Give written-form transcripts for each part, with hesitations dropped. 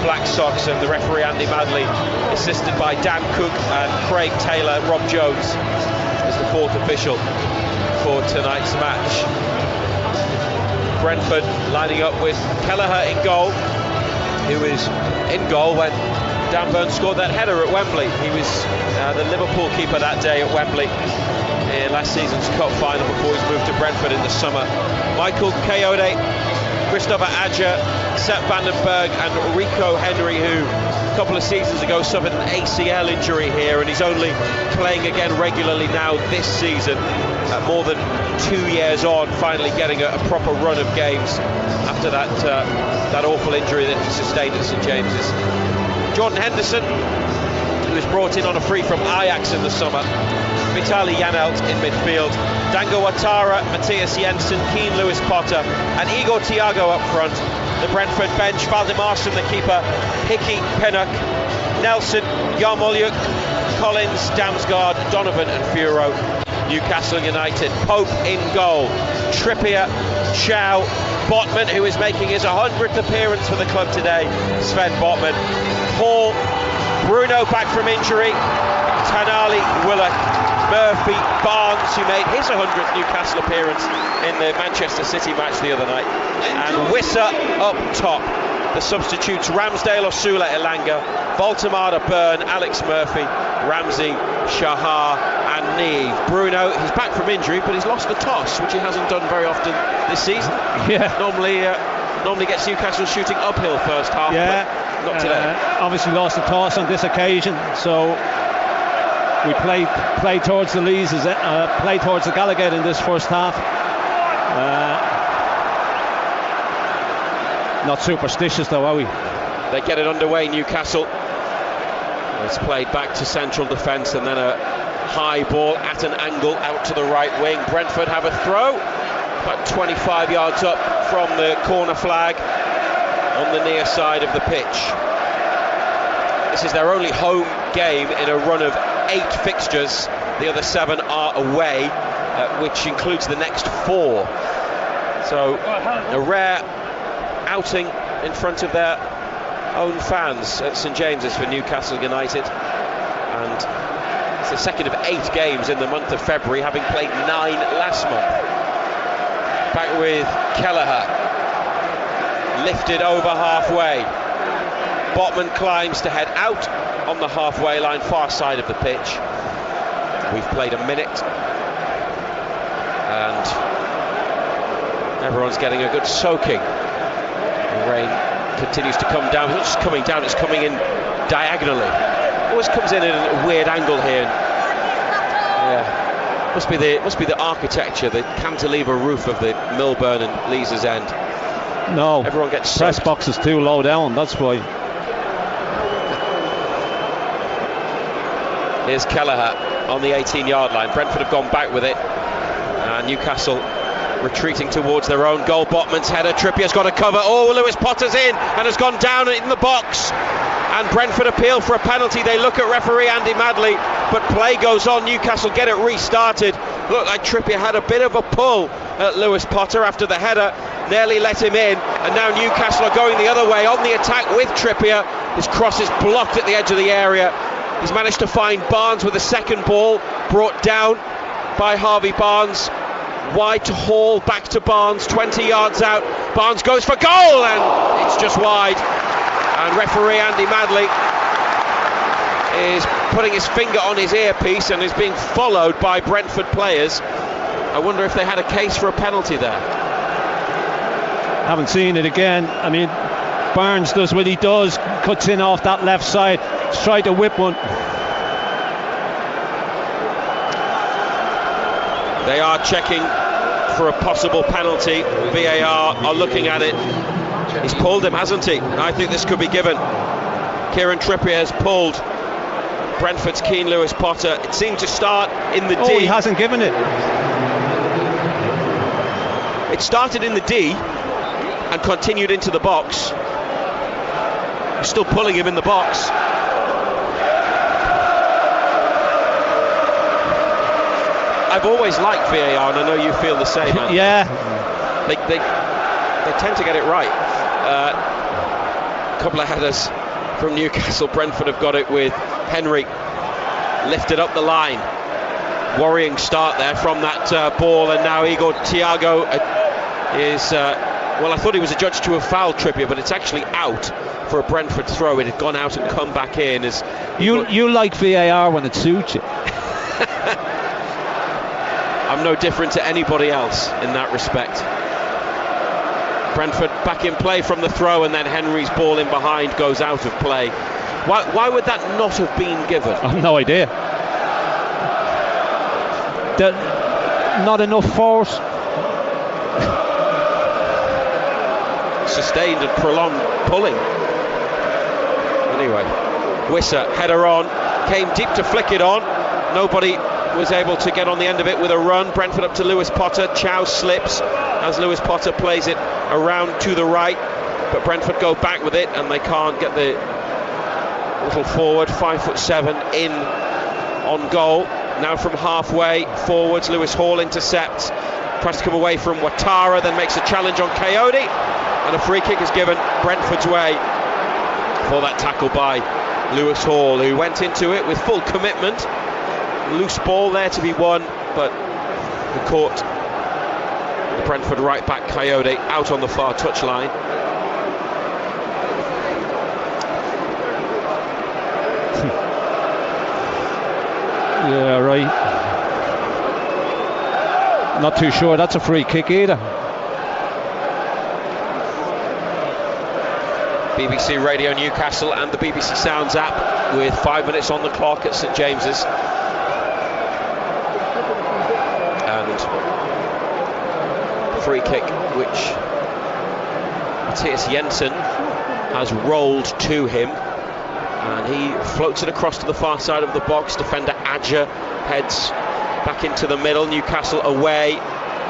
Black Sox, and the referee Andy Madley, assisted by Dan Cook and Craig Taylor. Rob Jones is the fourth official for tonight's match. Brentford lining up with Kelleher in goal, who is in goal when Dan Burns scored that header at Wembley. He was the Liverpool keeper that day at Wembley in last season's cup final before he's moved to Brentford in the summer. Michael Kayode, Christopher Adja, Sepp Vandenberg and Rico Henry, who a couple of seasons ago suffered an ACL injury here, and he's only playing again regularly now this season, more than 2 years on, finally getting a proper run of games after that awful injury that he sustained at St James's. Jordan Henderson, who was brought in on a free from Ajax in the summer. Vitaly Janelt in midfield. Dango Ouattara, Matthias Jensen, Keane Lewis Potter and Igor Thiago up front. The Brentford bench: Valdimarsson the keeper, Hickey, Pinnock, Nelson, Yarmolyuk, Collins, Damsgaard, Donovan and Furo. Newcastle United: Pope in goal, Trippier, Chow, Botman, who is making his 100th appearance for the club today, Sven Botman, Hall, Bruno back from injury, Tanali, Willock, Murphy, Barnes, who made his 100th Newcastle appearance in the Manchester City match the other night, and Wissa up top. The substitutes: Ramsdale, Osula, Elanga, Voltemada, Byrne, Alex Murphy, Ramsey, Shahar and Neve. Bruno, he's back from injury, but he's lost the toss, which he hasn't done very often this season. Yeah. Normally gets Newcastle shooting uphill first half, but not today. Obviously lost the toss on this occasion, so we played towards the Lees, played towards the Gallagher in this first half. Not superstitious though, are we? They get it underway, Newcastle. It's played back to central defence, and then a high ball at an angle out to the right wing. Brentford have a throw about 25 yards up from the corner flag on the near side of the pitch. This is their only home game in a run of 8 fixtures. The other 7 are away, which includes the next 4. So a rare outing in front of their own fans at St James's for Newcastle United, and it's the second of 8 games in the month of February, having played 9 last month. Back with Kelleher, lifted over halfway. Botman climbs to head out on the halfway line, far side of the pitch. We've played a minute, and everyone's getting a good soaking. The rain continues to come down. It's not just coming down, it's coming in diagonally. Always comes in at a weird angle here. Yeah, must be the architecture, the cantilever roof of the Milburn and Lees's End. No, everyone gets press box is too low down, that's why. Here's Kelleher on the 18-yard line. Brentford have gone back with it. Newcastle retreating towards their own goal. Botman's header, Trippier's got a cover. Oh, Lewis Potter's in and has gone down in the box. And Brentford appeal for a penalty. They look at referee Andy Madley, but play goes on. Newcastle get it restarted. Looked like Trippier had a bit of a pull at Lewis Potter after the header nearly let him in. And now Newcastle are going the other way on the attack with Trippier. His cross is blocked at the edge of the area. He's managed to find Barnes with a second ball, brought down by Harvey Barnes. Wide to Hall, back to Barnes, 20 yards out. Barnes goes for goal, and it's just wide. And referee Andy Madley is putting his finger on his earpiece and is being followed by Brentford players. I wonder if they had a case for a penalty there. Haven't seen it again. I mean, Barnes does what he does, cuts in off that left side, tried to whip one. They are checking for a possible penalty. VAR are looking at it. He's pulled him, hasn't he? I think this could be given. Kieran Trippier has pulled Brentford's Keane Lewis Potter. It seemed to start in the D. Oh, he hasn't given it. It started in the D and continued into the box. He's still pulling him in the box. I've always liked VAR, and I know you feel the same, man. Yeah. They tend to get it right. couple of headers from Newcastle. Brentford have got it with Henry lifted up the line. Worrying start there from that ball, and now Igor Thiago is well, I thought he was adjudged to have fouled Trippier, but it's actually out for a Brentford throw. It had gone out and come back in. As you like VAR when it suits you. I'm no different to anybody else in that respect. Brentford back in play from the throw, and then Henry's ball in behind goes out of play. Why would that not have been given? I have no idea. Not enough force. Sustained and prolonged pulling. Anyway, Wissa, header on, came deep to flick it on. Nobody was able to get on the end of it with a run. Brentford up to Lewis Potter. Chow slips as Lewis Potter plays it around to the right, but Brentford go back with it, and they can't get the little forward. 5'7" in on goal. Now from halfway forwards, Lewis Hall intercepts, tries to come away from Ouattara, then makes a challenge on Coyote, and a free kick is given Brentford's way for that tackle by Lewis Hall, who went into it with full commitment. Loose ball there to be won, but the caught the Brentford right back Coyote out on the far touchline. Yeah, right. Not too sure that's a free kick either. BBC Radio Newcastle and the BBC Sounds app with 5 minutes on the clock at St James's. And free kick which Matthias Jensen has rolled to him, and he floats it across to the far side of the box. Defender Adja heads back into the middle. Newcastle away.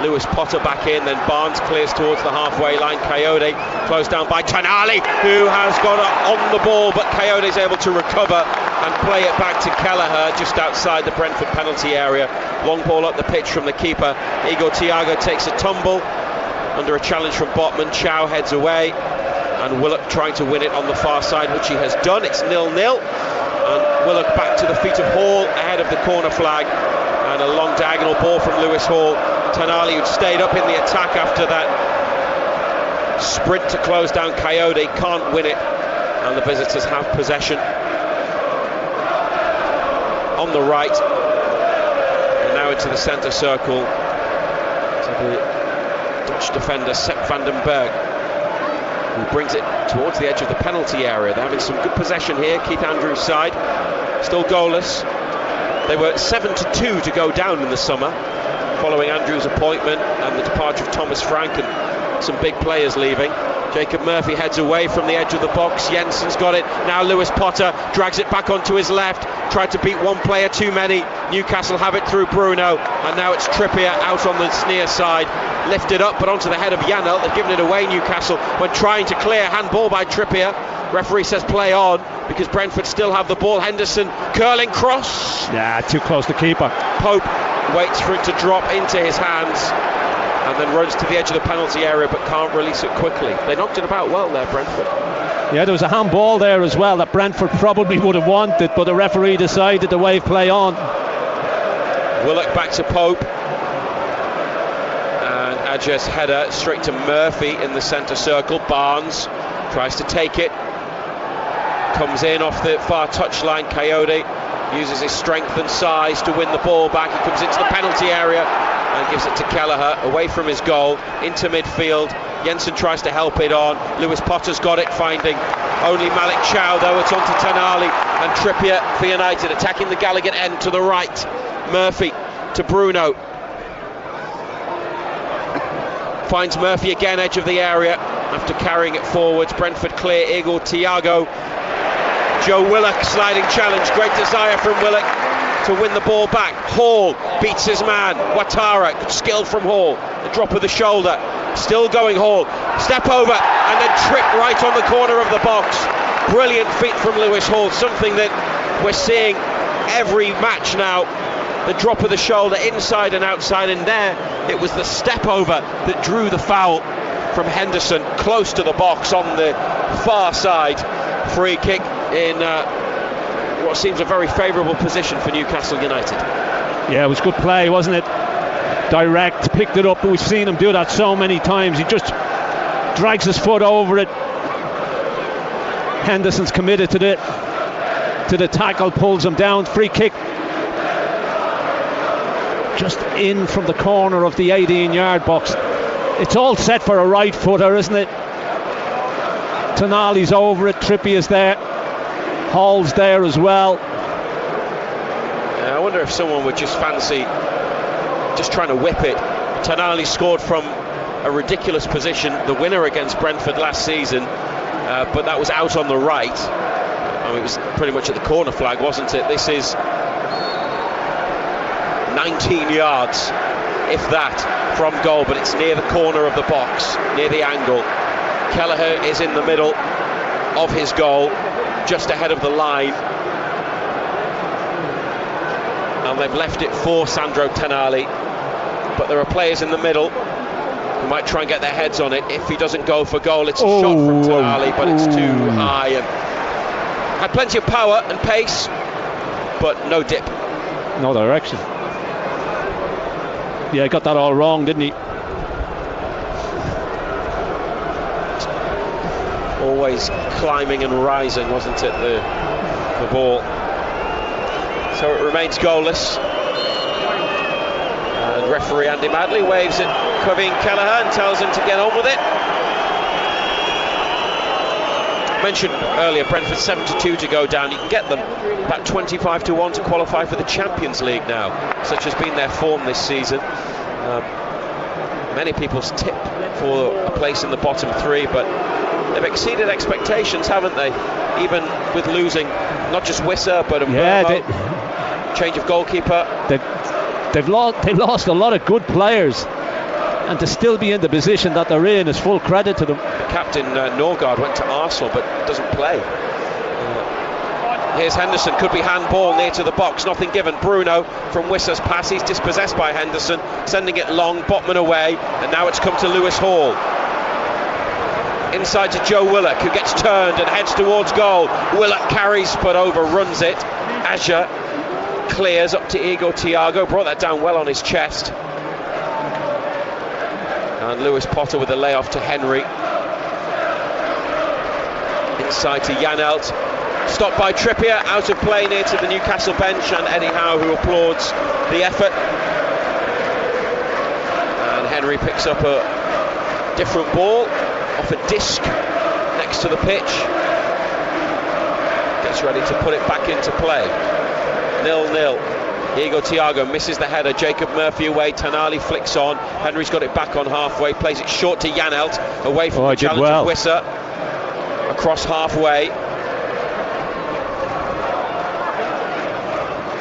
Lewis Potter back in, then Barnes clears towards the halfway line. Coyote closed down by Tonali, who has got on the ball, but Coyote is able to recover and play it back to Kelleher just outside the Brentford penalty area. Long ball up the pitch from the keeper. Igor Thiago takes a tumble under a challenge from Botman. Chow heads away, and Willock trying to win it on the far side, which he has done. It's 0-0, and Willock back to the feet of Hall ahead of the corner flag, and a long diagonal ball from Lewis Hall. Tonali, who'd stayed up in the attack after that sprint to close down Coyote, can't win it, and the visitors have possession on the right, and now into the centre circle to the Dutch defender Sepp van den Berg, who brings it towards the edge of the penalty area. They're having some good possession here. Keith Andrews' side still goalless. They were 7-2 to go down in the summer following Andrews' appointment and the departure of Thomas Frank and some big players leaving. Jacob Murphy heads away from the edge of the box. Jensen's got it. Now Lewis Potter drags it back onto his left. Tried to beat one player too many. Newcastle have it through Bruno, and now it's Trippier out on the near side. Lifted up, but onto the head of Janelt. They've given it away, Newcastle, when trying to clear. Handball by Trippier. Referee says play on, because Brentford still have the ball. Henderson curling cross. Yeah, too close to keeper. Pope waits for it to drop into his hands, and then runs to the edge of the penalty area, but can't release it quickly. They knocked it about well there, Brentford. Yeah, there was a handball there as well that Brentford probably would have wanted, but the referee decided to wave play on. Willock back to Pope, and Adja's header straight to Murphy in the centre circle. Barnes tries to take it, comes in off the far touchline. Coyote uses his strength and size to win the ball back. He comes into the penalty area and gives it to Kelleher, away from his goal, into midfield. Jensen tries to help it on. Lewis Potter's got it, finding only Malik Chow, though. It's on to Tonali and Trippier for United, attacking the Gallagher end to the right. Murphy to Bruno. Finds Murphy again, edge of the area, after carrying it forwards. Brentford clear. Igor Thiago. Joe Willock sliding challenge. Great desire from Willock to win the ball back. Hall beats his man. Ouattara, good skill from Hall. The drop of the shoulder. Still going Hall. Step over and then trip right on the corner of the box. Brilliant feat from Lewis Hall. Something that we're seeing every match now. The drop of the shoulder inside and outside, and there it was the step over that drew the foul from Henderson close to the box on the far side free kick in what seems a very favourable position for Newcastle United. Yeah, it was good play, wasn't it? Direct, picked it up. We've seen him do that so many times. He just drags his foot over it. Henderson's committed to the tackle, pulls him down. Free kick just in from the corner of the 18-yard box. It's all set for a right footer, isn't it? Tonali's over it, Trippier's there, Hall's there as well. I wonder if someone would just fancy just trying to whip it. Tonali scored from a ridiculous position, the winner against Brentford last season, but that was out on the right. I mean, it was pretty much at the corner flag, wasn't it? This is 19 yards, if that, from goal, but it's near the corner of the box, near the angle. Kelleher is in the middle of his goal, just ahead of the line, and they've left it for Sandro Tonali, but there are players in the middle who might try and get their heads on it. If he doesn't go for goal, it's a shot from Tonali, but it's too high, and had plenty of power and pace, but no dip. No direction. Yeah, he got that all wrong, didn't he? Always climbing and rising, wasn't it, the ball? So it remains goalless. And referee Andy Madley waves at Kevin Kelleher and tells him to get on with it. Mentioned earlier, Brentford 7-2 to go down. You can get them about 25-1 to qualify for the Champions League now. Such has been their form this season. Many people's tip for a place in the bottom three, but they've exceeded expectations, haven't they? Even with losing not just Wissa, but change of goalkeeper. They've lost a lot of good players, and to still be in the position that they're in is full credit to them. Captain Norgard went to Arsenal but doesn't play. Here's Henderson, could be handball near to the box, nothing given. Bruno from Wissa's pass, he's dispossessed by Henderson, sending it long, Botman away, and now it's come to Lewis Hall. Inside to Joe Willock, who gets turned and heads towards goal. Willock carries but overruns it. Aja clears up to Igor Thiago, brought that down well on his chest. And Lewis Potter with a layoff to Henry. Inside to Janelt. Stopped by Trippier, out of play near to the Newcastle bench, and Eddie Howe, who applauds the effort. And Henry picks up a different ball off a disc next to the pitch. Gets ready to put it back into play. 0-0. Igor Thiago misses the header. Jacob Murphy away. Tonali flicks on. Henry's got it back on halfway. Plays it short to Janelt. Away from the challenge of Wissa. Across halfway.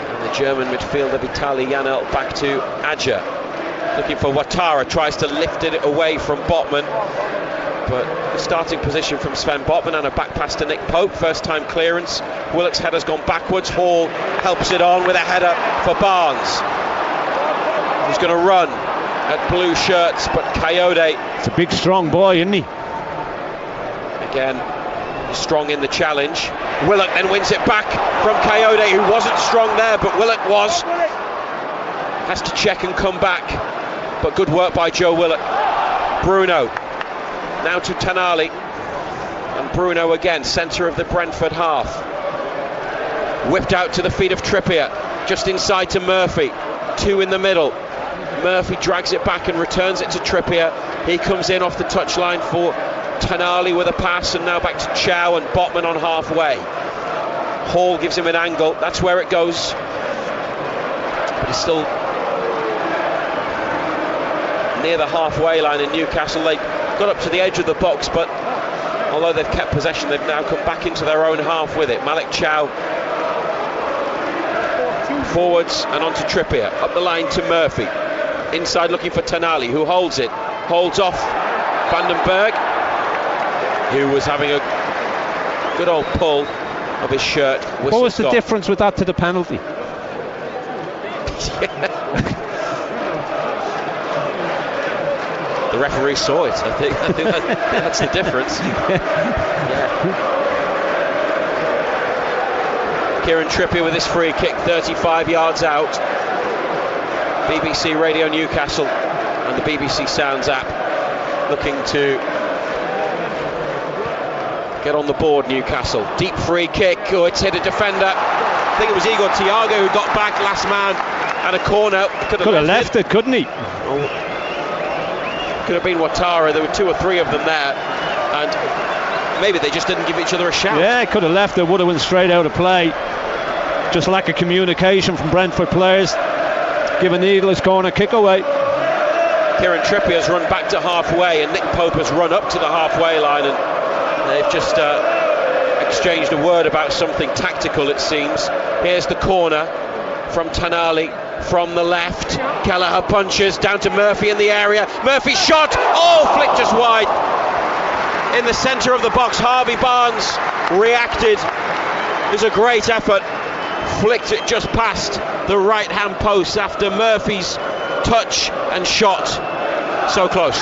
And the German midfielder Vitaly Janelt back to Aja. Looking for Ouattara. Tries to lift it away from Botman. But the starting position from Sven Botman, and a back pass to Nick Pope. First time clearance. Willock's header's gone backwards. Hall helps it on with a header for Barnes. He's going to run at blue shirts, but Coyote... It's a big strong boy, isn't he? Again, strong in the challenge. Willock then wins it back from Coyote, who wasn't strong there, but Willock was. Has to check and come back, but good work by Joe Willock. Bruno. Now to Tonali, and Bruno again, centre of the Brentford half. Whipped out to the feet of Trippier, just inside to Murphy. Two in the middle. Murphy drags it back and returns it to Trippier. He comes in off the touchline for Tonali with a pass, and now back to Chow and Botman on halfway. Hall gives him an angle, that's where it goes. But he's still near the halfway line in Newcastle. They got up to the edge of the box, but although they've kept possession, they've now come back into their own half with it. Malik Chow forwards and onto Trippier, up the line to Murphy, inside looking for Tonali, who holds it, holds off Vandenberg, who was having a good old pull of his shirt. What was the difference with that to the penalty? The referee saw it. I think that's the difference. Yeah. Kieran Trippier with his free kick, 35 yards out. BBC Radio Newcastle and the BBC Sounds app looking to get on the board. Newcastle, deep free kick. Oh, it's hit a defender. I think it was Igor Thiago who got back, last man, and a corner. Could have left it, couldn't he? Oh. Could have been Ouattara. There were 2 or 3 of them there, and maybe they just didn't give each other a shout. Yeah, could have left it, would have went straight out of play. Just lack of communication from Brentford players, giving the Eagles corner kick away. Kieran Trippier's run back to halfway, and Nick Pope has run up to the halfway line, and they've just exchanged a word about something tactical, it seems. Here's the corner from Tonali from the left. Kelleher punches down to Murphy in the area. Murphy's shot, oh, flicked just wide. In the centre of the box, Harvey Barnes reacted. It was a great effort. Flicked it just past the right-hand post after Murphy's touch and shot. So close.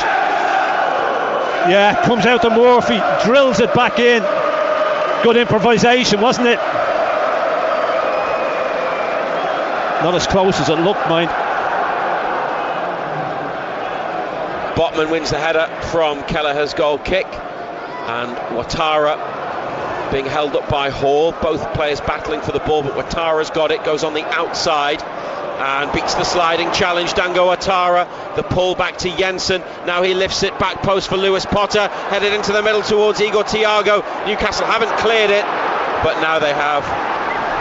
Yeah, comes out to Murphy, drills it back in. Good improvisation, wasn't it? Not as close as it looked, mind. Botman wins the header from Kelleher's goal kick, and Ouattara being held up by Hall. Both players battling for the ball, but Ouattara's got it, goes on the outside and beats the sliding challenge. Dango Ouattara, the pull back to Jensen. Now he lifts it back post for Lewis Potter, headed into the middle towards Igor Thiago. Newcastle haven't cleared it, but now they have.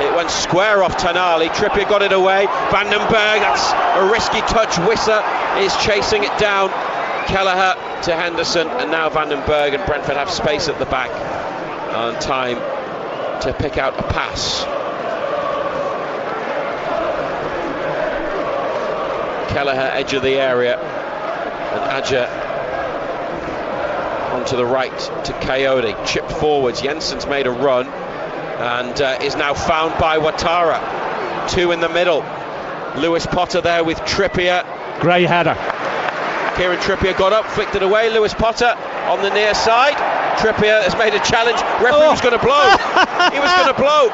It went square off Tonali. Trippier got it away. Vandenberg, that's a risky touch. Wissa is chasing it down. Kelleher to Henderson, and now Vandenberg and Brentford have space at the back and time to pick out a pass. Kelleher edge of the area, and Adja onto the right to Coyote. Chipped forwards. Jensen's made a run and is now found by Ouattara. 2 in the middle. Lewis Potter there with Trippier. Great header. Kieran Trippier got up, flicked it away. Lewis Potter on the near side. Trippier has made a challenge. Referee was going to blow. He was going to blow,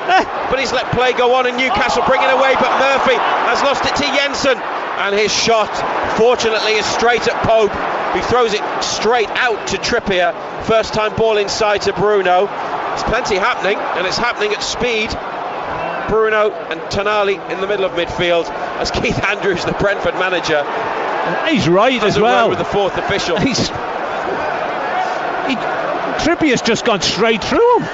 but he's let play go on, and Newcastle bring it away. But Murphy has lost it to Jensen, and his shot, fortunately, is straight at Pope. He throws it straight out to Trippier. First time ball inside to Bruno. There's plenty happening, and it's happening at speed. Bruno and Tonali in the middle of midfield, as Keith Andrews, the Brentford manager, he's right as well. With the 4th official. Trippier's just gone straight through him.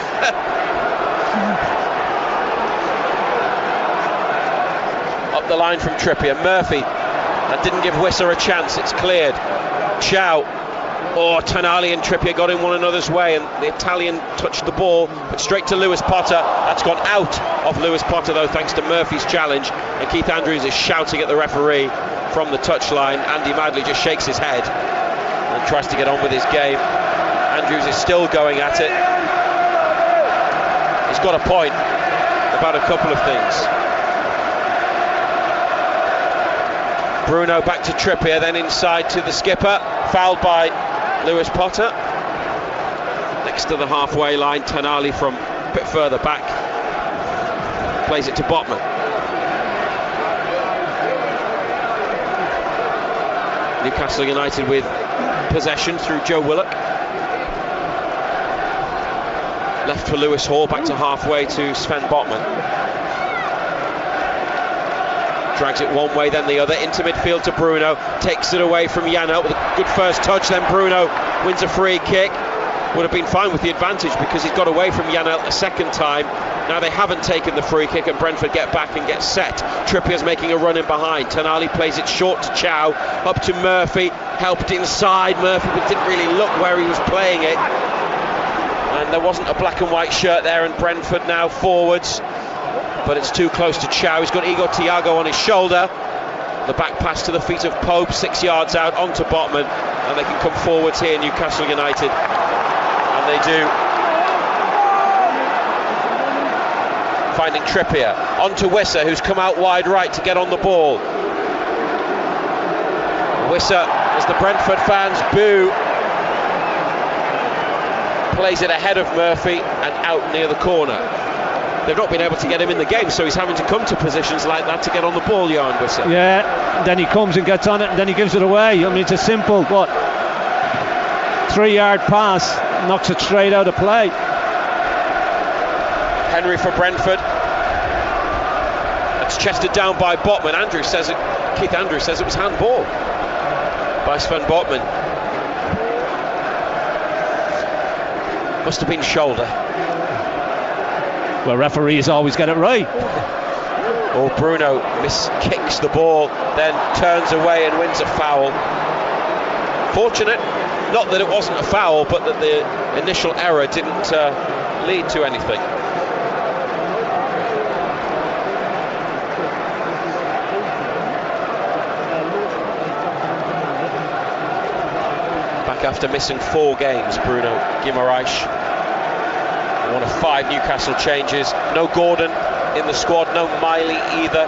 Up the line from Trippier. Murphy, that didn't give Wissa a chance. It's cleared. Chow. Oh, Tonali and Trippier got in one another's way, and the Italian touched the ball, but straight to Lewis Potter. That's gone out of Lewis Potter, though, thanks to Murphy's challenge. And Keith Andrews is shouting at the referee from the touchline. Andy Madley just shakes his head and tries to get on with his game. Andrews is still going at it. He's got a point about a couple of things. Bruno back to Trippier, then inside to the skipper. Fouled by Lewis Potter. Next to the halfway line, Tonali from a bit further back. Plays it to Botman. Newcastle United with possession through Joe Willock. Left for Lewis Hall, back to halfway to Sven Botman. Drags it one way, then the other, into midfield to Bruno. Takes it away from Janelt with a good first touch, then Bruno wins a free kick. Would have been fine with the advantage because he's got away from Janelt a second time. Now they haven't taken the free kick, and Brentford get back and get set. Trippier's making a run in behind. Tonali plays it short to Chow, up to Murphy, helped inside. Murphy didn't really look where he was playing it. And there wasn't a black and white shirt there, and Brentford now forwards. But it's too close to Chow. He's got Igor Thiago on his shoulder. The back pass to the feet of Pope, 6 yards out onto Botman, and they can come forwards here, Newcastle United. And they do. Finding Trippier, onto Wissa, who's come out wide right to get on the ball. Wissa, as the Brentford fans boo. plays it ahead of Murphy and out near the corner. They've not been able to get him in the game, so he's having to come to positions like that to get on the ball, Johan Wissa. Yeah, then he comes and gets on it, and then he gives it away. I mean, it's a simple, 3-yard pass, knocks it straight out of play. Henry for Brentford. It's chested down by Botman. Keith Andrews says it was handball by Sven Botman. Must have been shoulder. Well, referees always get it right. Or Bruno miskicks the ball, then turns away and wins a foul. Fortunate, not that it wasn't a foul, but that the initial error didn't lead to anything. Back after missing 4 games, Bruno Guimaraes. One of 5 Newcastle changes. No Gordon in the squad, no Miley either.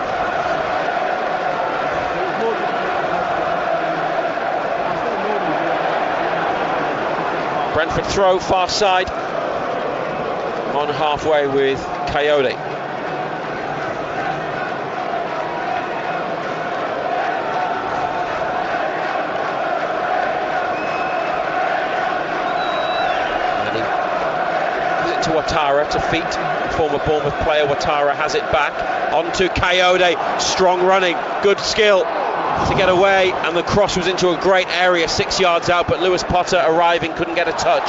Brentford throw far side on halfway with Coyote. To Ouattara to feet. Former Bournemouth player Ouattara has it back. On to Coyote. Strong running. Good skill to get away. And the cross was into a great area, 6 yards out. But Lewis Potter arriving couldn't get a touch.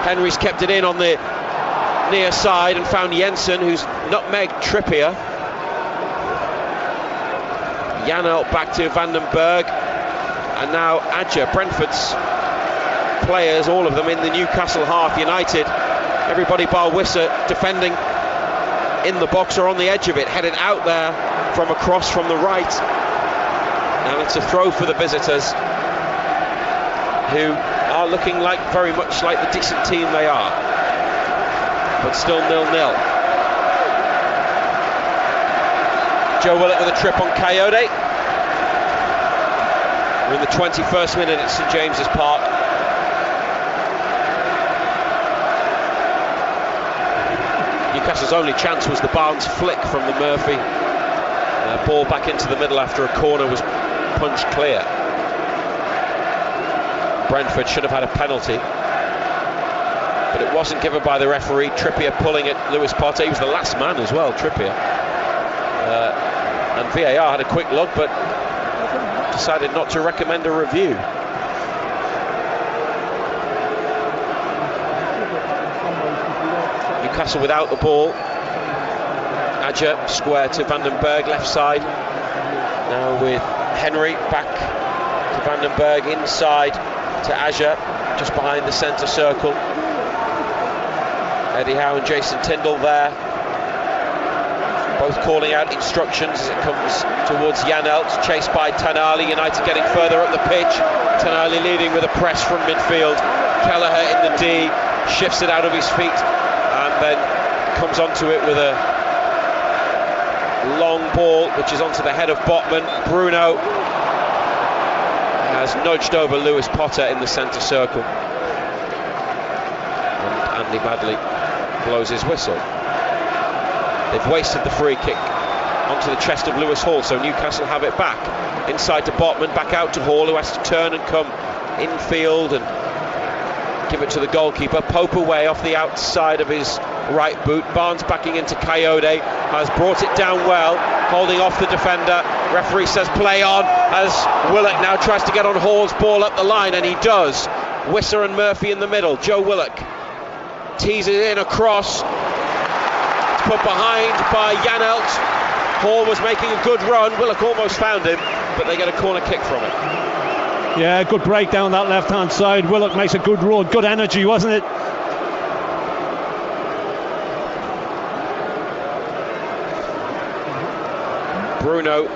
Henry's kept it in on the near side and found Jensen, who's nutmegged Trippier. Janelt back to Vandenberg. And now Adja. Brentford's players, all of them in the Newcastle half. United, everybody bar Wissa defending in the box or on the edge of it, headed out there from across from the right. And it's a throw for the visitors, who are looking like very much like the decent team they are, but still 0-0. Joe Willock with a trip on Coyote. We're in the 21st minute at St James's Park. Newcastle's only chance was the Barnes flick from the Murphy. Ball back into the middle after a corner was punched clear. Brentford should have had a penalty, but it wasn't given by the referee. Trippier pulling at Lewis Potter. He was the last man as well, Trippier. And VAR had a quick look, but decided not to recommend a review. Newcastle without the ball. Adja square to Vandenberg, left side. Now with Henry back to Vandenberg, inside to Adja, just behind the centre circle. Eddie Howe and Jason Tindall there, both calling out instructions as it comes towards Janelt, chased by Tanali. United getting further up the pitch. Tanali leading with a press from midfield. Kelleher in the D, shifts it out of his feet, and then comes onto it with a long ball, which is onto the head of Botman. Bruno has nudged over Lewis Potter in the centre circle, and Andy Madley blows his whistle. They've wasted the free kick onto the chest of Lewis Hall, so Newcastle have it back. Inside to Botman, back out to Hall, who has to turn and come infield and give it to the goalkeeper. Pope away off the outside of his right boot. Barnes backing into Coyote, has brought it down well, holding off the defender. Referee says play on, as Willock now tries to get on Hall's ball up the line, and he does. Wissa and Murphy in the middle. Joe Willock teases in a cross. It's put behind by Janelt. Hall was making a good run. Willock almost found him, but they get a corner kick from it. Yeah, good break down that left hand side. Willock makes a good run, good energy, wasn't it? Bruno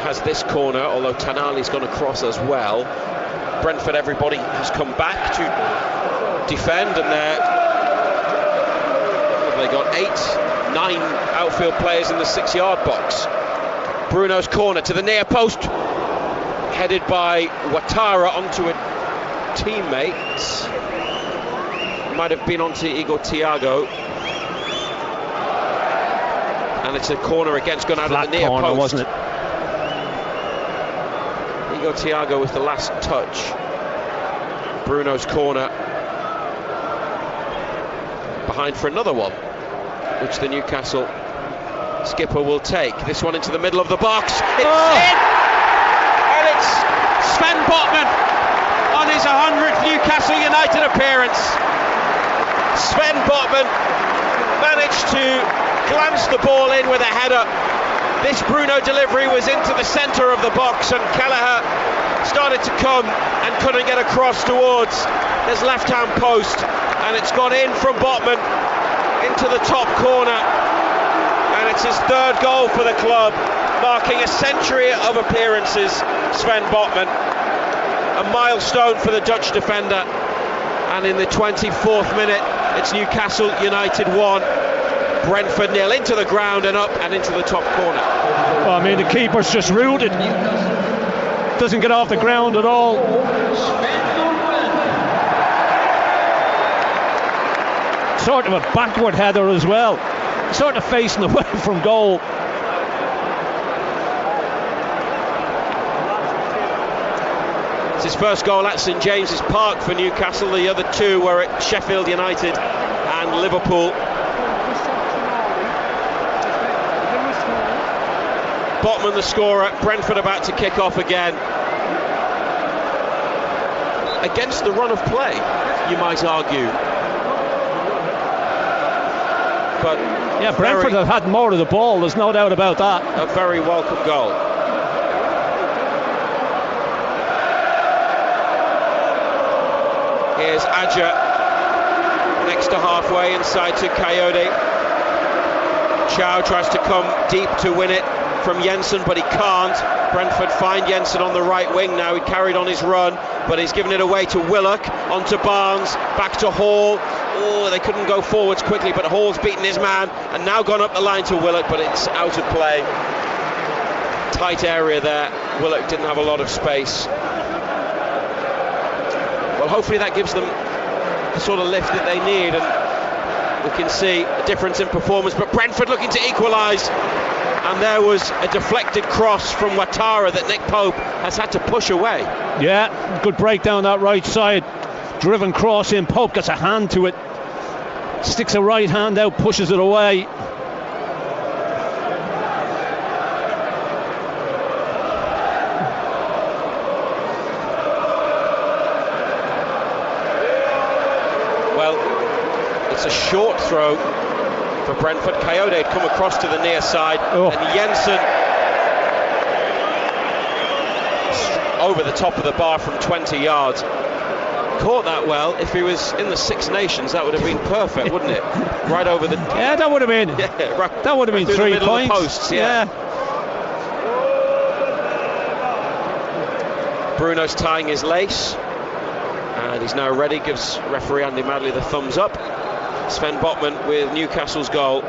has this corner, although Tanali's gone across as well. Brentford, everybody has come back to defend, and they got 9 outfield players in the 6-yard box. Bruno's corner to the near post, headed by Ouattara onto a teammate. might have been onto Igor Thiago. And it's a corner against, gone out Flat of the near corner, post. wasn't it? Igor Thiago with the last touch. Bruno's corner. Behind for another one, which the Newcastle skipper will take. This one into the middle of the box. It's in! And it's Sven Botman on his 100th Newcastle United appearance. Sven Botman managed to glance the ball in with a header. This Bruno delivery was into the centre of the box, and Kelleher started to come and couldn't get across towards his left-hand post, and it's gone in from Botman into the top corner, and it's his third goal for the club, marking a century of appearances. Sven Botman, a milestone for the Dutch defender, and in the 24th minute it's Newcastle United 1, Brentford 0, into the ground and up and into the top corner. Well, I mean, the keeper's just ruled it. Doesn't get off the ground at all. Sort of a backward header as well, sort of facing away from goal. It's his first goal at St James's Park for Newcastle. The other two were at Sheffield United and Liverpool. Botman the scorer. Brentford about to kick off again. Against the run of play, you might argue. But yeah, Brentford have had more of the ball, there's no doubt about that. A very welcome goal. Here's Adja next to halfway, inside to Coyote. Chow tries to come deep to win it from Jensen, but he can't. Brentford find Jensen on the right wing now. He carried on his run, but he's given it away to Willock, onto Barnes, back to Hall. Oh, they couldn't go forwards quickly, but Hall's beaten his man and now gone up the line to Willock, but it's out of play. Tight area there. Willock didn't have a lot of space. Well, hopefully that gives them the sort of lift that they need, and we can see a difference in performance. But Brentford looking to equalise, and there was a deflected cross from Ouattara that Nick Pope has had to push away. Yeah, good break down that right side. Driven cross in, Pope gets a hand to it, sticks a right hand out, pushes it away. Well, it's a short throw for Brentford. Coyote had come across to the near side, and Jensen over the top of the bar from 20 yards. Caught that well. If he was in the Six Nations, that would have been perfect, wouldn't it? Right over the... Yeah, that would have been... Yeah, right, that would have been 3 points. Posts, yeah. Bruno's tying his lace, and he's now ready. Gives referee Andy Madley the thumbs up. Sven Botman with Newcastle's goal.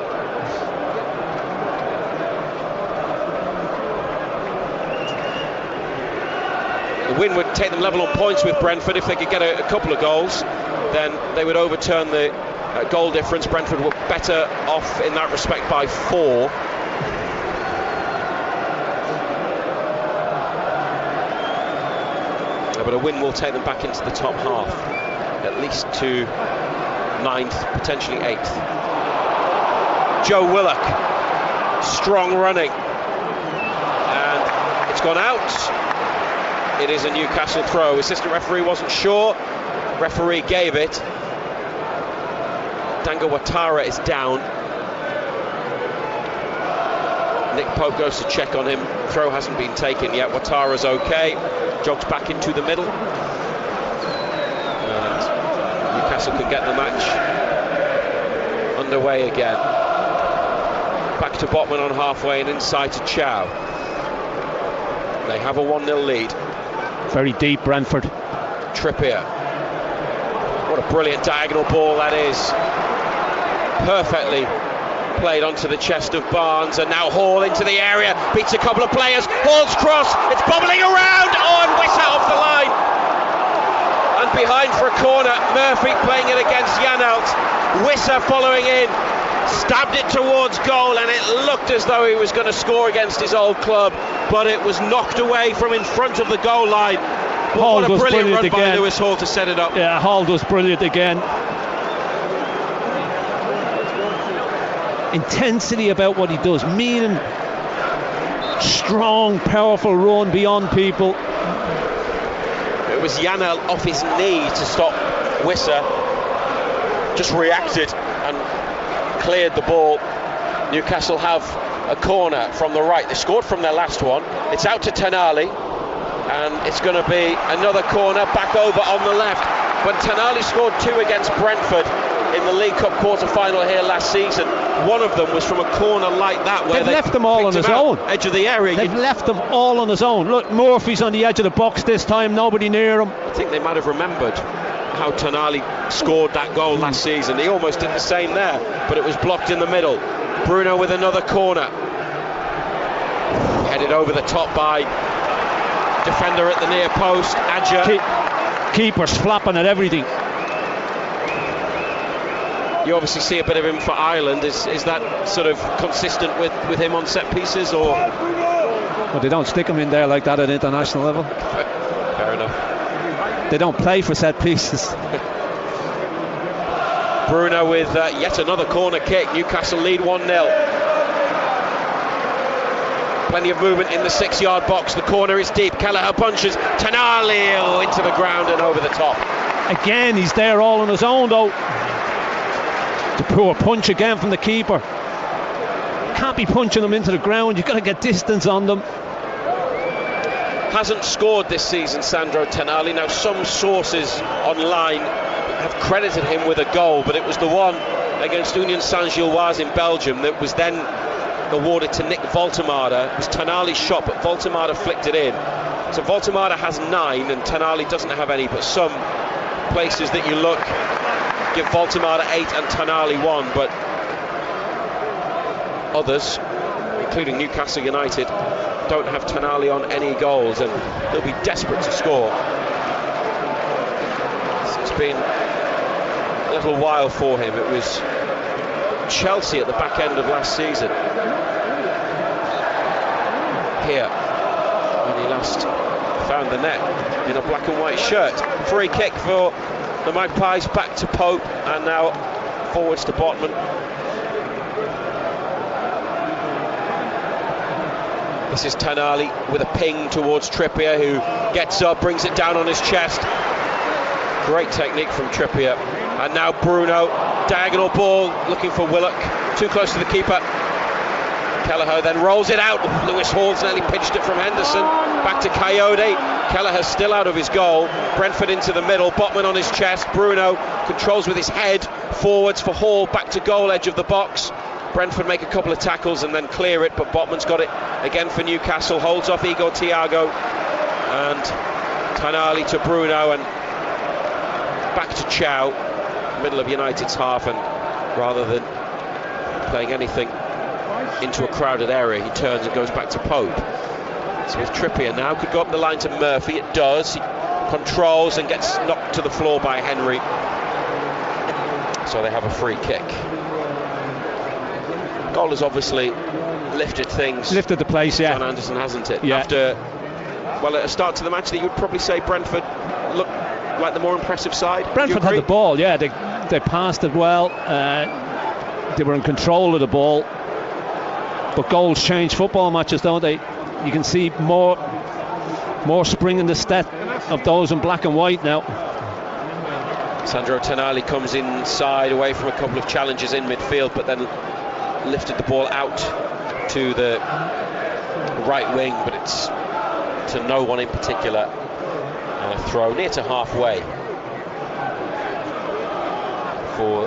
The win would take them level on points with Brentford. If they could get a couple of goals, then they would overturn the goal difference. Brentford were better off in that respect by 4. But a win will take them back into the top half, at least to 9th, potentially 8th. Joe Willock, strong running, and it's gone out. It is a Newcastle throw. Assistant referee wasn't sure. Referee gave it. Dango Ouattara is down. Nick Pope goes to check on him. Throw hasn't been taken yet. Ouattara's okay. Jogs back into the middle. And Newcastle can get the match underway again. Back to Botman on halfway and inside to Chow. They have a 1-0 lead. Very deep, Brentford. Trippier. What a brilliant diagonal ball that is. Perfectly played onto the chest of Barnes, and now Hall into the area, beats a couple of players. Hall's cross, it's bobbling around, and whizzed out off the line. And went behind for a corner. Murphy playing it against Janelt. Wissa following in, stabbed it towards goal, and it looked as though he was going to score against his old club, but it was knocked away from in front of the goal line. What a brilliant run by Lewis Hall to set it up. Yeah, Hall was brilliant again. Intensity about what he does, meaning strong, powerful run beyond people. It was Janelt off his knee to stop Wissa, just reacted and cleared the ball. Newcastle have a corner from the right. They scored from their last one. It's out to Tonali, and it's going to be another corner back over on the left. When Tonali scored 2 against Brentford in the League Cup quarter-final here last season, one of them was from a corner like that, where they've left them all on his own, edge of the area. They've left them all on his own. Look, Murphy's on the edge of the box this time, nobody near him. I think they might have remembered how Tonali scored that goal last season. He almost did the same there, but it was blocked in the middle. Bruno with another corner, headed over the top by defender at the near post, Adja. Keeper's flapping at everything. You obviously see a bit of him for Ireland. Is that sort of consistent with him on set pieces, or? Well, they don't stick him in there like that at international level. Fair enough. They don't play for set pieces. Bruno with yet another corner kick. Newcastle lead 1-0. Plenty of movement in the 6-yard box. The corner is deep. Kelleher punches. Tonali into the ground and over the top. Again, he's there all on his own, though. The poor punch again from the keeper. Can't be punching them into the ground. You've got to get distance on them. Hasn't scored this season, Sandro Tonali. Now, some sources online have credited him with a goal, but it was the one against Union Saint-Gilloise in Belgium that was then awarded to Nick Voltemade. It was Tonali's shot, but Voltemade flicked it in. So Voltemade has 9 and Tonali doesn't have any, but some places that you look give Voltemade 8 and Tonali 1, but others, including Newcastle United, don't have Tonali on any goals, and they'll be desperate to score. It's been a little while for him. It was Chelsea at the back end of last season here when he last found the net in a black and white shirt. Free kick for the Magpies, back to Pope, and now forwards to Botman. This is Tonali with a ping towards Trippier, who gets up, brings it down on his chest. Great technique from Trippier. And now Bruno, diagonal ball, looking for Willock, too close to the keeper. Kelleher then rolls it out. Lewis Hall's nearly pinched it from Henderson. Back to Coyote. Kelleher still out of his goal. Brentford into the middle. Botman on his chest. Bruno controls with his head. Forwards for Hall. Back to goal edge of the box. Brentford make a couple of tackles and then clear it, but Botman's got it again for Newcastle. Holds off Igor Thiago. And Tonali to Bruno. And back to Chow. Middle of United's half. And rather than playing anything into a crowded area, he turns and goes back to Pope. So with Trippier now, could go up the line to Murphy. It does. He controls and gets knocked to the floor by Henry. So they have a free kick. Goal has obviously lifted things. Lifted the place, yeah. John Anderson, hasn't it? Yeah. After, well, at a start to the match that you would probably say Brentford looked like the more impressive side. Brentford had the ball, yeah. They passed it well. They were in control of the ball. But goals change football matches, don't they? You can see more spring in the step of those in black and white now. Sandro Tonali comes inside, away from a couple of challenges in midfield, but then lifted the ball out to the right wing, but it's to no one in particular. And a throw near to halfway for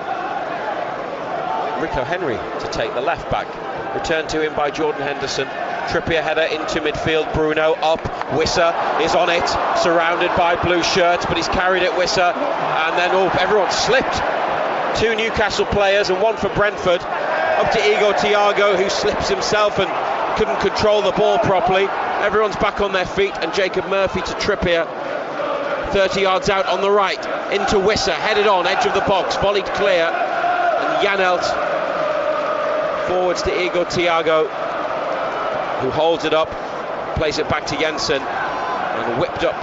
Rico Henry to take the left back. Returned to him by Jordan Henderson. Trippier header into midfield. Bruno up. Wissa is on it, surrounded by blue shirts, but he's carried it, Wissa, and then everyone slipped. 2 Newcastle players and 1 for Brentford. Up to Igor Thiago, who slips himself and couldn't control the ball properly. Everyone's back on their feet, and Jacob Murphy to Trippier 30 yards out on the right, into Wissa, headed on, edge of the box, volleyed clear, and Janelt forwards to Igor Thiago, who holds it up, plays it back to Jensen, and whipped up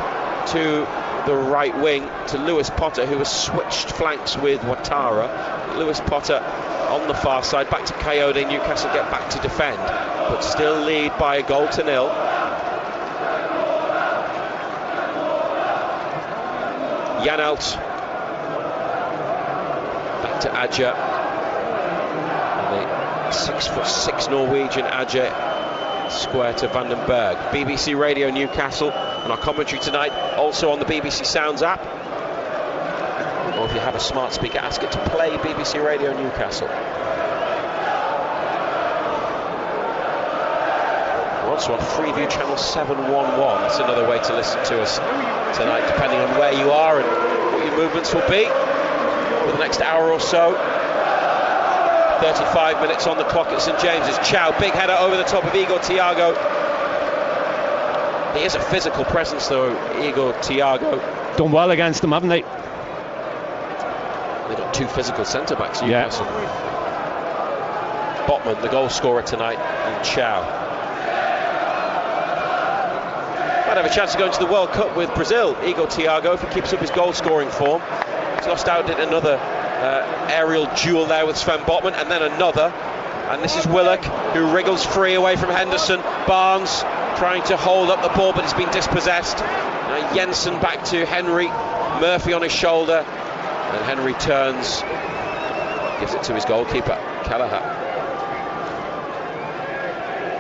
to the right wing to Lewis Potter, who has switched flanks with Ouattara. Lewis Potter on the far side, back to Coyote. Newcastle get back to defend, but still lead by a goal to nil. Janelt back to Adja, and the 6'6" Norwegian Adja square to Vandenberg. BBC Radio Newcastle, and our commentary tonight also on the BBC Sounds app, or if you have a smart speaker, ask it to play BBC Radio Newcastle. We're also on Freeview channel 711. That's another way to listen to us tonight, depending on where you are and what your movements will be for the next hour or so. 35 minutes on the clock at St James's. Chow, big header over the top of Igor Thiago. He is a physical presence though, Igor Thiago. Done well against them, haven't they? They've got two physical centre-backs, Newcastle. Yeah. Botman, the goal scorer tonight, and Chow. Might have a chance to go into the World Cup with Brazil, Igor Thiago, if he keeps up his goal-scoring form. He's lost out in another aerial duel there with Sven Botman, and then another, and this is Willock, who wriggles free away from Henderson. Barnes trying to hold up the ball, but it's been dispossessed. Now Jensen back to Henry, Murphy on his shoulder, and Henry turns, gives it to his goalkeeper, Kelleher.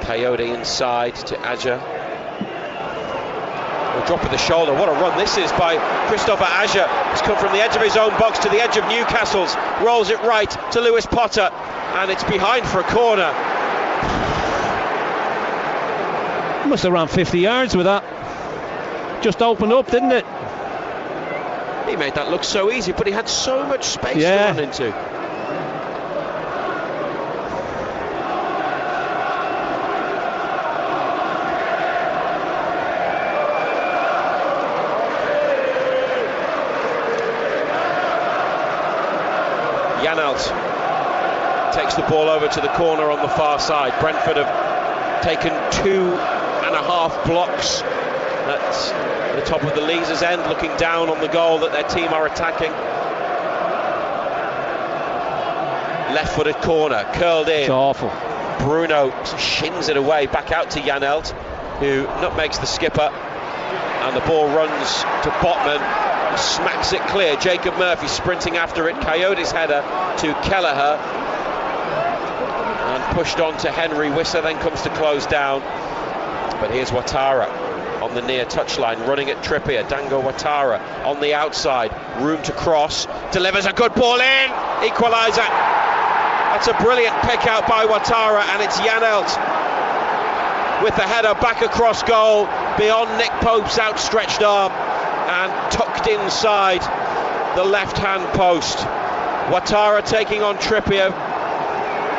Coyote inside to Adja. A drop of the shoulder. What a run this is by Christopher Adja. He's come from the edge of his own box to the edge of Newcastle's, rolls it right to Lewis Potter, and it's behind for a corner. Must have ran 50 yards with that. Just opened up, didn't it? He made that look so easy, but he had so much space to run into. Janelt takes the ball over to the corner on the far side. Brentford have taken 2.5 blocks at the top of the Leazer's end, looking down on the goal that their team are attacking. Left-footed corner, curled in. It's awful. Bruno shins it away, back out to Janelt, who nutmegs the skipper, and the ball runs to Botman, smacks it clear. Jacob Murphy sprinting after it. Coyote's header to Kelleher, and pushed on to Henry. Wissa then comes to close down, but here's Ouattara on the near touchline, running at Trippier. Dango Ouattara on the outside, room to cross, delivers a good ball in, equaliser. That's a brilliant pick out by Ouattara, and it's Janelt with the header back across goal, beyond Nick Pope's outstretched arm, and tucked inside the left-hand post. Ouattara taking on Trippier,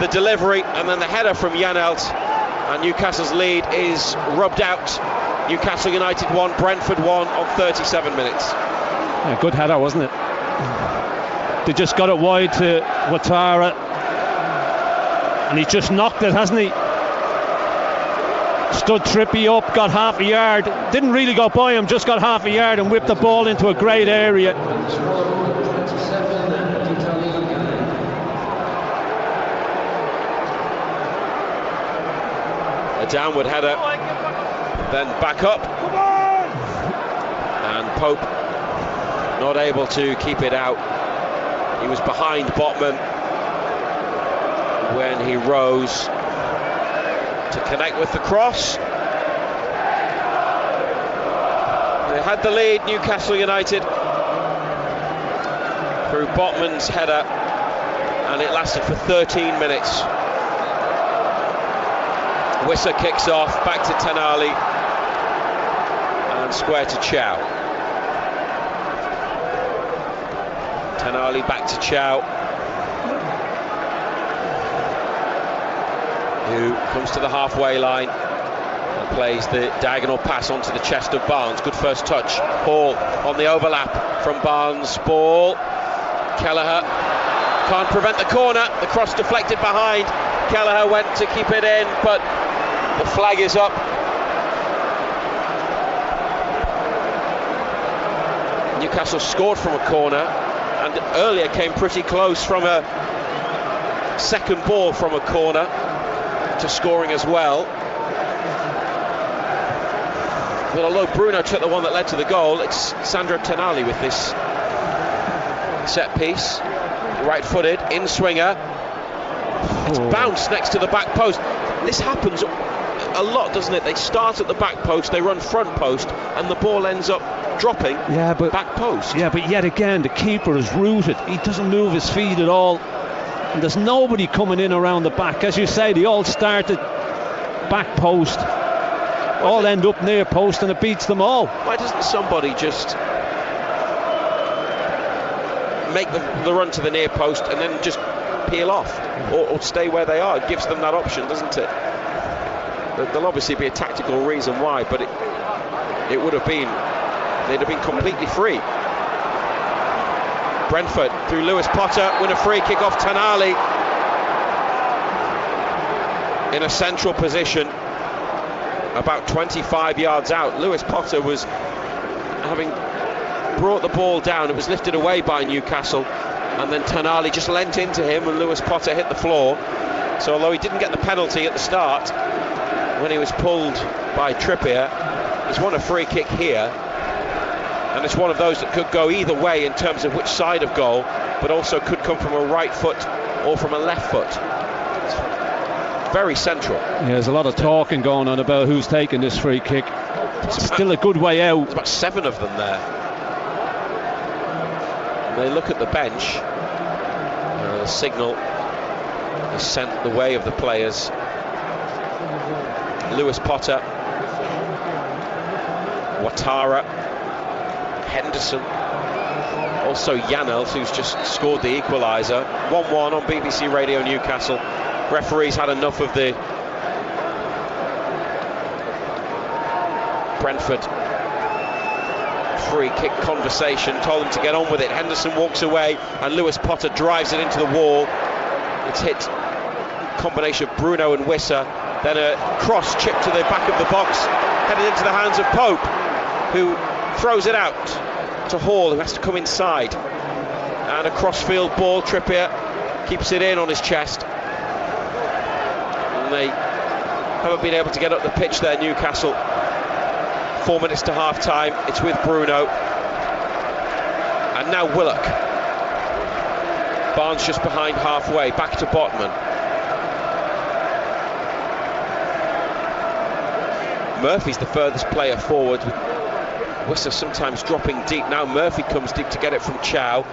the delivery, and then the header from Janelt, and Newcastle's lead is rubbed out. Newcastle United 1, Brentford 1 on 37 minutes. Yeah, good header, wasn't it? They just got it wide to Ouattara, and he just knocked it, hasn't he? Stood Trippier up, got half a yard, didn't really go by him, just got half a yard and whipped the ball into a great area. A downward header, then back up, and Pope not able to keep it out. He was behind Botman when he rose to connect with the cross. They had the lead, Newcastle United, through Botman's header, and it lasted for 13 minutes. Wissa kicks off, back to Tenali, and square to Chow. Tenali back to Chow, who comes to the halfway line. plays the diagonal pass onto the chest of Barnes. Good first touch. Hall on the overlap from Barnes. Ball. Kelleher can't prevent the corner. The cross deflected behind. Kelleher went to keep it in, but the flag is up. Newcastle scored from a corner, and earlier came pretty close from a second ball from a corner to scoring as well. But although Bruno took the one that led to the goal, it's Sandro Tonali with this set piece. Right-footed, in-swinger. It's bounced next to the back post. This happens a lot, doesn't it? They start at the back post, they run front post, and the ball ends up dropping back post. Yeah, but yet again, the keeper is rooted. He doesn't move his feet at all. And there's nobody coming in around the back. As you say, they all start at back post, all end up near post, and it beats them all. Why doesn't somebody just make the run to the near post and then just peel off or stay where they are? It gives them that option, doesn't it? There'll obviously be a tactical reason why, but it would have been, they'd have been completely free. Brentford through Lewis Potter, win a free kick off Tonali in a central position about 25 yards out. Lewis Potter was having brought the ball down, it was lifted away by Newcastle, and then Tonali just leant into him and Lewis Potter hit the floor. So although he didn't get the penalty at the start when he was pulled by Trippier, he's won a free kick here, and it's one of those that could go either way in terms of which side of goal, but also could come from a right foot or from a left foot. It's very central. Yeah, there's a lot of talking going on about who's taking this free kick. It's still a good way out. There's about 7 of them there. They look at the bench. The signal is sent the way of the players. Lewis Potter, Ouattara, Henderson, also Janelt, who's just scored the equaliser. 1-1 on BBC Radio Newcastle. Referees had enough of the Brentford free kick conversation, told him to get on with it. Henderson walks away and Lewis Potter drives it into the wall. It's hit combination of Bruno and Wissa, then a cross chip to the back of the box, headed into the hands of Pope, who throws it out to Hall, who has to come inside, and a crossfield ball. Trippier keeps it in on his chest, and they haven't been able to get up the pitch there, Newcastle. 4 minutes to half time. It's with Bruno and now Willock. Barnes just behind halfway, back to Botman. Murphy's the furthest player forward, with Wissa sometimes dropping deep. Now Murphy comes deep to get it from Chow,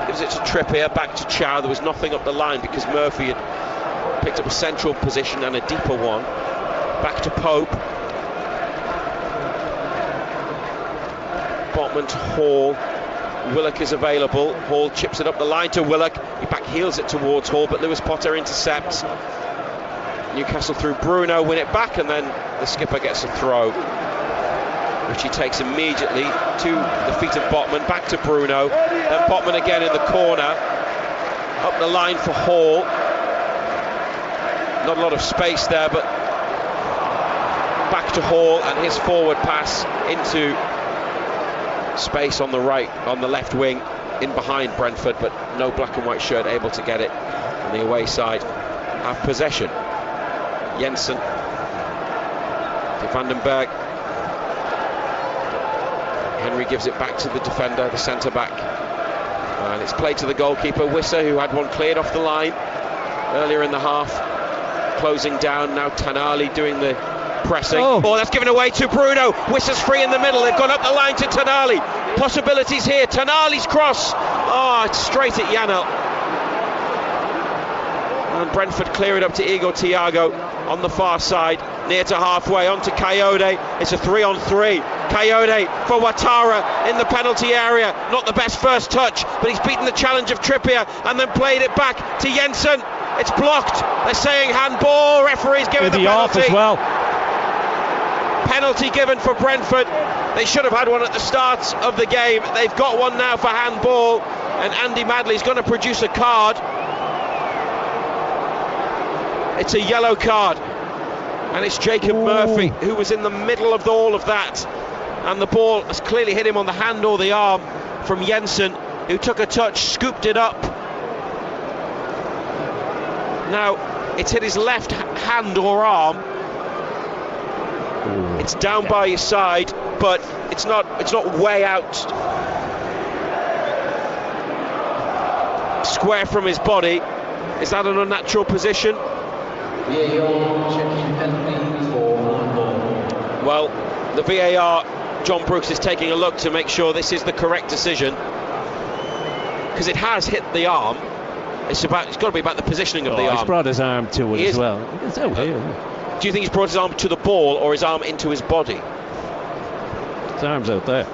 gives it to Trippier, back to Chow. There was nothing up the line because Murphy had picked up a central position and a deeper one. Back to Pope. Botman to Hall. Willock is available. Hall chips it up the line to Willock. He back heels it towards Hall, but Lewis Potter intercepts. Newcastle through Bruno, win it back, and then the skipper gets a throw, which he takes immediately to the feet of Botman. Back to Bruno. Then Botman again in the corner. Up the line for Hall. Not a lot of space there, but back to Hall and his forward pass into space on the right, on the left wing, in behind Brentford, but no black and white shirt able to get it on the away side. Have possession. Jensen to Vandenberg. Henry gives it back to the defender, the centre back, and it's played to the goalkeeper Wissa, who had one cleared off the line earlier in the half. Closing down now. Tonali doing the pressing. Oh, that's given away to Bruno. Wissa's free in the middle. They've gone up the line to Tonali. Possibilities here. Tonali's cross. Oh, it's straight at Janelt. And Brentford clear it up to Igor Thiago on the far side, near to halfway, on to Coyote. It's a 3-on-3. Coyote for Ouattara in the penalty area. Not the best first touch, but he's beaten the challenge of Trippier and then played it back to Jensen. It's blocked. They're saying handball. Referee's giving the penalty. Off as well. Penalty given for Brentford. They should have had one at the start of the game. They've got one now for handball, and Andy Madley's going to produce a card. It's a yellow card, and it's Jacob Murphy who was in the middle of all of that, and the ball has clearly hit him on the hand or the arm from Jensen, who took a touch, scooped it up. Now it's hit his left hand or arm. It's down by his side, but it's not way out square from his body. Is that an unnatural position? Well, the VAR, John Brooks is taking a look to make sure this is the correct decision, because it has hit the arm. It's got to be about the positioning of the arm. He's brought his arm to it as well. It's out here. Do you think he's brought his arm to the ball or his arm into his body? His arm's out there.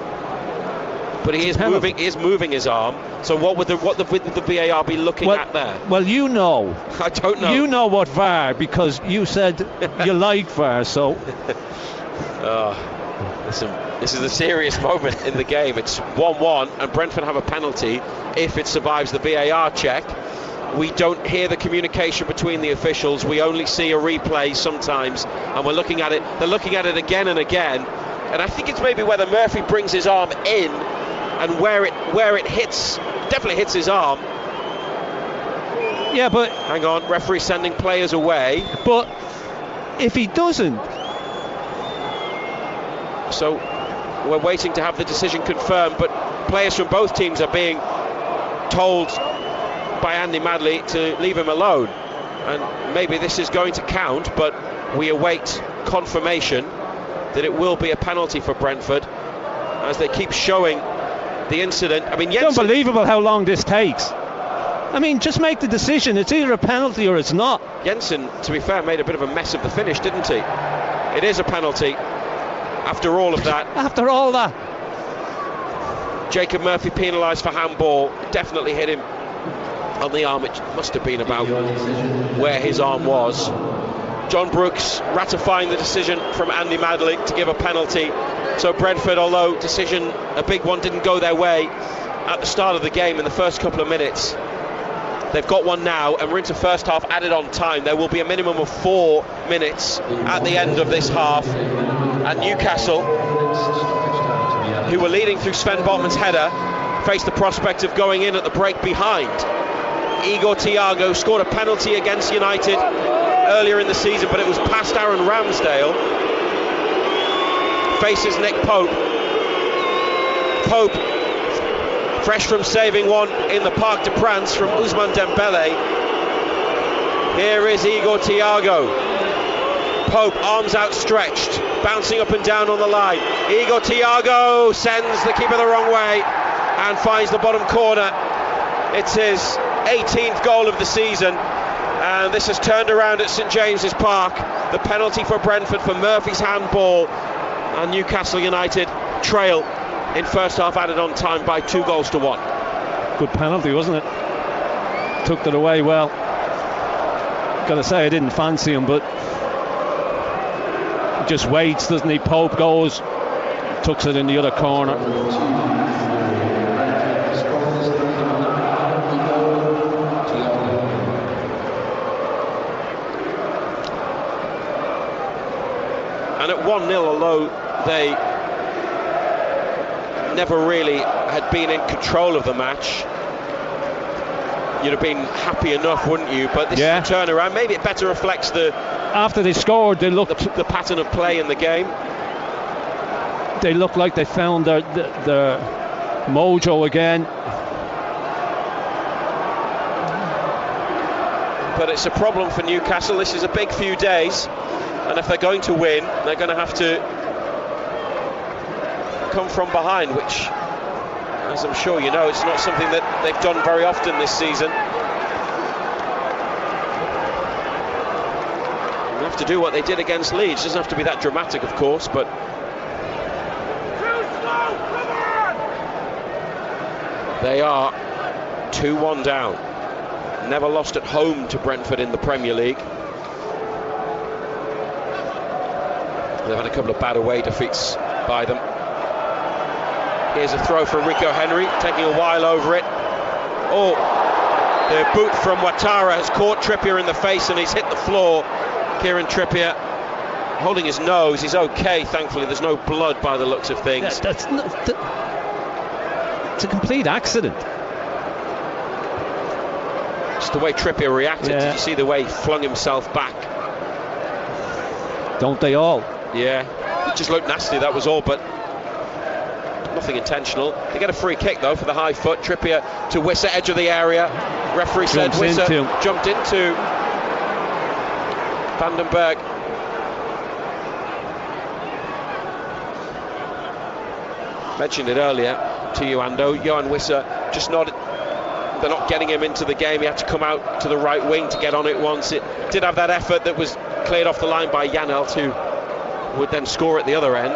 But he is moving. He is moving his arm. So what would the VAR be looking at there? Well, you know. I don't know. You know what VAR, because you said you like VAR. So. Listen, this is a serious moment in the game. It's 1-1, and Brentford have a penalty if it survives the VAR check. We don't hear the communication between the officials. We only see a replay sometimes, and we're looking at it. They're looking at it again and again, and I think it's maybe whether Murphy brings his arm in, and where it hits, definitely hits his arm. Yeah, but hang on, referee sending players away. But if he doesn't, so we're waiting to have the decision confirmed. But players from both teams are being told by Andy Madley to leave him alone, and maybe this is going to count, but we await confirmation that it will be a penalty for Brentford as they keep showing the incident. I mean, Jensen, it's unbelievable how long this takes. I mean, just make the decision. It's either a penalty or it's not. Jensen, to be fair, made a bit of a mess of the finish, didn't he? It is a penalty after all of that. After all that. Jacob Murphy penalised for handball. Definitely hit him on the arm. It must have been about where his arm was. John Brooks ratifying the decision from Andy Madley to give a penalty. So Brentford, although decision, a big one, didn't go their way at the start of the game in the first couple of minutes, they've got one now, and we're into first half added on time. There will be a minimum of 4 minutes at the end of this half, and Newcastle, who were leading through Sven Botman's header, faced the prospect of going in at the break behind. Igor Thiago scored a penalty against United earlier in the season, but it was past Aaron Ramsdale. Faces Nick Pope. Pope, fresh from saving one in the Parc des Princes from Ousmane Dembele. Here is Igor Thiago. Pope, arms outstretched, bouncing up and down on the line. Igor Thiago sends the keeper the wrong way and finds the bottom corner. It's his 18th goal of the season, and this has turned around at St James's Park. The penalty for Brentford for Murphy's handball, and Newcastle United trail in first half added on time by 2-1. Good penalty, wasn't it? Took it away well. Gotta say, I didn't fancy him, but just waits, doesn't he? Pope goes, tucks it in the other corner. And at 1-0, although they never really had been in control of the match, you'd have been happy enough, wouldn't you? But this is a turnaround. Maybe it better reflects the... After they scored, they looked... The pattern of play in the game. They looked like they found their mojo again. But it's a problem for Newcastle. This is a big few days, and if they're going to win, they're going to have to come from behind, which, as I'm sure you know, it's not something that they've done very often this season. They have to do what they did against Leeds. It doesn't have to be that dramatic, of course, but they are 2-1 down. Never lost at home to Brentford in the Premier League. They've had a couple of bad away defeats by them. Here's a throw from Rico Henry, taking a while over it. Oh, the boot from Ouattara has caught Trippier in the face and he's hit the floor. Kieran Trippier holding his nose. He's okay, thankfully. There's no blood by the looks of things. It's a complete accident. Just the way Trippier reacted. Yeah. Did you see the way he flung himself back? Don't they all? Yeah, it just looked nasty, that was all, but nothing intentional. They get a free kick though for the high foot. Trippier to Wissa, edge of the area. Referee said Wissa jumped into Vandenberg. Mentioned it earlier to you, Ando. Johan Wissa just not. They're not getting him into the game. He had to come out to the right wing to get on it once. It did have that effort that was cleared off the line by Janelt, who would then score at the other end.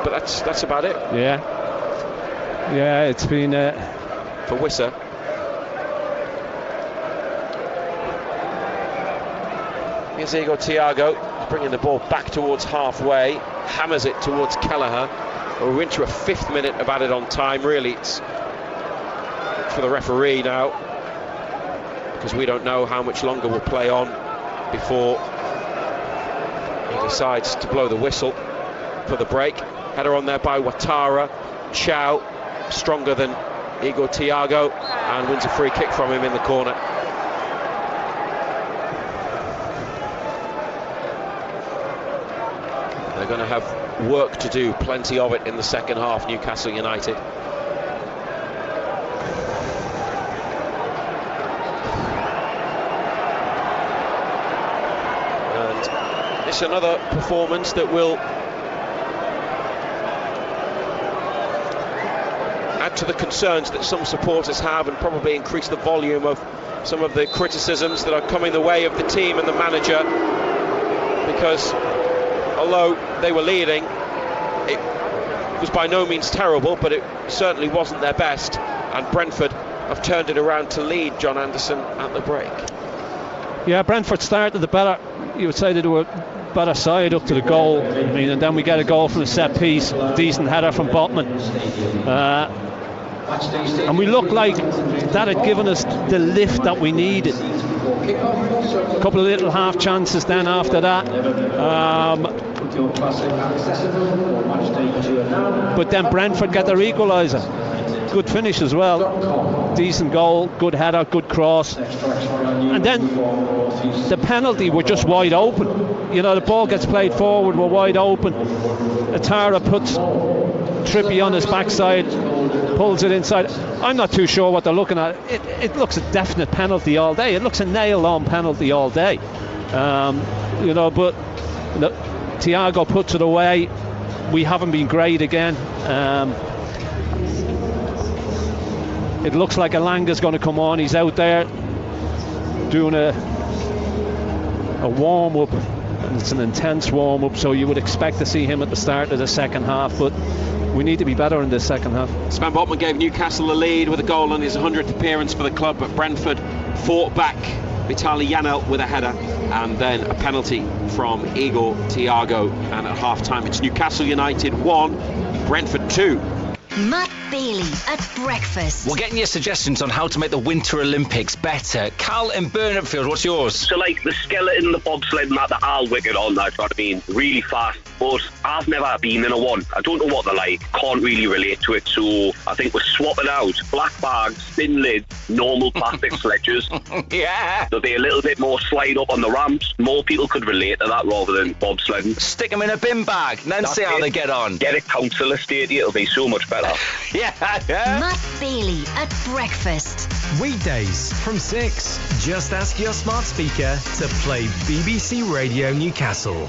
But that's about it. Yeah, it's been for Wissa. Here's Igor Thiago, bringing the ball back towards halfway, hammers it towards Kelleher. We're into a 5th minute of added on time. Really, it's for the referee now, because we don't know how much longer we'll play on before he decides to blow the whistle for the break. Header on there by Ouattara. Chow, stronger than Igor Thiago, and wins a free kick from him in the corner. They're going to have work to do, plenty of it in the second half, Newcastle United. And it's another performance that will add to the concerns that some supporters have, and probably increase the volume of some of the criticisms that are coming the way of the team and the manager, because although they were leading, it was by no means terrible, but it certainly wasn't their best, and Brentford have turned it around to lead, John Anderson, at the break. Yeah, Brentford started the better, you would say they were better side up to the goal. I mean, and then we get a goal from a set piece, a decent header from Botman. And we looked like that had given us the lift that we needed. A couple of little half chances then after that. But then Brentford get their equaliser. Good finish as well. Decent goal, good header, good cross. And then the penalty, were just wide open. You know, the ball gets played forward, we're wide open. Ouattara puts Trippier on his backside, pulls it inside. I'm not too sure what they're looking at. It looks a definite penalty all day. It looks a nail-on penalty all day. You know, but Thiago puts it away. We haven't been great again. It looks like Elanga's going to come on. He's out there doing a warm-up, and it's an intense warm-up, so you would expect to see him at the start of the second half, but we need to be better in the second half. Sven Botman gave Newcastle the lead with a goal on his 100th appearance for the club, but Brentford fought back. Vitaly Janelt with a header, and then a penalty from Igor Thiago, and at half-time it's Newcastle United 1, Brentford 2. Matt Bailey at breakfast. We're getting your suggestions on how to make the Winter Olympics better. Cal in Burnopfield, what's yours? So, like, the skeleton, the bobsled and that I'll wicket on, that's what I mean, really fast. But I've never been in a one. I don't know what they're like. Can't really relate to it. So I think we're swapping out black bags, thin lids, normal plastic sledges. Yeah. There'll be a little bit more slide up on the ramps. More people could relate to that rather than bobsledding. Stick them in a bin bag and then see how they get on. Get a council estate, it'll be so much better. Yeah. Matt Bailey at breakfast. Weekdays from 6. Just ask your smart speaker to play BBC Radio Newcastle.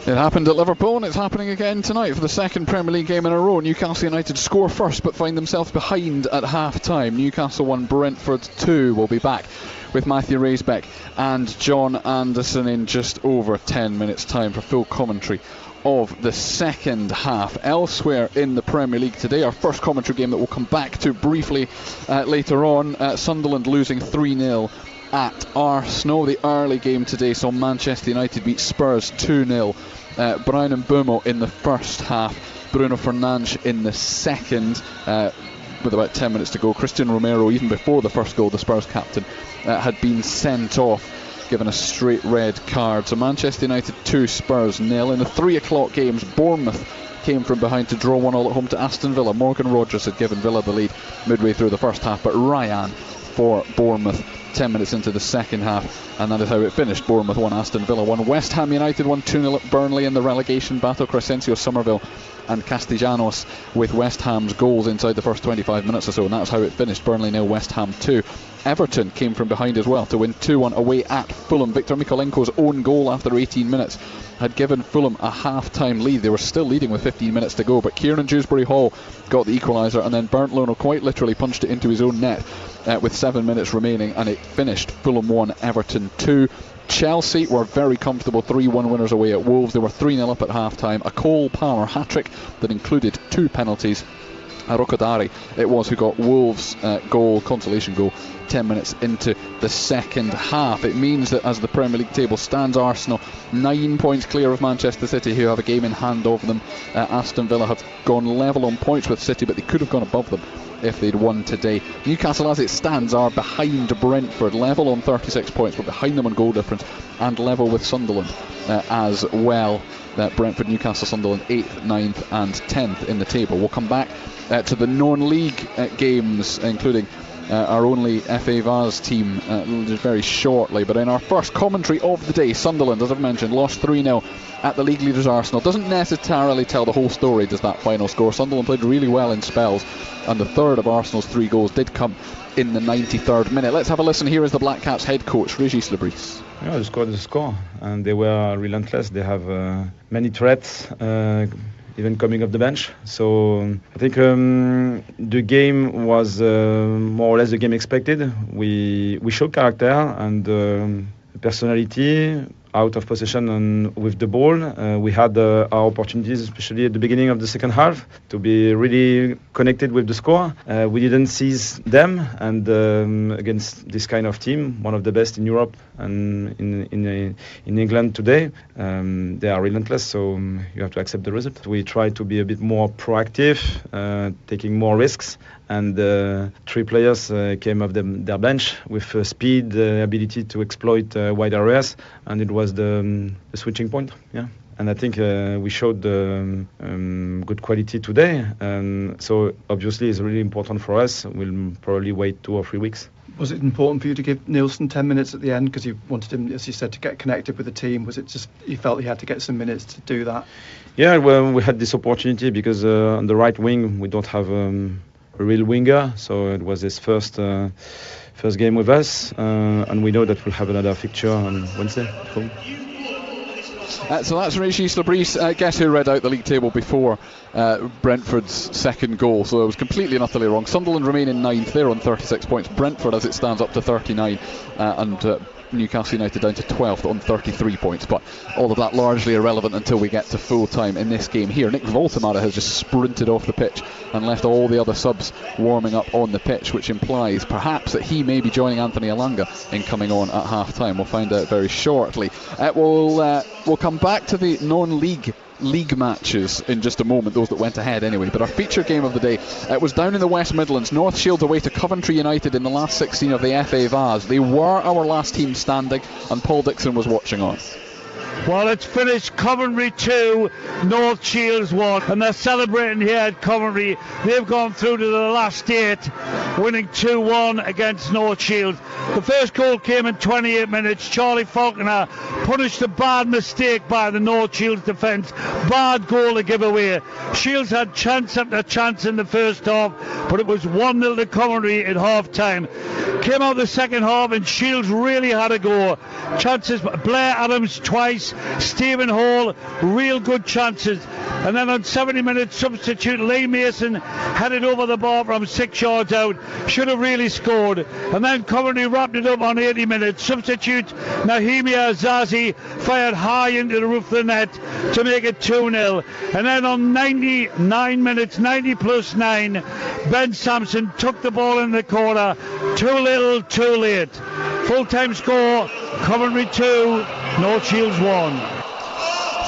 It happened at Liverpool, and it's happening again tonight for the second Premier League game in a row. Newcastle United score first but find themselves behind at half-time. Newcastle 1, Brentford 2. We'll be back with Matthew Raisbeck and John Anderson in just over 10 minutes' time for full commentary of the second half. Elsewhere in the Premier League today, our first commentary game that we'll come back to briefly later on, Sunderland losing 3-0 at Arsenal. The early game today saw Manchester United beat Spurs 2-0. Brian Mbeumo in the first half, Bruno Fernandes in the second, with about 10 minutes to go. Christian Romero, even before the first goal, the Spurs captain, had been sent off, given a straight red card. So Manchester United 2, Spurs 0. In the 3 o'clock games, Bournemouth came from behind to draw 1-1 at home to Aston Villa. Morgan Rogers had given Villa the lead midway through the first half, but Ryan for Bournemouth 10 minutes into the second half, and that is how it finished. Bournemouth 1, Aston Villa 1. West Ham United won 2-0 at Burnley in the relegation battle. Crescencio Somerville and Castellanos with West Ham's goals inside the first 25 minutes or so, and that's how it finished. Burnley 0, West Ham 2. Everton came from behind as well to win 2-1 away at Fulham. Victor Mikolenko's own goal after 18 minutes had given Fulham a half-time lead. They were still leading with 15 minutes to go, but Kieran Dewsbury-Hall got the equaliser, and then Bernd Leno quite literally punched it into his own net with 7 minutes remaining, and it finished Fulham 1, Everton 2. Chelsea were very comfortable 3-1 winners away at Wolves. They were 3-0 up at half-time. A Cole Palmer hat-trick that included 2 penalties. Arokodare it was who got Wolves' consolation goal 10 minutes into the second half. It means that as the Premier League table stands, Arsenal 9 points clear of Manchester City, who have a game in hand of them. Aston Villa have gone level on points with City, but they could have gone above them if they'd won today. Newcastle, as it stands, are behind Brentford, level on 36 points, but behind them on goal difference, and level with Sunderland as well. Brentford, Newcastle, Sunderland 8th, 9th and 10th in the table. We'll come back to the non-league games, including our only FA Vase team very shortly. But in our first commentary of the day, Sunderland, as I've mentioned, lost 3-0 at the league leaders Arsenal. Doesn't necessarily tell the whole story, does that final score. Sunderland played really well in spells, and the third of Arsenal's 3 goals did come in the 93rd minute. Let's have a listen. Here is the Black Caps head coach, Régis Lebris. Yeah, they scored the score, and they were relentless. They have many threats, even coming off the bench. So I think the game was more or less the game expected. We showed character and personality out of possession and with the ball. We had our opportunities, especially at the beginning of the second half, to be really connected with the score. We didn't seize them, and against this kind of team, one of the best in Europe and in England today, they are relentless, so you have to accept the result. We try to be a bit more proactive, taking more risks, and 3 players came off their bench with speed, ability to exploit wide areas, and it was the switching point. Yeah. And I think we showed good quality today, and so obviously it's really important for us. We'll probably wait 2 or 3 weeks. Was it important for you to give Nielsen 10 minutes at the end because you wanted him, as you said, to get connected with the team? Was it just you felt he had to get some minutes to do that? Yeah, well, we had this opportunity because on the right wing we don't have a real winger, so it was his first game with us, and we know that we'll have another fixture on Wednesday at home. So that's Régis Lebris. Guess who read out the league table before Brentford's second goal? So it was completely and utterly wrong. Sunderland remain in 9th, they're on 36 points. Brentford, as it stands, up to 39, and Newcastle United down to 12th on 33 points. But all of that largely irrelevant until we get to full time in this game here. Nick Voltemade has just sprinted off the pitch and left all the other subs warming up on the pitch, which implies perhaps that he may be joining Anthony Elanga in coming on at half time. We'll find out very shortly. We'll come back to the non-league matches in just a moment, those that went ahead anyway. But our feature game of the day was down in the West Midlands. North Shields away to Coventry United in the last 16 of the FA Vase. They were our last team standing, and Paul Dixon was watching on. Well, it's finished Coventry 2, North Shields 1, and they're celebrating here at Coventry. They've gone through to the last 8, winning 2-1 against North Shields. The first goal came in 28 minutes. Charlie Falconer punished a bad mistake by the North Shields defence. Bad goal to give away. Shields had chance after chance in the first half, but it was 1-0 to Coventry at half-time. Came out the second half and Shields really had a go. Chances, Blair Adams twice, Stephen Hall, real good chances. And then on 70 minutes, substitute Lee Mason headed over the bar from 6 yards out. Should have really scored. And then Coventry wrapped it up on 80 minutes. Substitute Nahimia Zazi fired high into the roof of the net to make it 2-0. And then on 99 minutes, 90 plus 9, Ben Sampson took the ball in the corner. Too little, too late. Full-time score, Coventry 2, North Shields 1.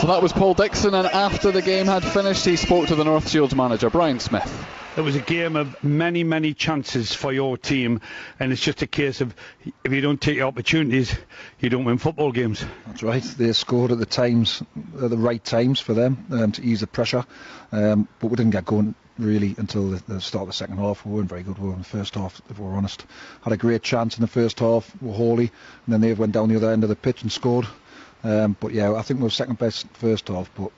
So that was Paul Dixon, and after the game had finished, he spoke to the North Shields manager, Brian Smith. It was a game of many, many chances for your team, and it's just a case of if you don't take your opportunities, you don't win football games. That's right. They scored at the right times for them to ease the pressure, but we didn't get going really until the start of the second half. We weren't very good. We were in the first half, if we're honest. Had a great chance in the first half with Hawley, and then they went down the other end of the pitch and scored. But yeah, I think we were second best first half, but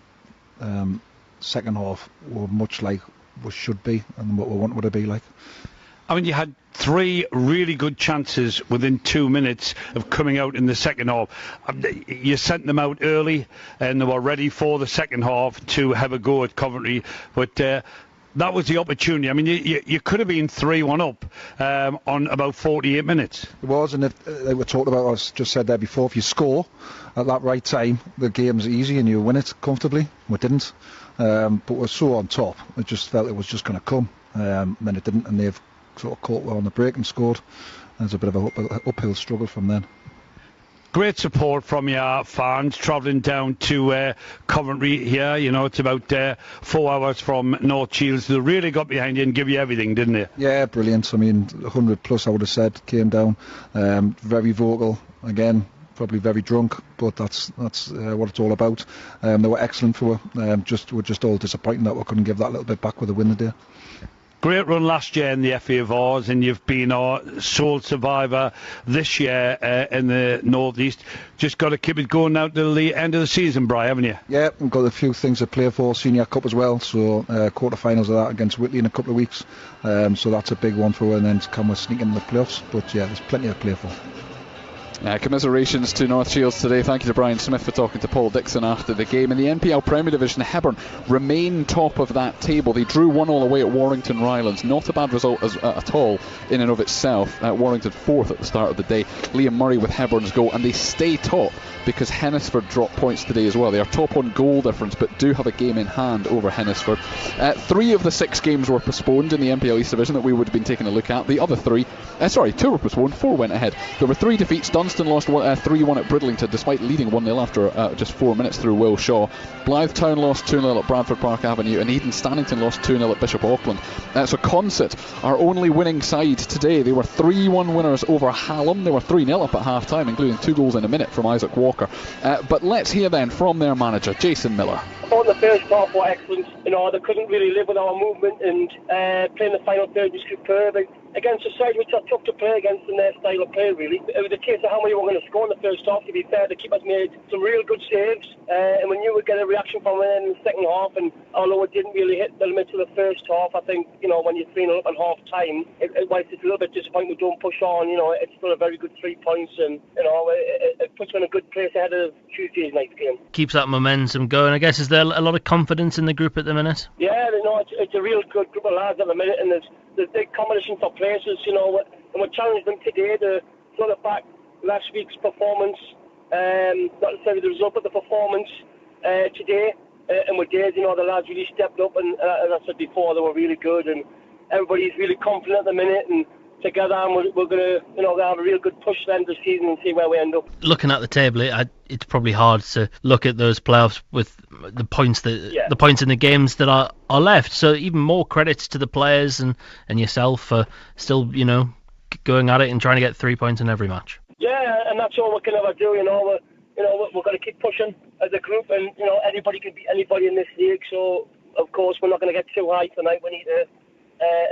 second half were much like we should be and what we wanted to be like. I mean, you had 3 really good chances within 2 minutes of coming out in the second half. You sent them out early and they were ready for the second half to have a go at Coventry, but that was the opportunity. I mean, you could have been 3-1 up on about 48 minutes. It was, and they were talking about, I just said there before, if you score at that right time, the game's easy and you win it comfortably. We didn't, but we're so on top. I just felt it was just going to come, and then it didn't, and they've sort of caught well on the break and scored. There's a bit of an uphill struggle from then. Great support from your fans travelling down to Coventry here. You know, it's about 4 hours from North Shields. They really got behind you and give you everything, didn't they? Yeah, brilliant. I mean, 100 plus I would have said came down. Very vocal again. Probably very drunk, but that's what it's all about. They were excellent for we're just all disappointed that we couldn't give that little bit back with a win today. Great run last year in the FA of Ours, and you've been our sole survivor this year in the North East. Just got to keep it going now till the end of the season, Bri, haven't you? Yeah, we've got a few things to play for, Senior Cup as well, so quarter-finals of that against Whitley in a couple of weeks. So that's a big one for her, and then to come with sneaking in the playoffs. But yeah, there's plenty to play for. Commiserations to North Shields today. Thank you to Brian Smith for talking to Paul Dixon after the game. In the NPL Premier Division, Hebburn remain top of that table. They drew 1-1 away at Warrington Rylands. Not a bad result at all in and of itself. Warrington 4th at the start of the day. Liam Murray with Heburn's goal, and they stay top because Hennisford dropped points today as well. They are top on goal difference but do have a game in hand over Hennisford. 3 of the 6 games were postponed in the NPL East Division that we would have been taking a look at. The other 2 were postponed, 4 went ahead. There were 3 defeats. Dunstan lost 3-1 at Bridlington despite leading 1-0 after just 4 minutes through Will Shaw. Blythetown lost 2-0 at Bradford Park Avenue, and Eden Stannington lost 2-0 at Bishop Auckland. So Consett, our only winning side today, they were 3-1 winners over Hallam. They were 3-0 up at half time, including 2 goals in a minute from Isaac Walker. But let's hear then from their manager, Jason Miller. I thought the first half were excellent. You know, they couldn't really live with our movement, and playing the final third was superb. Against a side which are tough to play against in their style of play, really. It was a case of how many were going to score in the first half. To be fair, the keepers made some real good saves, and we knew we'd get a reaction from them in the second half. And although it didn't really hit the limit of the first half, I think, you know, when you're 3-0 up at half time, whilst it's a little bit disappointing we don't push on, you know, it's still a very good 3 points, and you know, it puts you in a good place ahead of Tuesday's night's game. Keeps that momentum going. I guess, is there a lot of confidence in the group at the minute? Yeah, you know, it's a real good group of lads at the minute, and there's big competition for places, you know, and we challenged them today to sort of back last week's performance, not necessarily the result, but the performance today, and we did, you know, the lads really stepped up, and as I said before, they were really good, and everybody's really confident at the minute, and together, and we're going to, you know, have a real good push at the end of the season and see where we end up. Looking at the table, it's probably hard to look at those playoffs with the points the points in the games that are left. So even more credits to the players and yourself for still, you know, going at it and trying to get 3 points in every match. Yeah, and that's all we can ever do. You know, we're going to keep pushing as a group, and you know, anybody can beat anybody in this league. So of course, we're not going to get too high tonight. We need to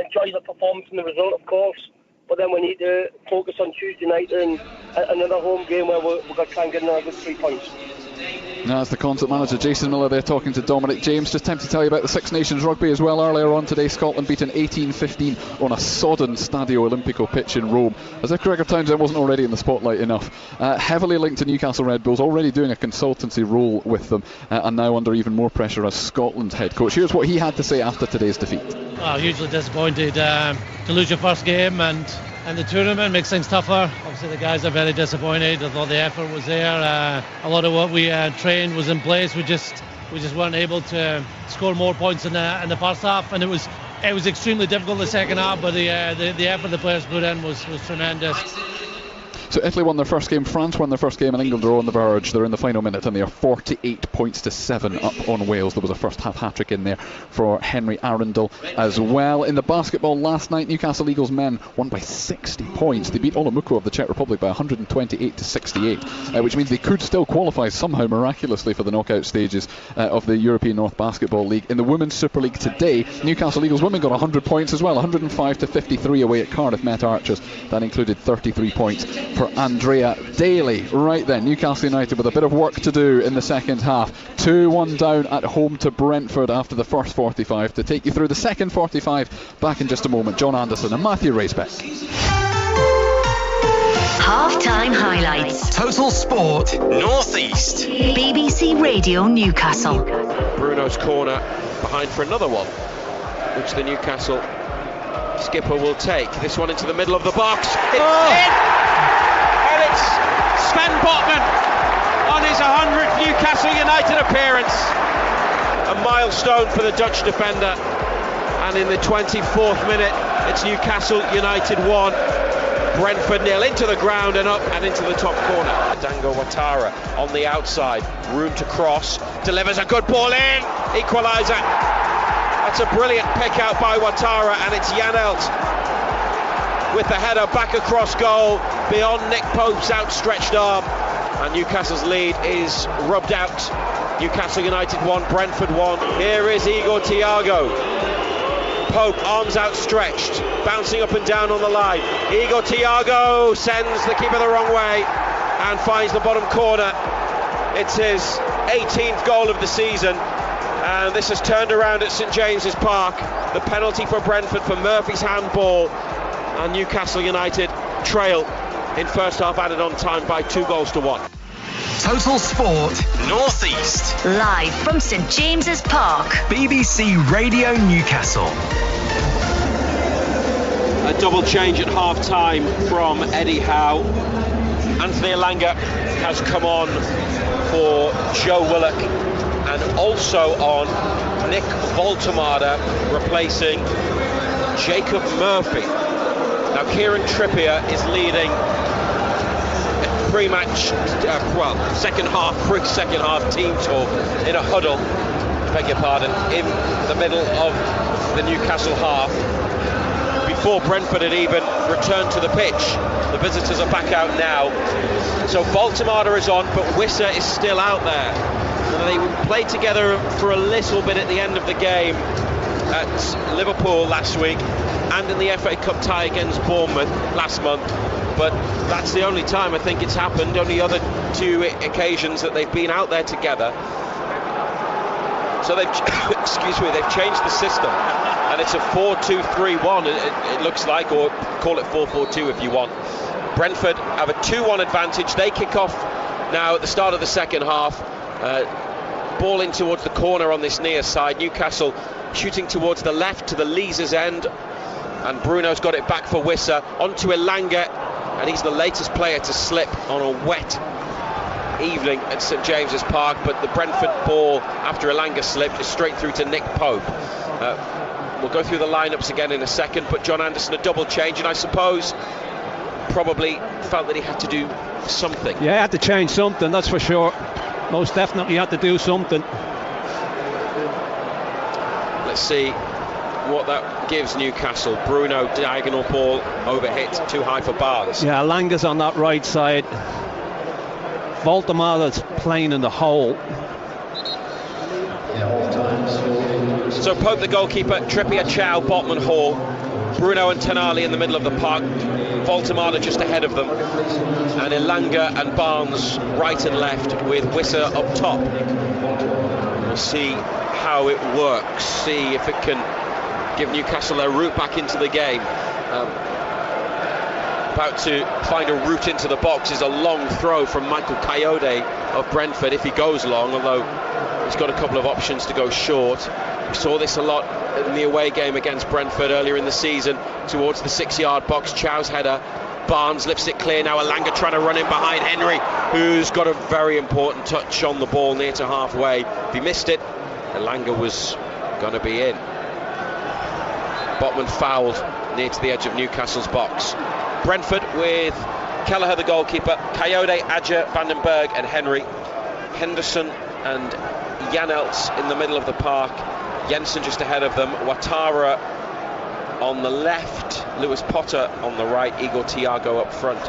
enjoy the performance and the result, of course. But then we need to focus on Tuesday night and another home game where we're going to try and get another good 3 points. That's the concert manager Jason Miller there talking to Dominic James. Just time to tell you about the Six Nations Rugby as well. Earlier on today, Scotland beaten 18-15 on a sodden Stadio Olimpico pitch in Rome. As if Gregor Townsend wasn't already in the spotlight enough. Heavily linked to Newcastle Red Bulls, already doing a consultancy role with them, and now under even more pressure as Scotland's head coach. Here's what he had to say after today's defeat. Hugely disappointed to lose your first game and the tournament makes things tougher. Obviously the guys are very disappointed. I thought the effort was there. A lot of what we trained was in place. We just weren't able to score more points in the first half, and it was extremely difficult in the second half, but the effort the players put in was tremendous. So Italy won their first game, France won their first game, and England are on the verge. They're in the final minute and they are 48 points to 7 up on Wales. There was a first half hat-trick in there for Henry Arundel as well. In the basketball last night, Newcastle Eagles men won by 60 points. They beat Olomouc of the Czech Republic by 128 to 68, which means they could still qualify somehow miraculously for the knockout stages of the European North Basketball League. In the Women's Super League today, Newcastle Eagles women got 100 points as well, 105 to 53 away at Cardiff Met Archers. That included 33 points for Andrea Daly. Right then, Newcastle United with a bit of work to do in the second half. 2-1 down at home to Brentford after the first 45. To take you through the second 45, back in just a moment, John Anderson and Matthew Racebeck. Half-time highlights. Total Sport North East. BBC Radio Newcastle. Bruno's corner behind for another one, which the Newcastle skipper will take. This one into the middle of the box. It's in! And it's Sven Botman on his 100th Newcastle United appearance. A milestone for the Dutch defender. And in the 24th minute, it's Newcastle United 1, Brentford 0. Into the ground and up and into the top corner. Dango Ouattara on the outside, room to cross, delivers a good ball in, equaliser. That's a brilliant pick out by Ouattara, and it's Janelt with the header back across goal beyond Nick Pope's outstretched arm, and Newcastle's lead is rubbed out. Newcastle United 1, Brentford 1. Here is Igor Thiago. Pope, arms outstretched, bouncing up and down on the line. Igor Thiago sends the keeper the wrong way and finds the bottom corner. It's his 18th goal of the season, and this has turned around at St James's Park. The penalty for Brentford for Murphy's handball, and Newcastle United trail in first half added on time by 2-1. Total Sport North East. Live from St James's Park. BBC Radio Newcastle. A double change at half time from Eddie Howe. Anthony Elanga has come on for Joe Willock, and also on Nick Voltemade, replacing Jacob Murphy. Now Kieran Trippier is leading pre-match, second half team talk in a huddle, beg your pardon, in the middle of the Newcastle half, before Brentford had even returned to the pitch. The visitors are back out now. So Voltemade is on, but Wissa is still out there. And they played together for a little bit at the end of the game at Liverpool last week, and in the FA Cup tie against Bournemouth last month, but that's the only time I think it's happened. Only other two occasions that they've been out there together. So they've they've changed the system, and it's a 4-2-3-1 it looks like, or call it 4-4-2 if you want. Brentford have a 2-1 advantage. They kick off now at the start of the second half, ball in towards the corner on this near side. Newcastle shooting towards the left to the Leazer's end, and Bruno's got it back for Wissa, onto Elanga, and he's the latest player to slip on a wet evening at St James's Park. But the Brentford ball, after Elanga slipped, is straight through to Nick Pope. We'll go through the lineups again in a second, but John Anderson a double change, and I suppose probably felt that he had to do something. Yeah, he had to change something, that's for sure. Most definitely had to do something. Let's see what that gives Newcastle. Bruno, diagonal ball, overhit, too high for Barnes. Yeah, Langa's on that right side. Voltemade's playing in the hole. So Pope the goalkeeper, Trippier, Chow, Botman, Hall, Bruno and Tonali in the middle of the park. Voltemada just ahead of them, and Elanga and Barnes right and left, with Wissa up top. We'll see how it works, see if it can give Newcastle their route back into the game. About to find a route into the box is a long throw from Michael Coyote of Brentford, if he goes long, although he's got a couple of options to go short. We saw this a lot in the away game against Brentford earlier in the season, towards the 6-yard box. Chow's header, Barnes lifts it clear. Now Elanga trying to run in behind Henry, who's got a very important touch on the ball near to halfway. If he missed it, Elanga was going to be in. Botman fouled near to the edge of Newcastle's box. Brentford with Kelleher the goalkeeper, Coyote, Adja, Vandenberg and Henry, Henderson and Janelt in the middle of the park, Jensen just ahead of them, Ouattara on the left, Lewis Potter on the right, Igor Thiago up front.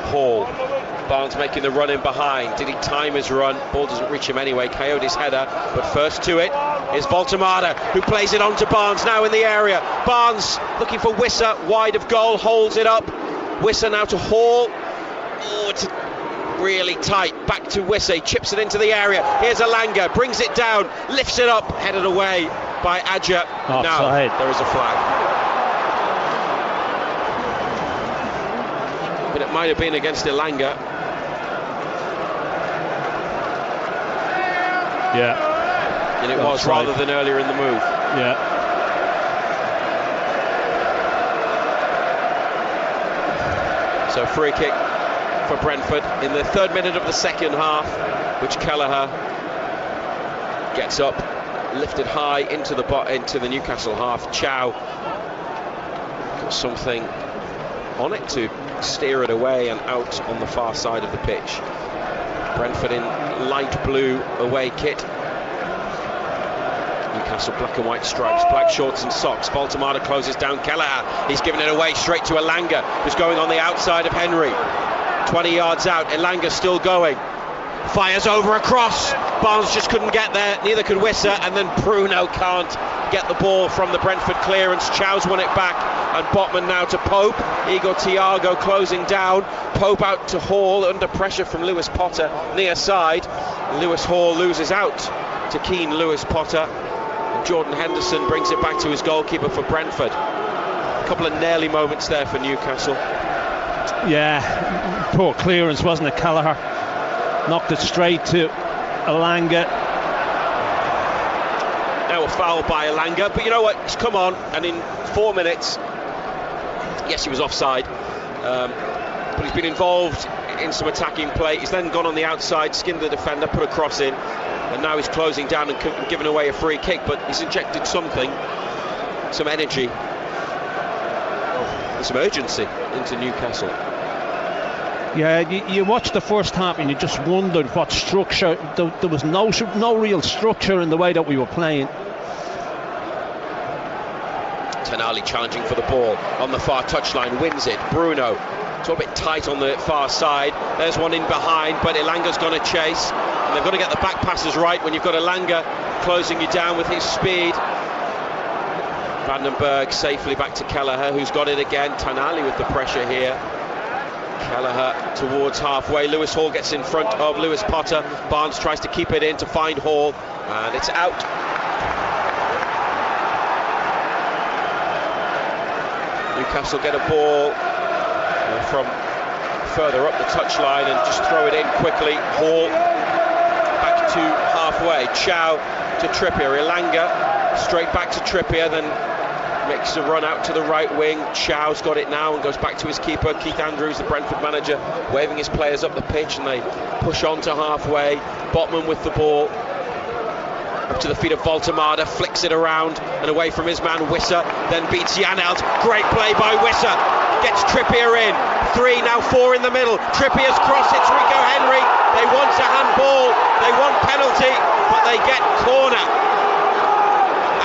Hall, Barnes making the run in behind. Did he time his run? Ball doesn't reach him anyway. Coyote's header, but first to it is Voltemada, who plays it on to Barnes now in the area. Barnes looking for Wissa, wide of goal, holds it up. Wissa now to Hall. Oh, it's really tight. Back to Wissa, chips it into the area. Here's Elanga, brings it down, lifts it up, headed away by Adja. Now there is a flag. But it might have been against Elanga. Yeah. And it was rather than earlier in the move. Yeah. So free kick for Brentford in the 3rd minute of the second half, which Kelleher gets up, lifted high into the Newcastle half. Chow got something on it to steer it away and out on the far side of the pitch. Brentford in light blue away kit. Newcastle black and white stripes, black shorts and socks. Voltemada closes down Kelleher. He's given it away straight to Elanga, who's going on the outside of Henry. 20 yards out, Elanga still going. Fires over a cross. Barnes just couldn't get there, neither could Wissa, and then Bruno can't get the ball from the Brentford clearance. Chow's won it back, and Botman now to Pope. Igor Thiago closing down. Pope out to Hall under pressure from Lewis Potter near side. Lewis Hall loses out to keen Lewis Potter. Jordan Henderson brings it back to his goalkeeper for Brentford. A couple of nearly moments there for Newcastle. Yeah, poor clearance, wasn't it? Kelleher knocked it straight to Elanga. Now a foul by Elanga, but you know what? He's come on, and in 4 minutes, yes, he was offside, but he's been involved in some attacking play. He's then gone on the outside, skinned the defender, put a cross in, and now he's closing down and giving away a free kick. But he's injected something, some energy, and some urgency into Newcastle. Yeah, you watched the first half and you just wondered what structure. There was no real structure in the way that we were playing. Tonali challenging for the ball on the far touchline, wins it. Bruno, it's a bit tight on the far side. There's one in behind, but Elanga's going to chase. And they've got to get the back passes right when you've got Elanga closing you down with his speed. Vandenberg safely back to Kelleher, who's got it again. Tonali with the pressure here. Kelleher towards halfway. Lewis Hall gets in front of Lewis Potter. Barnes tries to keep it in to find Hall, and it's out. Newcastle get a ball from further up the touchline and just throw it in quickly. Hall back to halfway. Chow to Trippier. Elanga straight back to Trippier, then makes a run out to the right wing. Chow's got it now and goes back to his keeper, Keith Andrews, the Brentford manager, waving his players up the pitch, and they push on to halfway. Botman with the ball up to the feet of Voltemada, flicks it around and away from his man Wissa, then beats Janelt. Great play by Wissa, gets Trippier in. 3, now 4 in the middle. Trippier's cross, it's Rico Henry. They want a handball, they want penalty, but they get corner.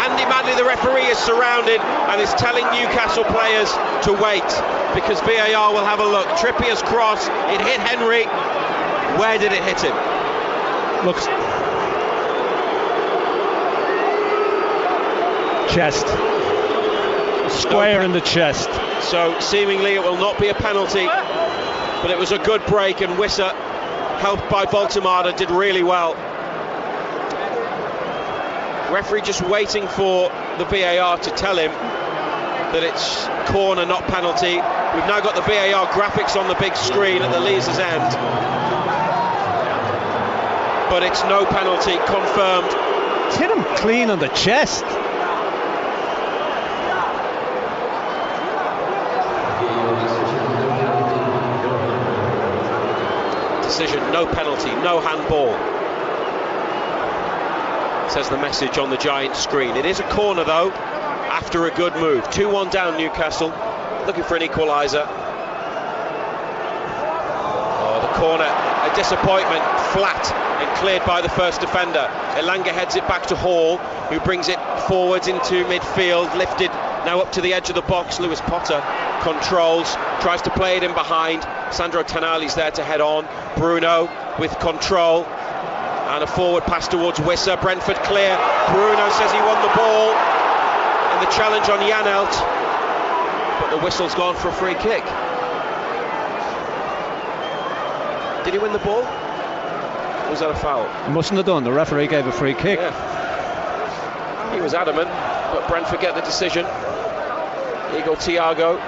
Andy Madley, the referee, is surrounded and is telling Newcastle players to wait because VAR will have a look. Trippier's cross, it hit Henry. Where did it hit him? Looks chest. square in the chest. So seemingly it will not be a penalty, but it was a good break, and Wissa, helped by Baltimore, did really well. Referee just waiting for the VAR to tell him that it's corner, not penalty. We've now got the VAR graphics on the big screen at the Leazes end, but it's no penalty, confirmed. It's hit him clean on the chest. Decision, no penalty, no handball, says the message on the giant screen. It is a corner though, after a good move. 2-1 down Newcastle, looking for an equaliser. Oh, the corner, a disappointment, flat and cleared by the first defender. Elanga heads it back to Hall, who brings it forwards into midfield, lifted now up to the edge of the box. Lewis Potter controls, tries to play it in behind. Sandro Tonali's there to head on. Bruno with control, and a forward pass towards Wissa. Brentford clear. Bruno says he won the ball in the challenge on Janelt, but the whistle's gone for a free kick. Did he win the ball? Or was that a foul? He mustn't have done. The referee gave a free kick. Yeah. He was adamant, but Brentford get the decision. Igor Thiago,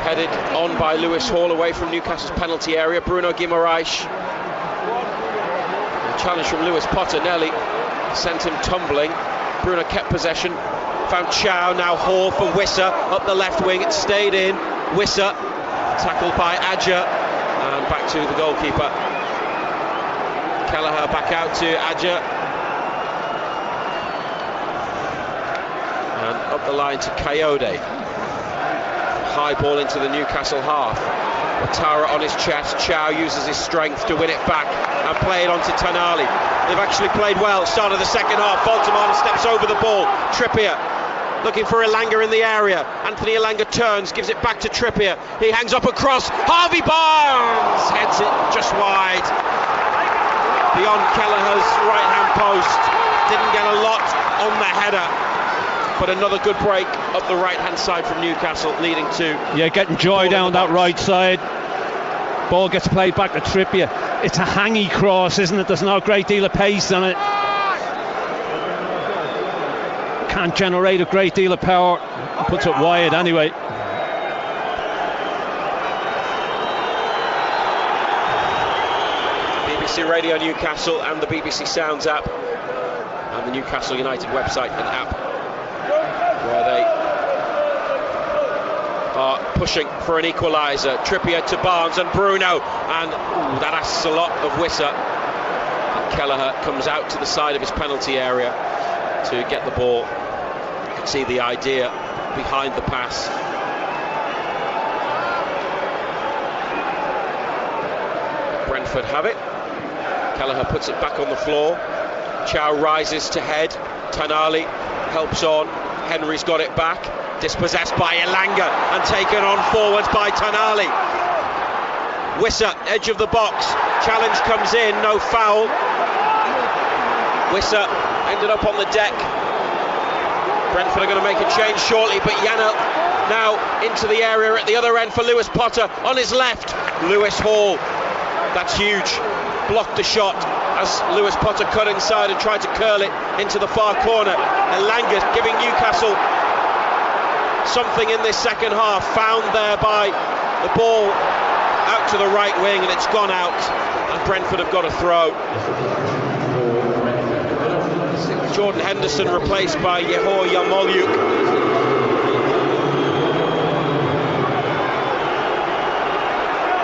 headed on by Lewis Hall away from Newcastle's penalty area. Bruno Guimaraes, a challenge from Lewis Potter nearly sent him tumbling. Bruno kept possession, found Chow, now Hall for Wissa up the left wing. It stayed in. Wissa tackled by Adja, and back to the goalkeeper. Kelleher back out to Adja, and up the line to Coyote. High ball into the Newcastle half. Ouattara on his chest. Chow uses his strength to win it back and play it on to Tonali. They've actually played well. Start of the second half. Baltimore steps over the ball. Trippier looking for Elanga in the area. Anthony Elanga turns, gives it back to Trippier. He hangs up a cross. Harvey Barnes heads it just wide, beyond Kelleher's right hand post. Didn't get a lot on the header, but another good break up the right hand side from Newcastle, leading to... Yeah, getting joy down that right side. Ball gets played back to Trippier. It's a hangy cross, isn't it? There's not a great deal of pace on it. Can't generate a great deal of power. Puts it wide anyway. BBC Radio Newcastle and the BBC Sounds app and the Newcastle United website and app, where they are pushing for an equaliser. Trippier to Barnes and Bruno, and that asks a lot of Wissa. And Kelleher comes out to the side of his penalty area to get the ball. You can see the idea behind the pass. Brentford have it. Kelleher puts it back on the floor. Chow rises to head. Tonali helps on. Henry's got it back. Dispossessed by Elanga and taken on forwards by Tonali. Wissa, edge of the box. Challenge comes in, no foul. Wissa ended up on the deck. Brentford are going to make a change shortly, but Janelt now into the area at the other end for Lewis Potter. On his left, Lewis Hall. That's huge. Blocked the shot as Lewis Potter cut inside and tried to curl it into the far corner. Elanga giving Newcastle something in this second half. Found there by the ball out to the right wing, and it's gone out, and Brentford have got a throw. Jordan Henderson replaced by Yehor Yarmolyuk.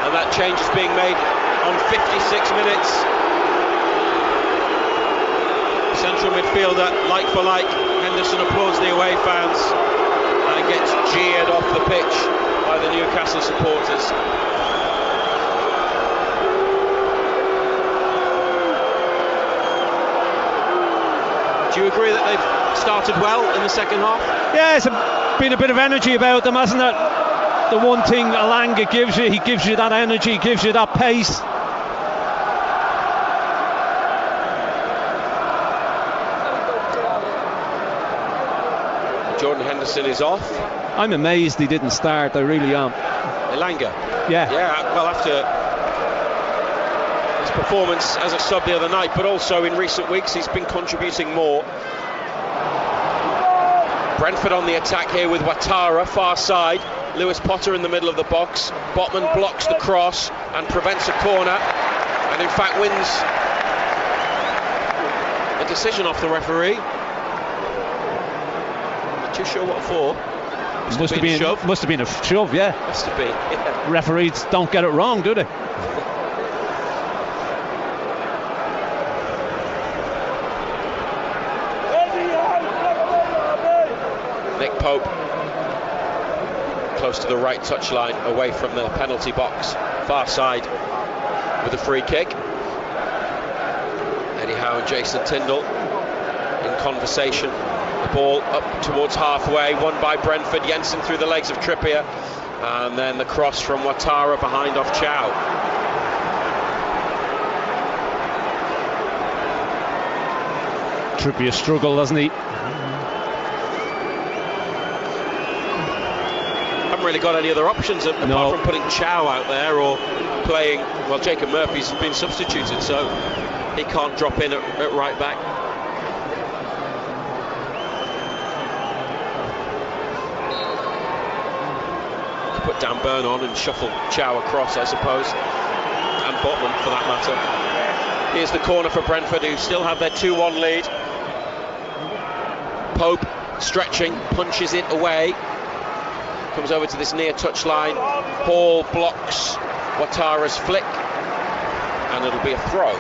And that change is being made on 56 minutes. Central midfielder, like for like. Henderson applauds the away fans and gets jeered off the pitch by the Newcastle supporters. Do you agree that they've started well in the second half? Yeah, it's been a bit of energy about them, hasn't it? The one thing Elanga gives you, he gives you that energy, gives you that pace. Jordan Henderson is off. I'm amazed he didn't start, I really am. Elanga. Yeah. Well, after his performance as a sub the other night, but also in recent weeks he's been contributing more. Brentford on the attack here with Ouattara, far side. Lewis Potter in the middle of the box. Botman blocks the cross and prevents a corner, and in fact wins a decision off the referee. Not too sure what for. Must have been a shove, yeah. Must have been, yeah. Referees don't get it wrong, do they? Nick Pope close to the right touchline, away from the penalty box, far side with a free kick. Eddie Howe and Jason Tindall in conversation. The ball up towards halfway, won by Brentford. Jensen through the legs of Trippier, and then the cross from Ouattara behind off Chow. Trippier struggled, doesn't he? Haven't really got any other options apart from putting Chow out there or playing. Well, Jacob Murphy's been substituted, so he can't drop in at right back. Put Dan Burn on and shuffle Chow across, I suppose, and Botman for that matter. Here's the corner for Brentford, who still have their 2-1 lead. Pope stretching, punches it away, comes over to this near touchline. Hall blocks Ouattara's flick, and it'll be a throw.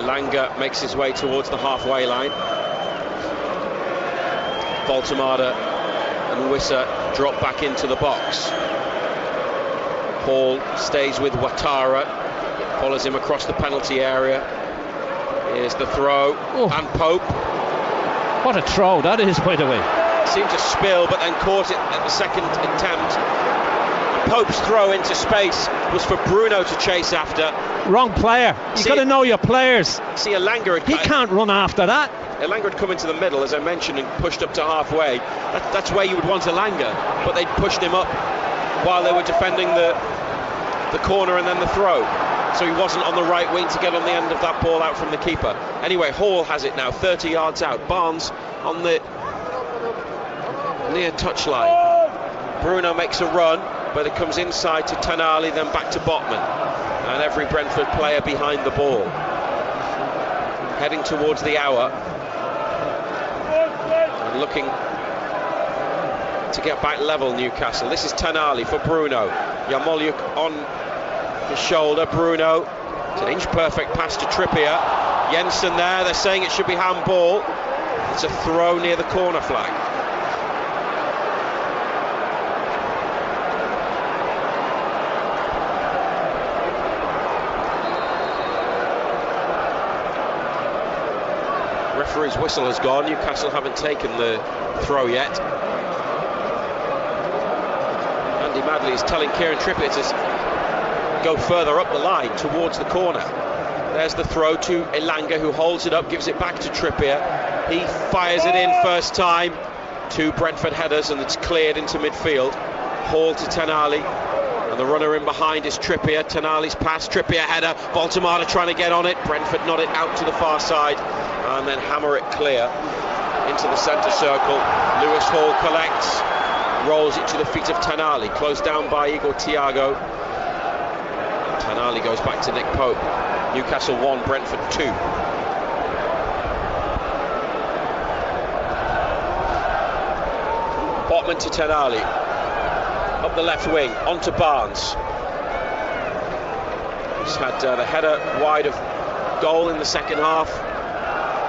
Elanga makes his way towards the halfway line. Voltemada and Wissa drop back into the box. Hall stays with Ouattara, follows him across the penalty area. Here's the throw, and Pope. What a throw that is, by the way. Seemed to spill, but then caught it at the second attempt. Pope's throw into space was for Bruno to chase after. Wrong player. You've got to know your players. See, Elanga he can't run after that. Elanga had come into the middle, as I mentioned, and pushed up to halfway. That's where you would want Elanga, but they'd pushed him up while they were defending the corner and then the throw. So he wasn't on the right wing to get on the end of that ball out from the keeper. Anyway, Hall has it now, 30 yards out. Barnes on the near touchline. Bruno makes a run, but it comes inside to Tanali, then back to Botman. And every Brentford player behind the ball. Heading towards the hour. And looking to get back level, Newcastle. This is Tanali for Bruno. Yarmolyuk on his shoulder. Bruno. It's an inch perfect pass to Trippier. Jensen there. They're saying it should be handball. It's a throw near the corner flag. Referee's whistle has gone. Newcastle haven't taken the throw yet. Andy Madley is telling Kieran Trippier to go further up the line towards the corner. There's the throw to Elanga, who holds it up, gives it back to Trippier. He fires it in first time. 2 Brentford headers, and it's cleared into midfield. Hall to Tanali, and the runner in behind is Trippier. Tanali's pass, Trippier header. Voltemada trying to get on it. Brentford nod it out to the far side, and then hammer it clear into the centre circle. Lewis Hall collects, rolls it to the feet of Tanali, closed down by Igor Thiago. Tanali goes back to Nick Pope. Newcastle 1, Brentford 2. Botman to Tanali, up the left wing, onto Barnes. He's had the header wide of goal in the second half,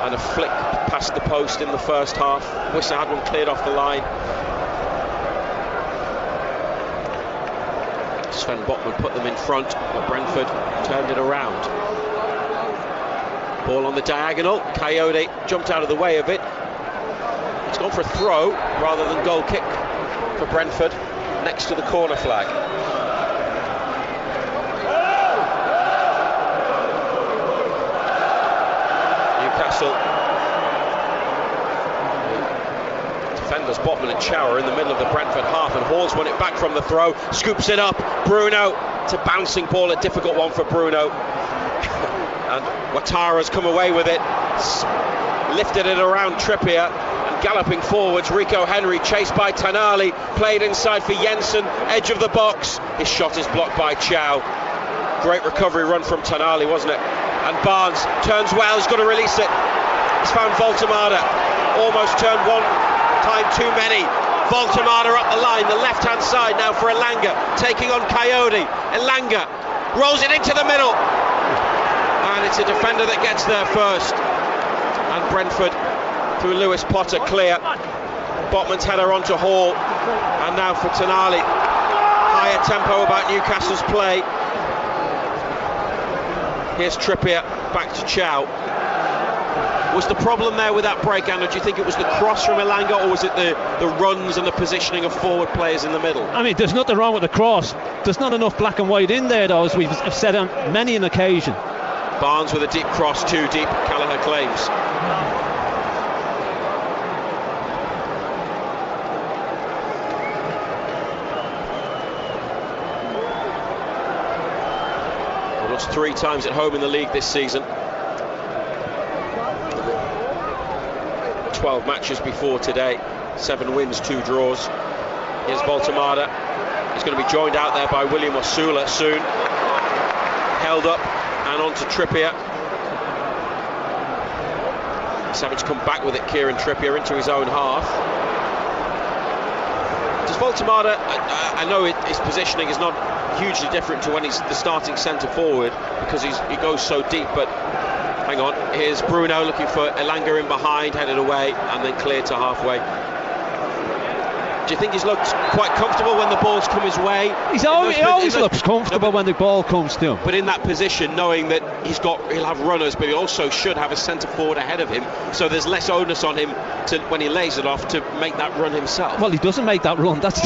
and a flick past the post in the first half. Wissa had one cleared off the line. Sven Botman put them in front, but Brentford turned it around. Ball on the diagonal. Coyote jumped out of the way of it. It's gone for a throw rather than goal kick for Brentford, next to the corner flag. Newcastle defenders, Botman and Chow, are in the middle of the Brentford half, and Hall's won it back from the throw, scoops it up. Bruno, it's a bouncing ball, a difficult one for Bruno. And Ouattara's come away with it, lifted it around Trippier, and galloping forwards, Rico Henry, chased by Tonali, played inside for Jensen, edge of the box. His shot is blocked by Chow. Great recovery run from Tonali, wasn't it? And Barnes turns well, he's got to release it. He's found Voltemada, almost turned one time too many. Voltemada up the line, the left-hand side now for Elanga, taking on Coyote. Elanga rolls it into the middle, and it's a defender that gets there first. And Brentford, through Lewis Potter, clear. Botman's header onto Hall, and now for Tonali. Higher tempo about Newcastle's play. Here's Trippier, back to Chow. Was the problem there with that break, Anna? Do you think it was the cross from Elanga, or was it the runs and the positioning of forward players in the middle? I mean, there's nothing wrong with the cross. There's not enough black and white in there, though, as we've said on many an occasion. Barnes with a deep cross, too deep, Callagher claims. They lost 3 times at home in the league this season. 12 matches before today, 7 wins, 2 draws. Here's Voltemada. He's going to be joined out there by William Osula soon. Held up and on to Trippier. Savage come back with it, Kieran Trippier, into his own half. Does Voltemada, I know his positioning is not hugely different to when he's the starting centre forward, because he goes so deep, but hang on, here's Bruno looking for Elanga in behind, headed away, and then clear to halfway. Do you think he's looked quite comfortable when the ball's come his way? He always looks comfortable when the ball comes to him. But in that position, knowing that he'll have runners, but he also should have a centre forward ahead of him, so there's less onus on him to, when he lays it off, to make that run himself. Well, he doesn't make that run. That's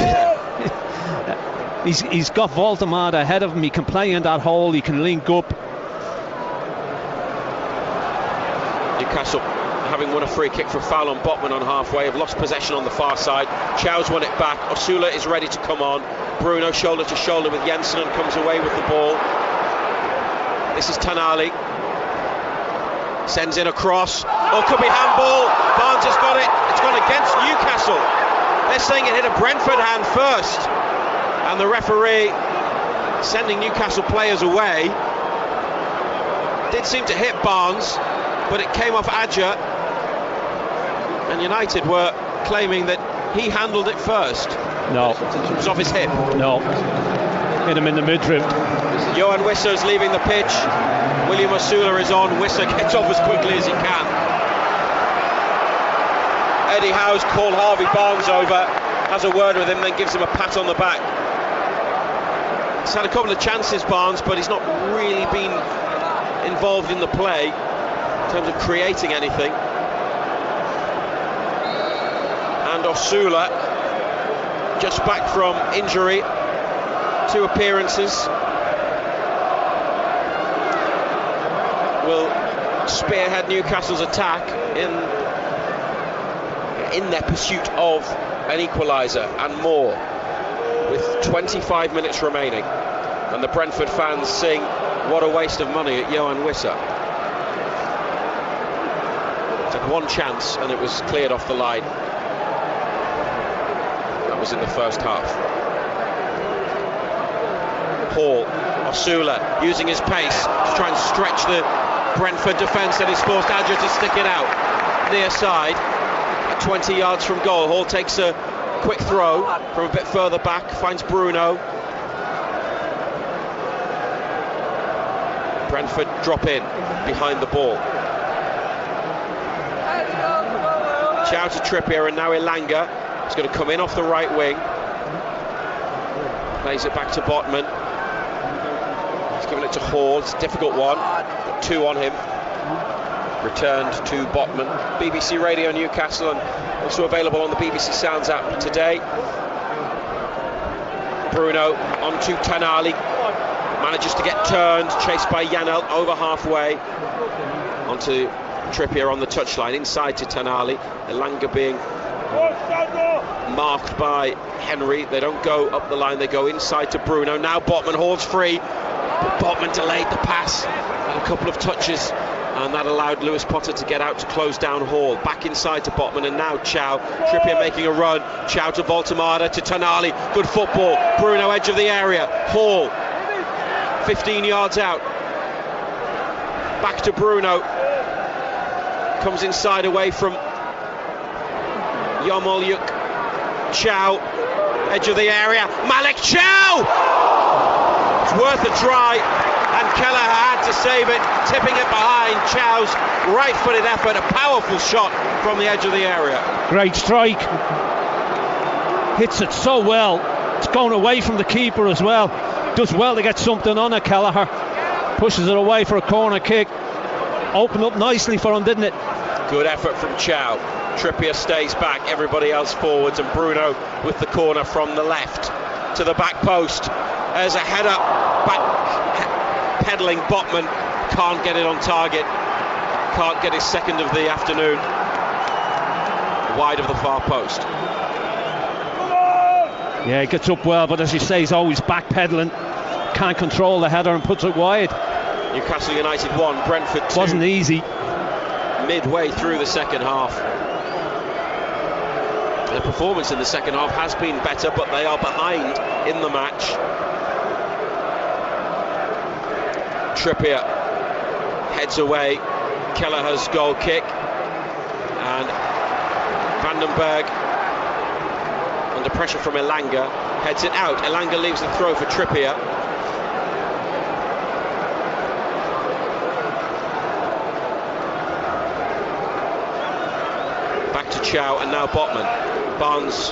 he's got Voltemada ahead of him. He can play in that hole. He can link up. Newcastle, having won a free kick for a foul on Botman on halfway, have lost possession on the far side. Chow's won it back. Osula is ready to come on. Bruno shoulder to shoulder with Jensen and comes away with the ball. This is Tonali. Sends in a cross. Oh, could be handball. Barnes has got it. It's gone against Newcastle. They're saying it hit a Brentford hand first. And the referee sending Newcastle players away. Did seem to hit Barnes, but it came off Adja, and United were claiming that he handled it first. No. It was off his hip. No. Hit him in the midriff. Johan Wissa's leaving the pitch. William Osula is on. Wissa gets off as quickly as he can. Eddie Howe's called Harvey Barnes over, has a word with him, then gives him a pat on the back. He's had a couple of chances, Barnes, but he's not really been involved in the play in terms of creating anything. And Osula, just back from injury, 2 appearances, will spearhead Newcastle's attack in their pursuit of an equaliser and more, with 25 minutes remaining, and the Brentford fans sing "What a waste of money" at Johan Wissa. Had one chance and it was cleared off the line. That was in the first half. Hall, Osula using his pace to try and stretch the Brentford defence, and he's forced Adja to stick it out near side at 20 yards from goal. Hall takes a quick throw from a bit further back, finds Bruno. Brentford drop in behind the ball. Chow to Trippier, and now Elanga is going to come in off the right wing. Plays it back to Botman. He's given it to Hall. It's a difficult one. Got 2 on him. Returned to Botman. BBC Radio Newcastle, and also available on the BBC Sounds app today. Bruno onto Tonali. Manages to get turned, chased by Janelt over halfway. Onto Trippier on the touchline, inside to Tonali. Elanga being marked by Henry. They don't go up the line, they go inside to Bruno. Now Botman, Hall's free, but Botman delayed the pass and a couple of touches, and that allowed Lewis Potter to get out to close down Hall. Back inside to Botman, and now Chow. Trippier making a run. Chow to Voltemada, to Tonali. Good football. Bruno, edge of the area. Hall, 15 yards out. Back to Bruno. Comes inside away from Yarmolyuk. Chow, edge of the area. Malik Chow! It's worth a try, and Kelleher had to save it, tipping it behind. Chow's right-footed effort, a powerful shot from the edge of the area. Great strike. Hits it so well. It's going away from the keeper as well. Does well to get something on it, Kelleher. Pushes it away for a corner kick. Opened up nicely for him, didn't it? Good effort from Chow. Trippier stays back, everybody else forwards, and Bruno with the corner from the left to the back post. There's a header, back pedalling Botman, can't get it on target, can't get his second of the afternoon, wide of the far post. Yeah, he gets up well, but as you say, he's always back pedalling, can't control the header and puts it wide. Newcastle United 1, Brentford 2. Wasn't easy. Midway through the second half. The performance in the second half has been better, but they are behind in the match. Trippier heads away. Kelleher's goal kick, and Vandenberg, under pressure from Elanga, heads it out. Elanga leaves the throw for Trippier. Back to Chow, and now Botman. Barnes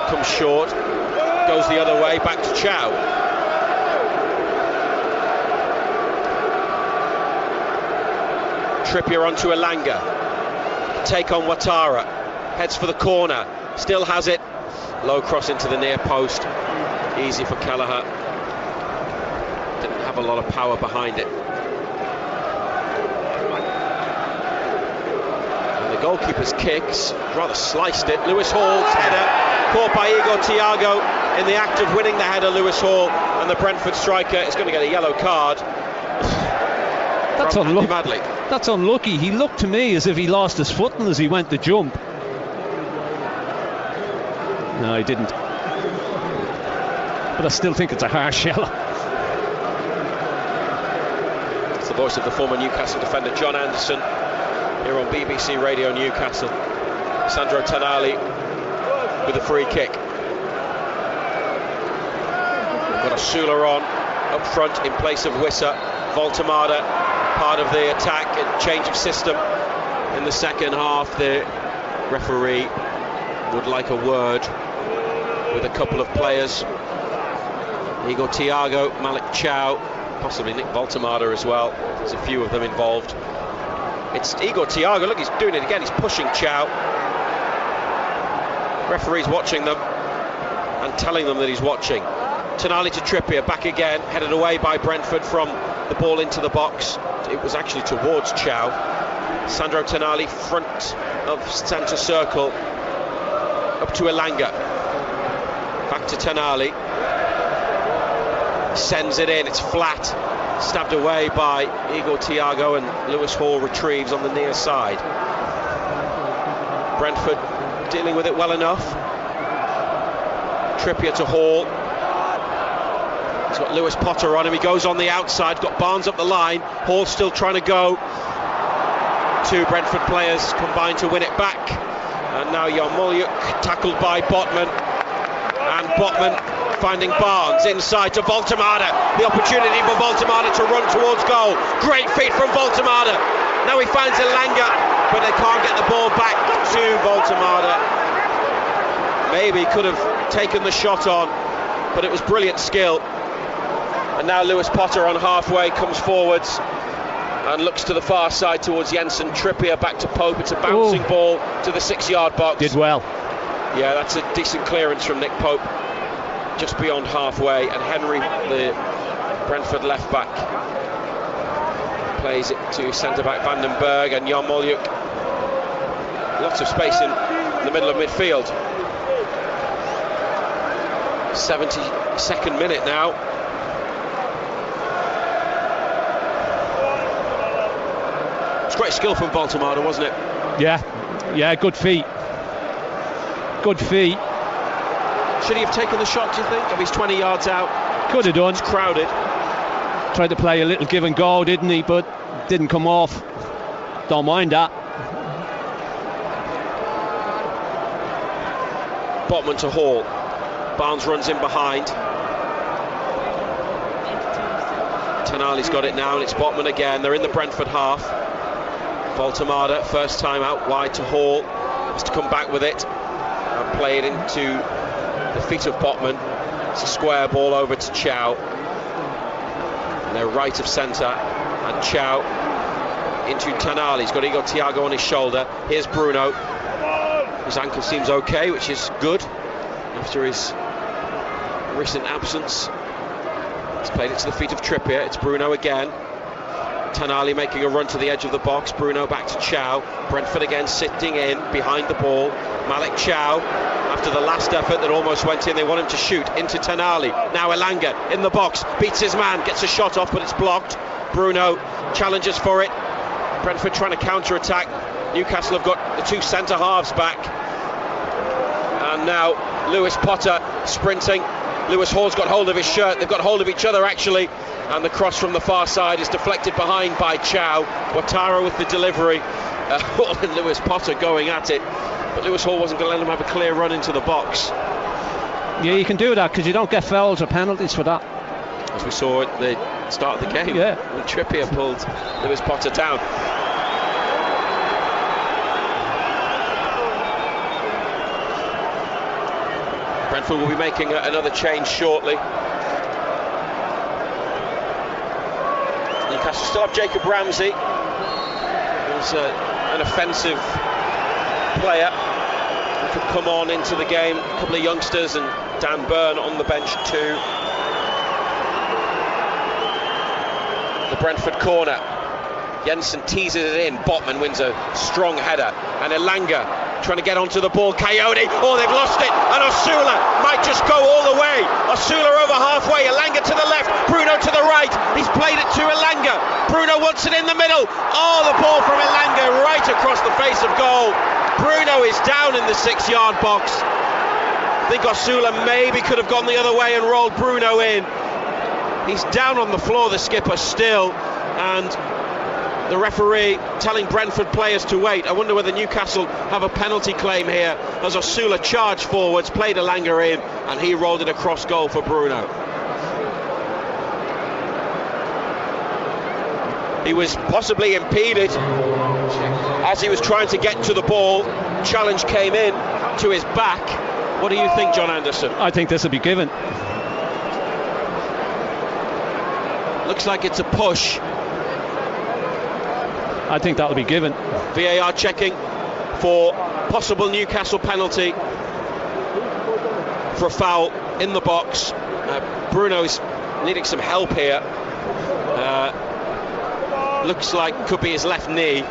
comes short, goes the other way, back to Chow. Trippier onto Elanga. Take on Ouattara. Heads for the corner. Still has it. Low cross into the near post. Easy for Kelleher. Didn't have a lot of power behind it. The goalkeeper's kicks rather sliced it. Lewis Hall's header caught by Igor Thiago in the act of winning the header. Lewis Hall, and the Brentford striker is going to get a yellow card. That's unlucky. That's unlucky. He looked to me as if he lost his footing as he went to jump. No, he didn't. But I still think it's a harsh yellow. It's the voice of the former Newcastle defender John Anderson here on BBC Radio Newcastle. Sandro Tonali with a free kick. We've got Asula on up front in place of Wissa. Voltemada, part of the attack, and change of system in the second half. The referee would like a word with a couple of players. Igor Thiago, Malik Chow, possibly Nick Voltemada as well. There's a few of them involved. It's Igor Thiago, look, he's doing it again, he's pushing Chow. Referee's watching them and telling them that he's watching. Tonali to Trippier, back again, headed away by Brentford from the ball into the box. It was actually towards Chow. Sandro Tonali, front of centre circle, up to Elanga. Back to Tonali. Sends it in, it's flat. Stabbed away by Igor Thiago, and Lewis Hall retrieves on the near side. Brentford dealing with it well enough. Trippier to Hall. He's got Lewis Potter on him, he goes on the outside, got Barnes up the line. Hall still trying to go. Two Brentford players combine to win it back. And now Yarmolyuk tackled by Botman. And Botman finding Barnes inside to Voltemada. The opportunity for Voltemada to run towards goal. Great feat from Voltemada. Now he finds Elanga, but they can't get the ball back to Voltemada. Maybe could have taken the shot on, but it was brilliant skill. And now Lewis Potter on halfway comes forwards and looks to the far side towards Jensen. Trippier back to Pope. It's a bouncing ball to the 6-yard box. Did well. Yeah, that's a decent clearance from Nick Pope. Just beyond halfway, and Henry, the Brentford left back, plays it to centre back Vandenberg, and Yarmolyuk. Lots of space in the middle of midfield. 72nd minute now. It's great skill from Baltimore, wasn't it? Yeah, good feet. Good feet. Should he have taken the shot, do you think? He's 20 yards out. Could have done. It's crowded. Tried to play a little give and go, didn't he? But didn't come off. Don't mind that. Botman to Hall. Barnes runs in behind. Tonali's got it now, and it's Botman again. They're in the Brentford half. Baltimore, first time out wide to Hall. Has to come back with it and play it into the feet of Botman. It's a square ball over to Chow. And they're right of centre. And Chow into Tonali. He's got Thiago on his shoulder. Here's Bruno. His ankle seems okay, which is good after his recent absence. He's played it to the feet of Trippier. It's Bruno again. Tonali making a run to the edge of the box. Bruno back to Chow. Brentford again sitting in behind the ball. Malik Chow, after the last effort that almost went in, they want him to shoot into Tonali. Now Elanga in the box, beats his man, gets a shot off, but it's blocked. Bruno challenges for it. Brentford trying to counter-attack. Newcastle have got the two centre halves back. And now Lewis Potter sprinting. Lewis Hall's got hold of his shirt. They've got hold of each other, actually. And the cross from the far side is deflected behind by Chow. Ouattara with the delivery. And Lewis Potter going at it. But Lewis Hall wasn't going to let him have a clear run into the box. Yeah, you can do that because you don't get fouls or penalties for that. As we saw at the start of the game. Yeah. When Trippier pulled Lewis Potter down. Brentford will be making another change shortly. Newcastle still have Jacob Ramsey, who's an offensive player who could come on into the game. A couple of youngsters and Dan Burn on the bench too. The Brentford corner. Jensen teases it in. Botman wins a strong header. And Elanga trying to get onto the ball. Coyote. Oh, they've lost it. And Osula might just go all the way. Osula over halfway. Elanga to the left. Bruno to the right. He's played it to Elanga. Bruno wants it in the middle. Oh, the ball from Elanga right across the face of goal. Bruno is down in the 6-yard box. I think Osula maybe could have gone the other way and rolled Bruno in. He's down on the floor, the skipper still. And the referee telling Brentford players to wait. I wonder whether Newcastle have a penalty claim here as Osula charged forwards, played Elanga in, and he rolled it across goal for Bruno. He was possibly impeded as he was trying to get to the ball. Challenge came in to his back. What do you think, John Anderson? I think this will be given. Looks like it's a push. I think that'll be given. VAR checking for possible Newcastle penalty for a foul in the box. Bruno's needing some help here. Looks like could be his left knee.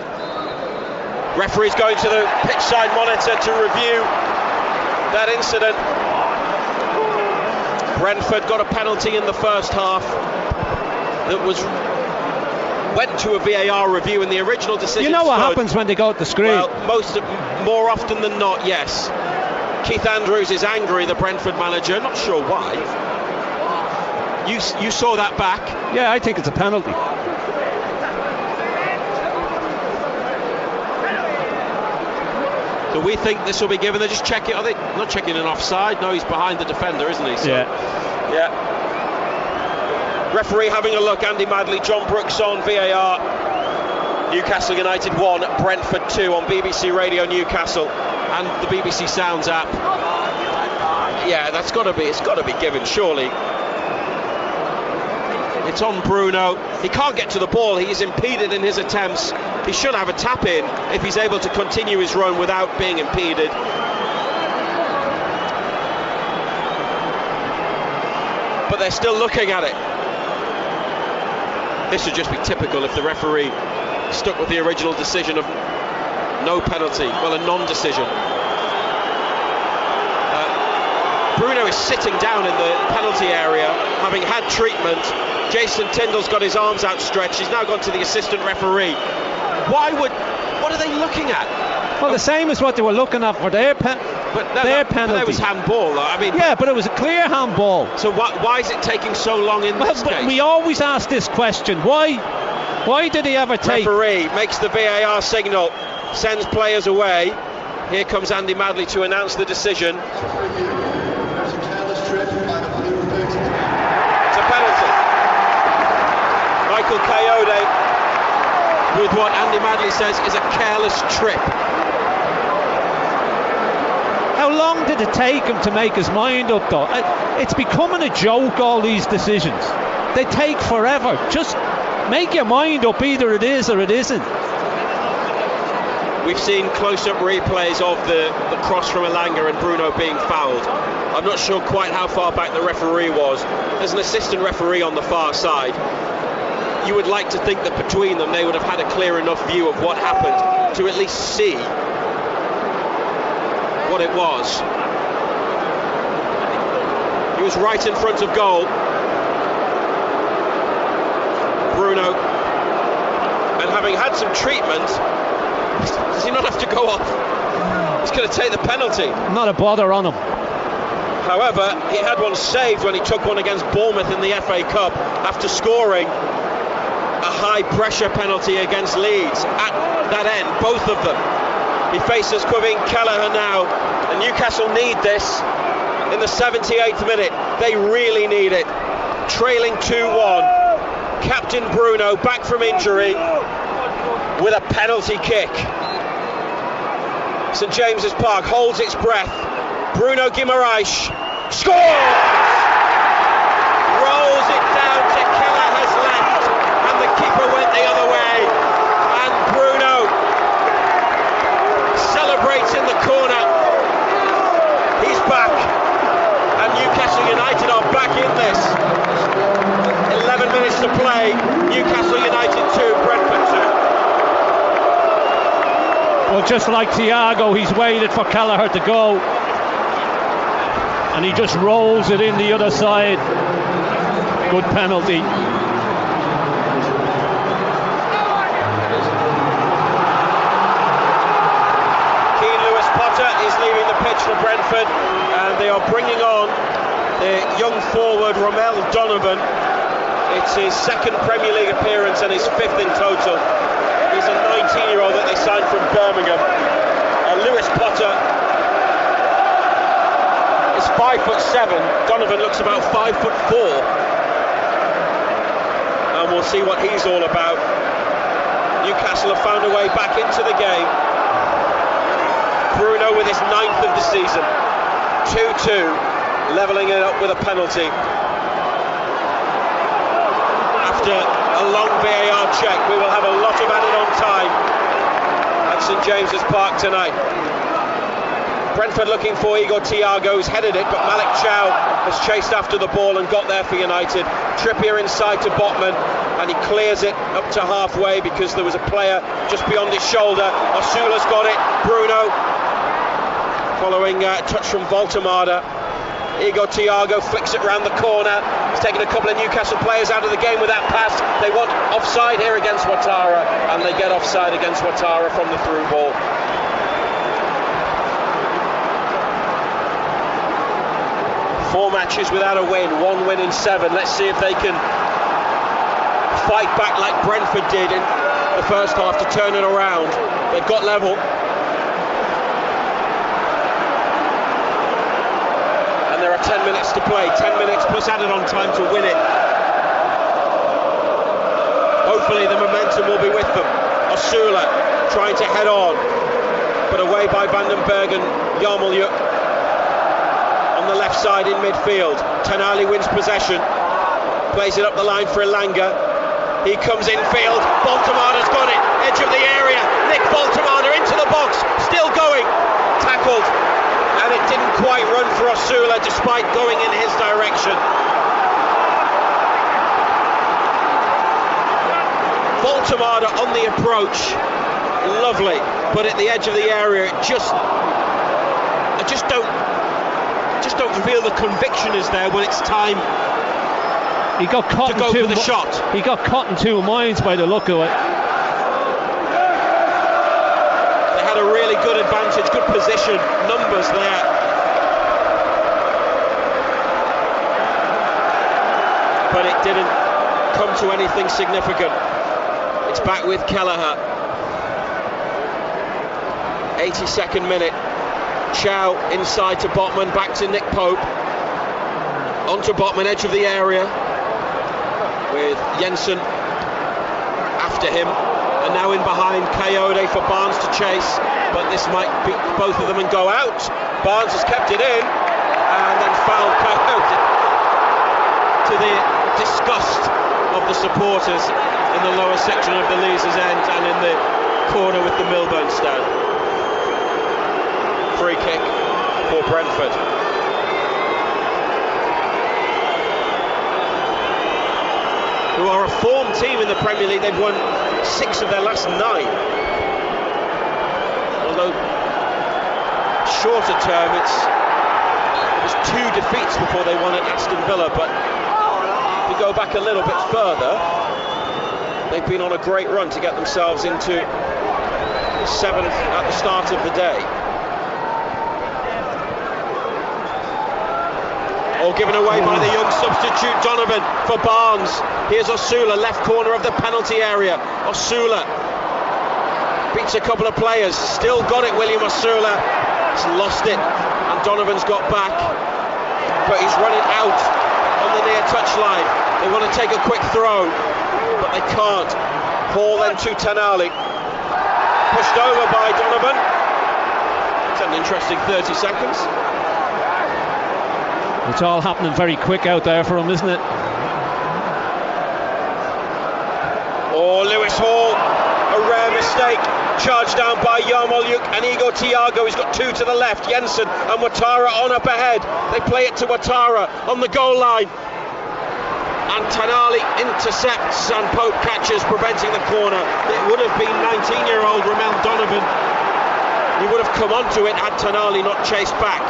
Referee's going to the pitch side monitor to review that incident. Brentford got a penalty in the first half that went to a VAR review, and the original decision. You know what happens when they go to the screen? Well, more often than not, yes. Keith Andrews is angry, the Brentford manager. Not sure why. You saw that back? Yeah, I think it's a penalty. Do we think this will be given? They just check it. Are they not checking an offside? No, he's behind the defender, isn't he? So, yeah. Referee having a look. Andy Madley, John Brooks on VAR. Newcastle United 1, Brentford 2 on BBC Radio Newcastle and the BBC Sounds app. Yeah, it's got to be given, surely. It's on Bruno. He can't get to the ball. He is impeded in his attempts. He should have a tap in if he's able to continue his run without being impeded. But they're still looking at it. This would just be typical if the referee stuck with the original decision of no penalty. Well, a non-decision. Bruno is sitting down in the penalty area, having had treatment. Jason Tyndall's got his arms outstretched. He's now gone to the assistant referee. What are they looking at? Well, the same as what they were looking at for their penalty. But there was handball. I mean, yeah, but it was a clear handball. So why is it taking so long in this case? We always ask this question. Why did he ever take? Referee makes the VAR signal, sends players away. Here comes Andy Madley to announce the decision. It's a penalty. Michael Coyote with what Andy Madley says is a careless trip. How long did it take him to make his mind up, though? It's becoming a joke, all these decisions. They take forever. Just make your mind up. Either it is or it isn't. We've seen close-up replays of the cross from Elanga and Bruno being fouled. I'm not sure quite how far back the referee was. There's an assistant referee on the far side. You would like to think that between them they would have had a clear enough view of what happened to at least see what it was. He was right in front of goal. Bruno, and having had some treatment, does he not have to go off? He's going to take the penalty. Not a bother on him. However, he had one saved when he took one against Bournemouth in the FA Cup after scoring a high pressure penalty against Leeds. At that end, both of them. He faces Quevin Kelleher now, and Newcastle need this in the 78th minute. They really need it. Trailing 2-1. Captain Bruno back from injury with a penalty kick. St James's Park holds its breath. Bruno Guimaraes scores! Rolls it down to Kelleher's left, and the keeper went the other way. And Bruno celebrates in the corner. He's back, and Newcastle United are back in this. 11 minutes to play. Newcastle United 2, Brentford 2. Well, just like Thiago, he's waited for Kelleher to go, and he just rolls it in the other side. Good penalty. Is leaving the pitch for Brentford, and they are bringing on the young forward Romel Donovan. It's his second Premier League appearance and his fifth in total. He's a 19-year-old that they signed from Birmingham. Lewis Potter is 5'7". Donovan looks about 5'4", and we'll see what he's all about. Newcastle have found a way back into the game. Bruno with his 9th of the season. 2-2, levelling it up with a penalty. After a long VAR check, we will have a lot of added on time at St James's Park tonight. Brentford looking for Igor Thiago, who's headed it, but Malik Chow has chased after the ball and got there for United. Trippier inside to Botman, and he clears it up to halfway because there was a player just beyond his shoulder. Osula's got it. Bruno following a touch from Voltemada. Igor Thiago flicks it round the corner. He's taken a couple of Newcastle players out of the game with that pass. They want offside here against Ouattara, and they get offside against Ouattara from the through ball. Four matches without a win, 1 win in 7. Let's see if they can fight back like Brentford did in the first half to turn it around. They've got level. And there are 10 minutes to play, 10 minutes plus added on time to win it. Hopefully the momentum will be with them. Osula trying to head on, but away by Vandenberg and Yarmolyuk. On the left side in midfield, Tonali wins possession, plays it up the line for Elanga. He comes infield, Voltemada's got it, edge of the area, Nick Voltemada into the box, still going, tackled, and it didn't quite run for Osula despite going in his direction. Voltemada on the approach, lovely, but at the edge of the area, I just don't just don't feel the conviction is there when it's time. He got caught to go for the shot. He got caught in two minds by the look of it. They had a really good advantage, good position, numbers there. But it didn't come to anything significant. It's back with Kelleher. 82nd minute. Chow inside to Botman, back to Nick Pope. Onto Botman, edge of the area, with Jensen after him, and now in behind Coyote for Barnes to chase, but this might beat both of them and go out. Barnes has kept it in and then fouled Coyote, to the disgust of the supporters in the lower section of the Leazes end and in the corner with the Milburn stand. Free kick for Brentford. Who are a form team in the Premier League. They've won 6 of their last 9. Although shorter term, it was 2 defeats before they won at Aston Villa. But if you go back a little bit further, they've been on a great run to get themselves into 7th at the start of the day. All given away by the young substitute Donovan for Barnes. Here's Osula, left corner of the penalty area. Osula beats a couple of players. Still got it, William Osula. He's lost it, and Donovan's got back. But he's running out on the near touchline. They want to take a quick throw, but they can't. Hall then to Tanali. Pushed over by Donovan. It's an interesting 30 seconds. It's all happening very quick out there for him, isn't it? Oh, Lewis Hall, a rare mistake. Charged down by Yarmolyuk and Igor Thiago. He's got 2 to the left. Jensen and Ouattara on up ahead. They play it to Ouattara on the goal line. And Tanali intercepts and Pope catches, preventing the corner. It would have been 19-year-old Ramel Donovan. He would have come onto it had Tanali not chased back.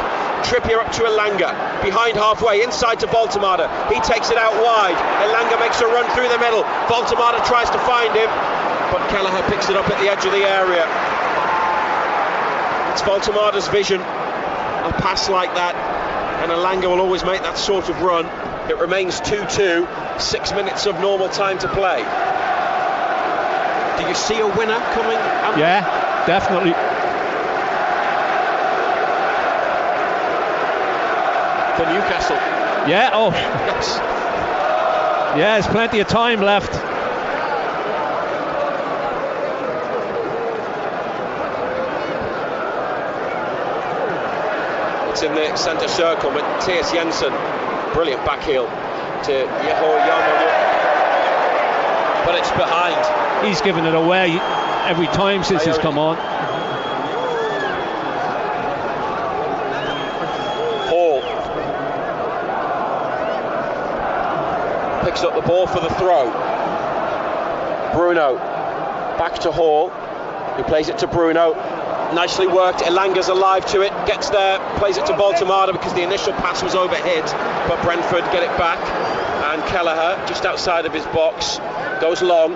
Trippier up to Elanga, behind halfway, inside to Baltamada. He takes it out wide. Elanga makes a run through the middle. Baltamada tries to find him, but Kelleher picks it up at the edge of the area. It's Baltamada's vision, a pass like that, and Elanga will always make that sort of run. It remains 2-2, 6 minutes of normal time to play. Do you see a winner coming? Yeah, definitely. For Newcastle. Yeah, oh. Yes. Yeah, there's plenty of time left. It's in the centre circle, Matthias Jensen. Brilliant back heel to Yeho Yarmolyuk. But it's behind. He's given it away every time since he's come on. Picks up the ball for the throw. Bruno back to Hall, who plays it to Bruno. Nicely worked. Elanga's alive to it, gets there, plays it to Baltamada because the initial pass was overhit, but Brentford get it back, and Kelleher just outside of his box goes long.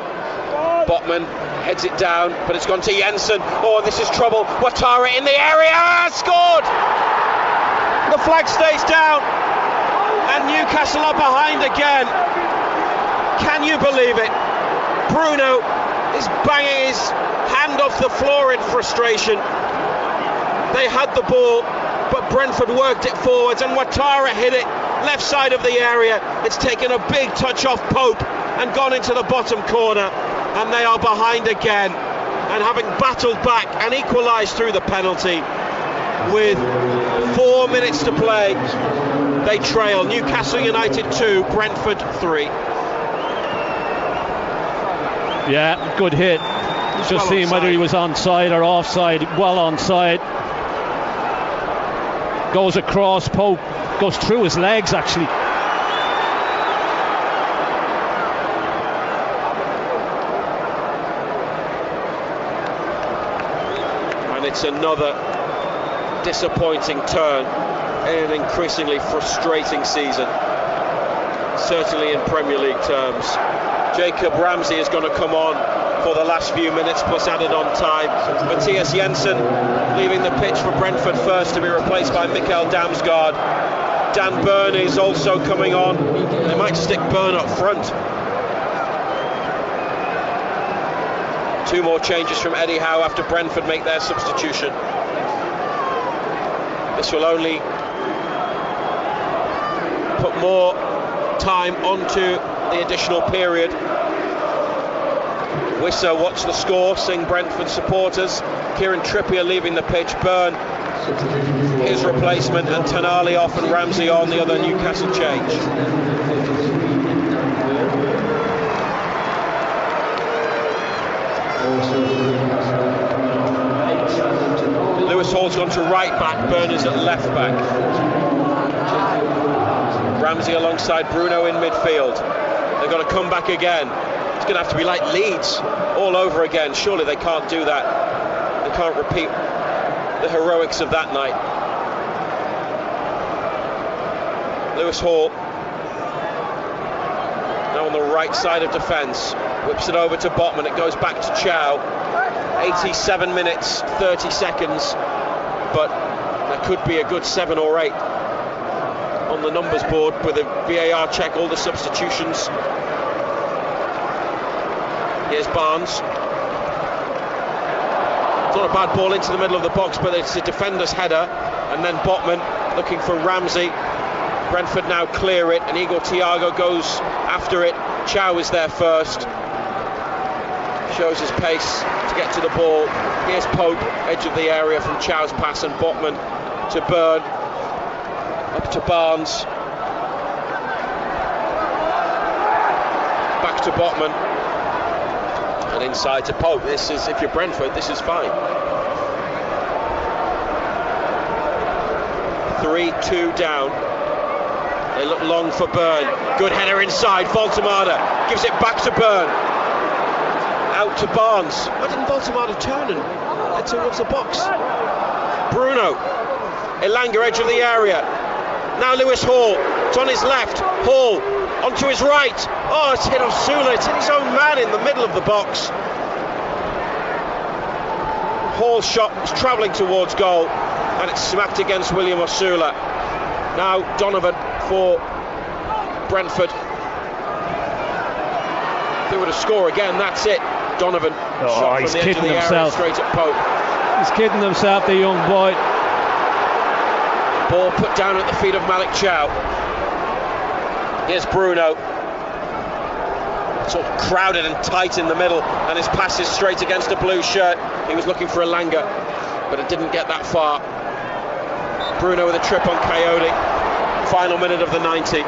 Botman heads it down, but it's gone to Jensen. Oh, this is trouble. Ouattara in the area, scored. The flag stays down, and Newcastle are behind again. Can you believe it? Bruno is banging his hand off the floor in frustration. They had the ball, but Brentford worked it forwards, and Ouattara hit it left side of the area. It's taken a big touch off Pope and gone into the bottom corner, and they are behind again. And having battled back and equalised through the penalty with 4 minutes to play, they trail. Newcastle United 2, Brentford 3. Yeah, good hit. Just well seeing whether he was onside or offside. Well onside. Goes across. Pope goes through his legs actually. And it's another disappointing turn in an increasingly frustrating season, certainly in Premier League terms. Jacob Ramsey is going to come on for the last few minutes plus added on time. Matthias Jensen leaving the pitch for Brentford first to be replaced by Mikkel Damsgaard. Dan Burn is also coming on. They might stick Burn up front. 2 more changes from Eddie Howe after Brentford make their substitution. This will only put more time onto the additional period. Wissa, watch the score, sing Brentford supporters. Kieran Trippier leaving the pitch, Burn his replacement, and Tonali off and Ramsey on, the other Newcastle change. Lewis Hall's gone to right back, Burn is at left back. Ramsey alongside Bruno in midfield. They're going to come back again. It's going to have to be like Leeds all over again. Surely they can't do that. They can't repeat the heroics of that night. Lewis Hall now on the right side of defence, whips it over to Botman. It goes back to Chow. 87 minutes 30 seconds, but there could be a good 7 or 8 on the numbers board with a VAR check. All the substitutions. Here's Barnes. It's not a bad ball into the middle of the box, but it's a defender's header. And then Botman looking for Ramsey. Brentford now clear it, and Igor Thiago goes after it. Chow is there first. Shows his pace to get to the ball. Here's Pope, edge of the area from Chow's pass, and Botman to Burn. Up to Barnes. Back to Botman. And inside to Pope. This is, if you're Brentford, this is fine. 3-2 down. They look long for Burn. Good header inside. Voltemada gives it back to Burn. Out to Barnes. Why didn't Voltemada turn and head towards the box? Bruno. Elanga, edge of the area. Now Lewis Hall. It's on his left. Hall onto his right. Oh, it's hit Osula. It's hit his own man in the middle of the box. Hall's shot was travelling towards goal, and it's smacked against William Osula. Now Donovan for Brentford. If they were to score again, that's it. Donovan shot from the edge of the area straight at Pope. He's kidding himself, the young boy. Ball put down at the feet of Malik Chow. Here's Bruno. Sort of crowded and tight in the middle, and his pass is straight against a blue shirt. He was looking for Elanga, but it didn't get that far. Bruno with a trip on Coyote. Final minute of the 90.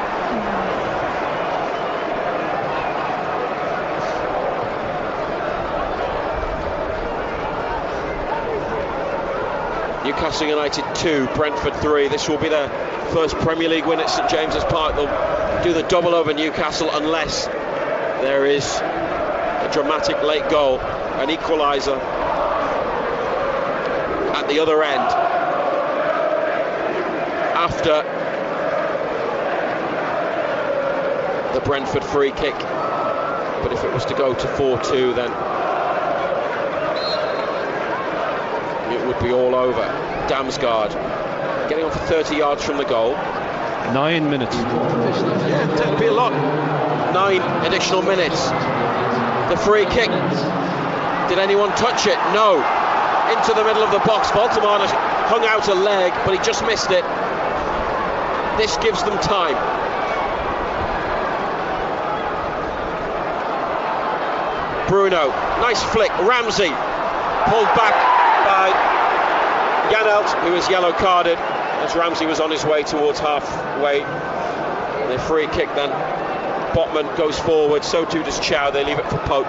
Newcastle United 2, Brentford 3. This will be their first Premier League win at St James's Park. They'll do the double over Newcastle unless there is a dramatic late goal, an equaliser at the other end after the Brentford free kick. But if it was to go to 4-2, then it would be all over. Damsgaard getting on for 30 yards from the goal. 9 minutes. Yeah, that'd be a lot. 9 additional minutes. The free kick. Did anyone touch it? No. Into the middle of the box. Baltimore hung out a leg, but he just missed it. This gives them time. Bruno, nice flick. Ramsey pulled back by Janelt, who was yellow carded as Ramsey was on his way towards halfway. The free kick then. Botman goes forward, so too does Chow. They leave it for Pope.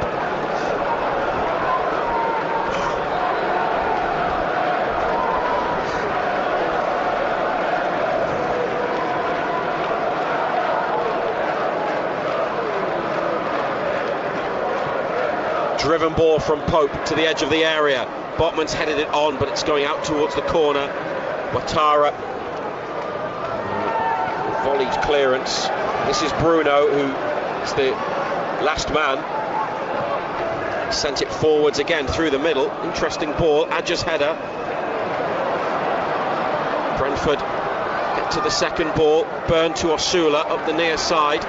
Driven ball from Pope to the edge of the area. Botman's headed it on, but it's going out towards the corner. Ouattara volleyed clearance. This is Bruno, who is the last man. Sent it forwards again through the middle. Interesting ball. Adja's header. Brentford get to the second ball. Burn to Osula up the near side.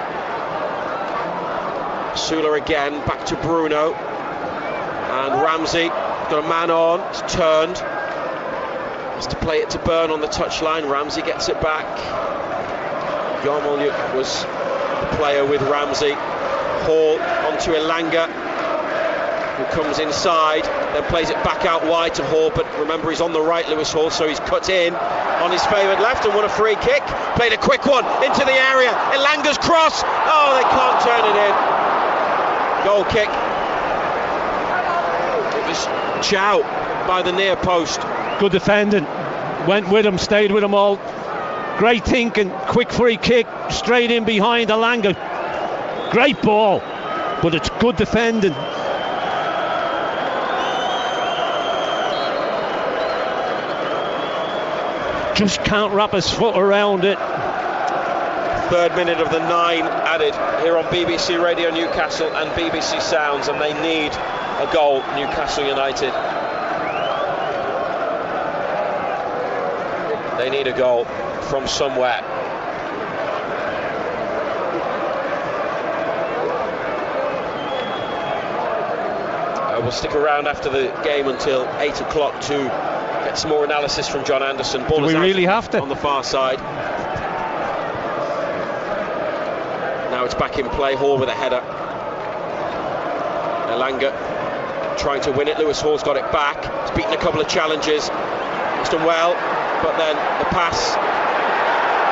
Osula again, back to Bruno. And Ramsey got a man on. It's turned. Has to play it to Burn on the touchline. Ramsey gets it back. Yarmolyuk was the player with Ramsey. Hall onto Elanga, who comes inside, then plays it back out wide to Hall, but remember he's on the right, Lewis Hall, so he's cut in on his favoured left and won a free kick. Played a quick one into the area. Elanga's cross. Oh, they can't turn it in. Goal kick. It was Chow by the near post. Good defending. Went with him, stayed with him all. Great thinking. Quick free kick straight in behind Elanga. Great ball, but it's good defending. Just can't wrap his foot around it. Third minute of the 9 added here on BBC Radio Newcastle and BBC Sounds, and they need a goal, Newcastle United. They need a goal from somewhere. We'll stick around after the game until 8 o'clock to get some more analysis from John Anderson. Ball Do we really have to? On the far side. Now it's back in play. Hall with a header. Elanga trying to win it. Lewis Hall's got it back. He's beaten a couple of challenges. He's done well, but then the pass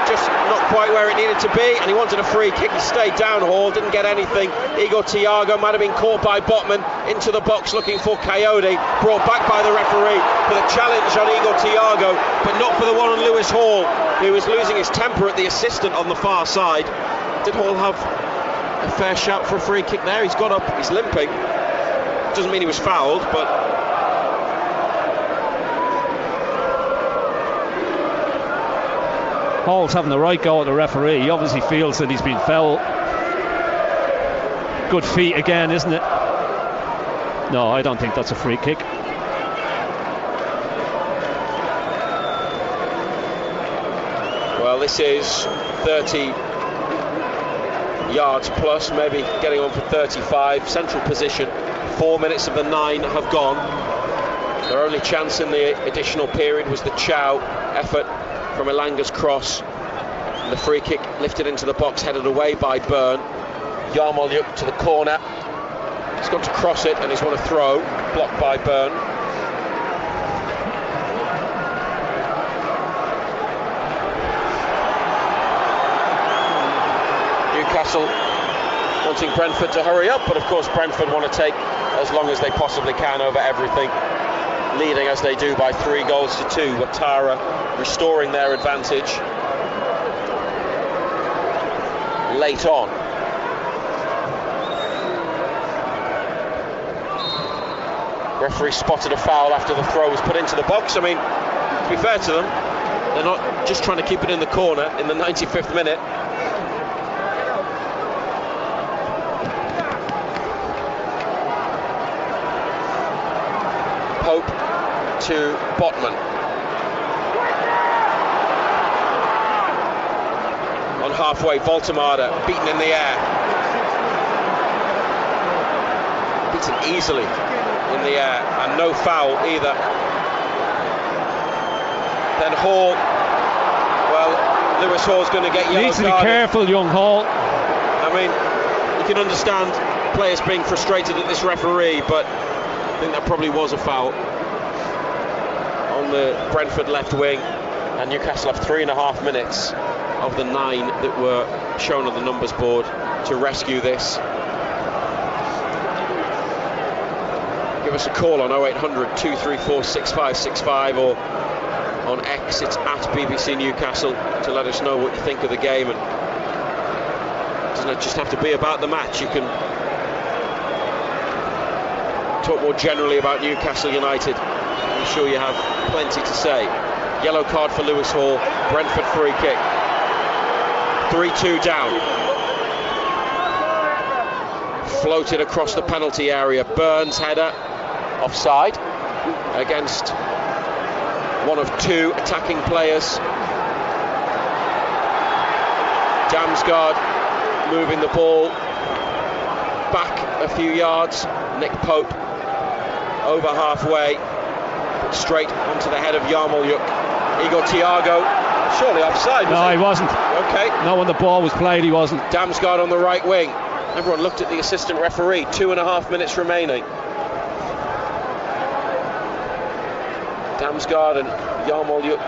just not quite where it needed to be, and he wanted a free kick. He stayed down. Hall didn't get anything. Igor Thiago might have been caught by Botman into the box looking for Coyote, brought back by the referee for the challenge on Igor Thiago, but not for the one on Lewis Hall, who was losing his temper at the assistant on the far side. Did Hall have a fair shout for a free kick there? He's got up, he's limping. Doesn't mean he was fouled, but Hall's having the right go at the referee. He obviously feels that he's been fouled. Good feet again, isn't it? No, I don't think that's a free kick. Well, this is 30 yards plus, maybe getting on for 35. Central position. 4 minutes of the 9 have gone. Their only chance in the additional period was the Chow effort from Elanga's cross. And the free kick lifted into the box, headed away by Burn. Yarmolyuk to the corner. He's got to cross it and he's won a throw, blocked by Burn. Newcastle wanting Brentford to hurry up, but of course Brentford want to take as long as they possibly can over everything, leading as they do by 3 goals to 2. Ouattara restoring their advantage late on. Referee spotted a foul after the throw was put into the box. I mean, to be fair to them, they're not just trying to keep it in the corner in the 95th minute. Pope to Botman. On halfway, Voltemada beaten in the air. Beaten easily in the air, and no foul either. Then Hall, well, Lewis Hall's going to get yellow needs to be carded. careful, young Hall. I mean, you can understand players being frustrated at this referee, but I think that probably was a foul on the Brentford left wing, and Newcastle have 3.5 minutes of the 9 that were shown on the numbers board to rescue this. Give us a call on 0800 234 6565 or on X, it's at BBC Newcastle, to let us know what you think of the game. And it doesn't just have to be about the match, you can talk more generally about Newcastle United. I'm sure you have plenty to say. Yellow card for Lewis Hall, Brentford free kick. 3-2 down. Floated across the penalty area. Burns header, offside, against one of two attacking players. Damsgaard moving the ball back a few yards. Nick Pope over halfway, straight onto the head of Yarmolyuk. Igor Thiago, surely offside. No, he wasn't. Okay. Not when the ball was played, he wasn't. Damsgaard on the right wing. Everyone looked at the assistant referee. 2.5 minutes remaining. Damsgaard and Yarmolyuk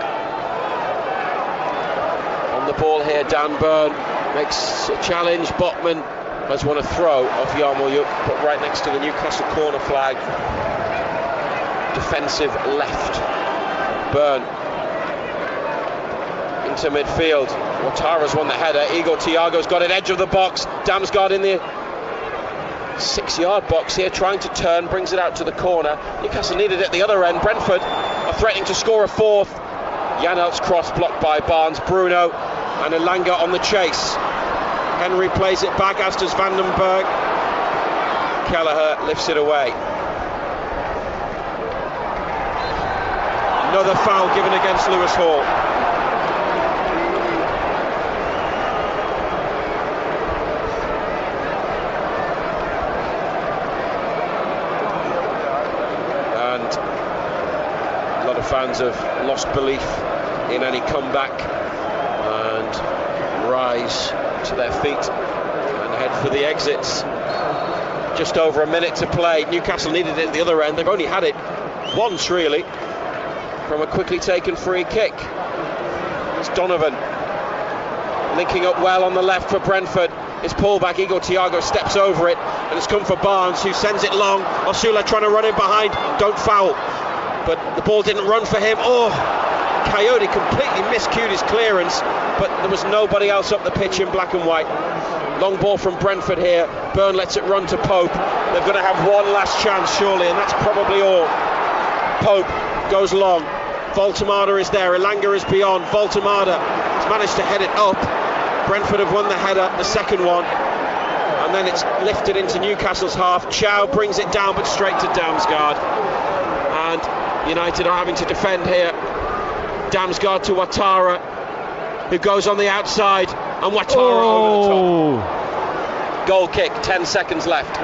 on the ball here. Dan Burn makes a challenge. Botman has won a throw off Yarmolyuk, but right next to the Newcastle corner flag. Defensive left. Burn into midfield. Ouattara's won the header. Igor Thiago's got it edge of the box. Damsgaard in the 6-yard box here, trying to turn, brings it out to the corner. Newcastle needed it at the other end. Brentford are threatening to score a fourth. Janelt's cross blocked by Barnes. Bruno and Elanga on the chase. Henry plays it back, as does Vandenberg. Kelleher lifts it away. Another foul given against Lewis Hall. And a lot of fans have lost belief in any comeback and rise to their feet and head for the exits. Just over a minute to play. Newcastle needed it at the other end. They've only had it once, really, from a quickly taken free kick. It's Donovan linking up well on the left for Brentford. It's pullback. Igor Thiago steps over it, and it's come for Barnes, who sends it long. Osula trying to run in behind. Don't foul, but the ball didn't run for him. Coyote completely miscued his clearance, but there was nobody else up the pitch in black and white. Long ball from Brentford here. Byrne lets it run to Pope. They've got to have one last chance, surely, and that's probably all. Pope goes long. Voltemada is there. Elanga is beyond. Voltemada has managed to head it up. Brentford have won the header, the second one, and then it's lifted into Newcastle's half. Chow brings it down, but straight to Damsgaard, and United are having to defend here. Damsgaard to Ouattara, who goes on the outside, and Ouattara over the top. Goal kick, 10 seconds left.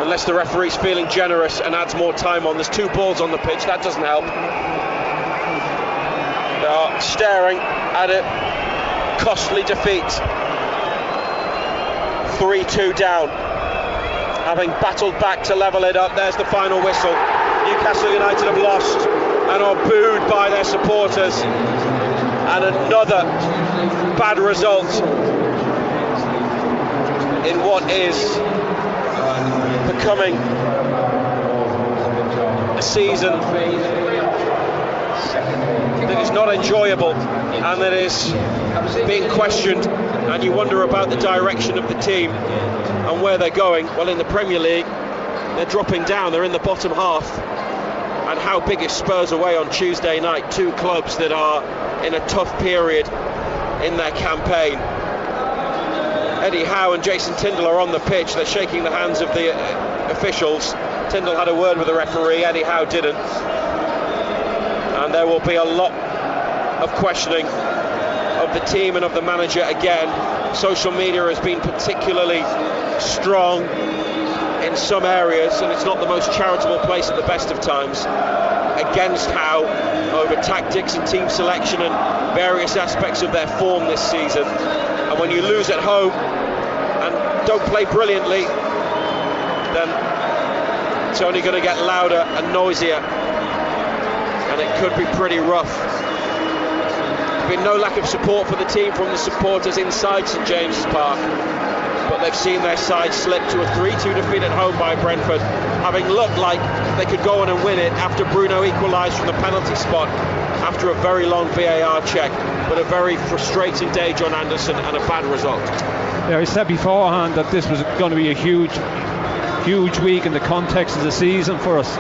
Unless the referee's feeling generous and adds more time on. There's 2 balls on the pitch, that doesn't help. They are staring at a costly defeat. 3-2 down. Having battled back to level it up, there's the final whistle. Newcastle United have lost and are booed by their supporters. And another bad result in what is becoming a season that is not enjoyable and that is being questioned, and you wonder about the direction of the team and where they're going. Well, in the Premier League, they're dropping down, they're in the bottom half. And how big is Spurs away on Tuesday night? 2 clubs that are in a tough period in their campaign. Eddie Howe and Jason Tindall are on the pitch. They're shaking the hands of the officials. Tindall had a word with the referee, Eddie Howe didn't. And there will be a lot of questioning of the team and of the manager again. Social media has been particularly strong in some areas, and it's not the most charitable place at the best of times, against Howe over tactics and team selection and various aspects of their form this season. And when you lose at home and don't play brilliantly, then it's only going to get louder and noisier, and it could be pretty rough. There's been no lack of support for the team from the supporters inside St James's Park, but they've seen their side slip to a 3-2 defeat at home by Brentford, having looked like they could go on and win it after Bruno equalised from the penalty spot after a very long VAR check. But a very frustrating day, John Anderson, and a bad result. Yeah, I said beforehand that this was going to be a huge week in the context of the season for us,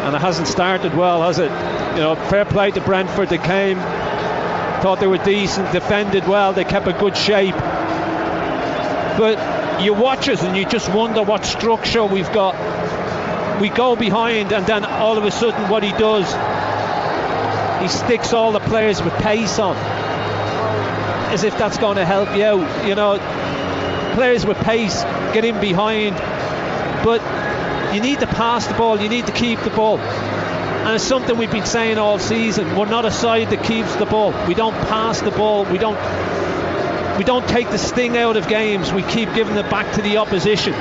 and it hasn't started well, has it? You know, fair play to Brentford. They came, thought they were decent, defended well, they kept a good shape. But you watch us and you just wonder what structure we've got. We go behind, and then all of a sudden what he does, he sticks all the players with pace on, as if that's going to help you out. You know, players with pace get in behind, but you need to pass the ball, you need to keep the ball. And it's something we've been saying all season. We're not a side that keeps the ball. We don't pass the ball. We don't take the sting out of games. We keep giving it back to the opposition.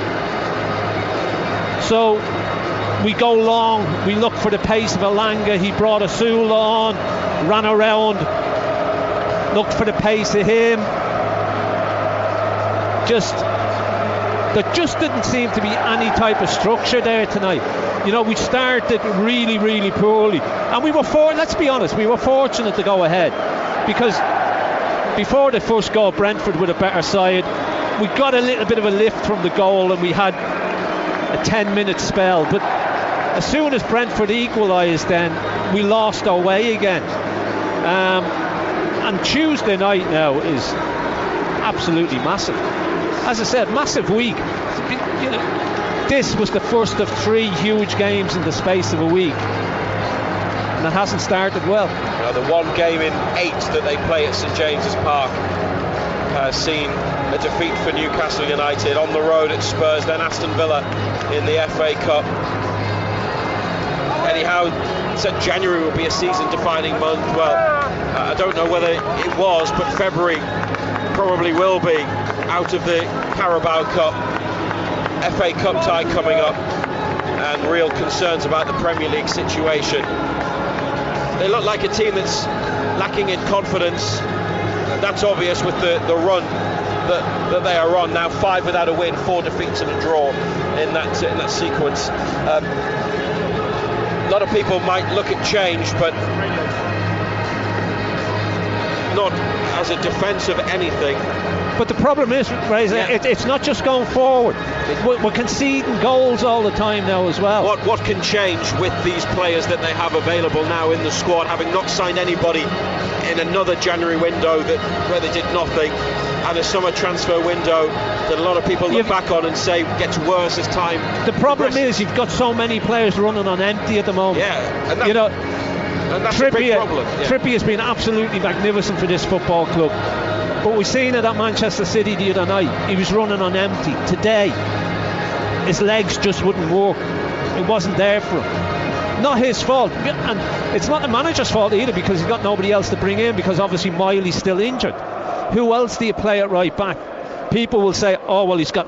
So we go long. We look for the pace of Elanga. He brought Asula on, ran around, looked for the pace of him. There just didn't seem to be any type of structure there tonight. You know, we started really, really poorly, and let's be honest, we were fortunate to go ahead, because before the first goal, Brentford with a better side, we got a little bit of a lift from the goal, and we had a 10-minute spell. But as soon as Brentford equalised, then we lost our way again. And Tuesday night now is absolutely massive. As I said, massive week. You know, this was the first of 3 huge games in the space of a week, and it hasn't started well. You know, the one game in 8 that they play at St James's Park has seen a defeat for Newcastle United on the road at Spurs, then Aston Villa in the FA Cup. Anyhow, said January will be a season-defining month. Well, I don't know whether it was, but February probably will be. Out of the Carabao Cup, FA Cup tie coming up, and real concerns about the Premier League situation. They look like a team that's lacking in confidence. That's obvious with the run that they are on now. 5 without a win, 4 defeats and a draw in that sequence. A lot of people might look at change, but not as a defence of anything. But the problem is, Razor, it's not just going forward. We're conceding goals all the time now as well. What can change with these players that they have available now in the squad, having not signed anybody in another January window where they did nothing, and a summer transfer window that a lot of people look back on and say gets worse as time. The problem is you've got so many players running on empty at the moment. Yeah, and you know, and that's a big problem. Yeah. Trippier has been absolutely magnificent for this football club. But we've seen it at Manchester City the other night. He was running on empty. Today, his legs just wouldn't work. It wasn't there for him. Not his fault. And it's not the manager's fault either, because he's got nobody else to bring in, because obviously Miley's still injured. Who else do you play at right back? People will say, oh, well, he's got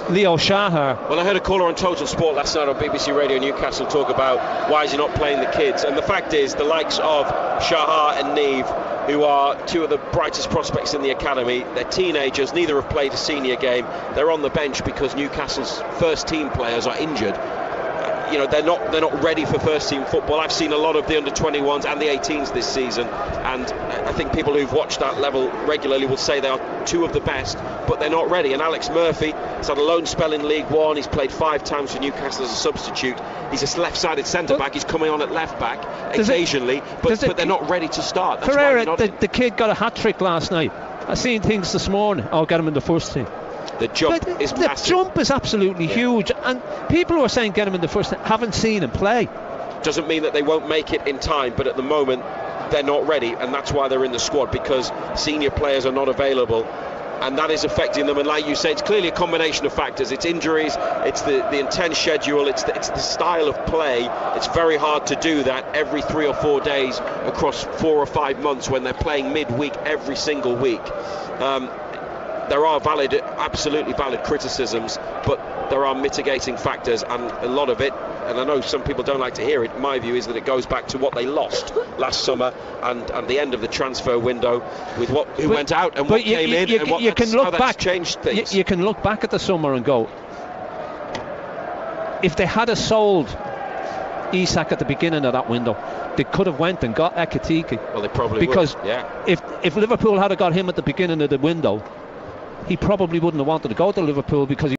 Leo Shahar. Well, I heard a caller on Total Sport last night on BBC Radio Newcastle talk about why is he not playing the kids. And the fact is, the likes of Shahar and Neve, who are 2 of the brightest prospects in the academy, they're teenagers, neither have played a senior game. They're on the bench because Newcastle's first team players are injured. You know, they're not ready for first team football. I've seen a lot of the under-21s and the 18s this season, and I think people who've watched that level regularly will say they are 2 of the best, but they're not ready. And Alex Murphy has had a loan spell in League One. He's played 5 times for Newcastle as a substitute. He's a left-sided centre-back. He's coming on at left-back occasionally, but they're not ready to start. That's Ferreira, the kid got a hat-trick last night. I've seen things this morning. I'll get him in the first team. The jump is massive. The jump is absolutely huge, and people who are saying get him in the first team haven't seen him play. Doesn't mean that they won't make it in time, but at the moment they're not ready, and that's why they're in the squad, because senior players are not available, and that is affecting them. And like you say, it's clearly a combination of factors. It's injuries, it's the intense schedule, it's the style of play. It's very hard to do that every 3 or 4 days across 4 or 5 months when they're playing midweek every single week. There are absolutely valid criticisms, but there are mitigating factors, and a lot of it, and I know some people don't like to hear it, my view is that it goes back to what they lost last summer and the end of the transfer window with who went out and what came in, and how that's changed things. You can look back at the summer and go, if they had sold Isak at the beginning of that window, they could have went and got Ekitike. Well, they probably because would, yeah. If Liverpool had got him at the beginning of the window, he probably wouldn't have wanted to go to Liverpool, because he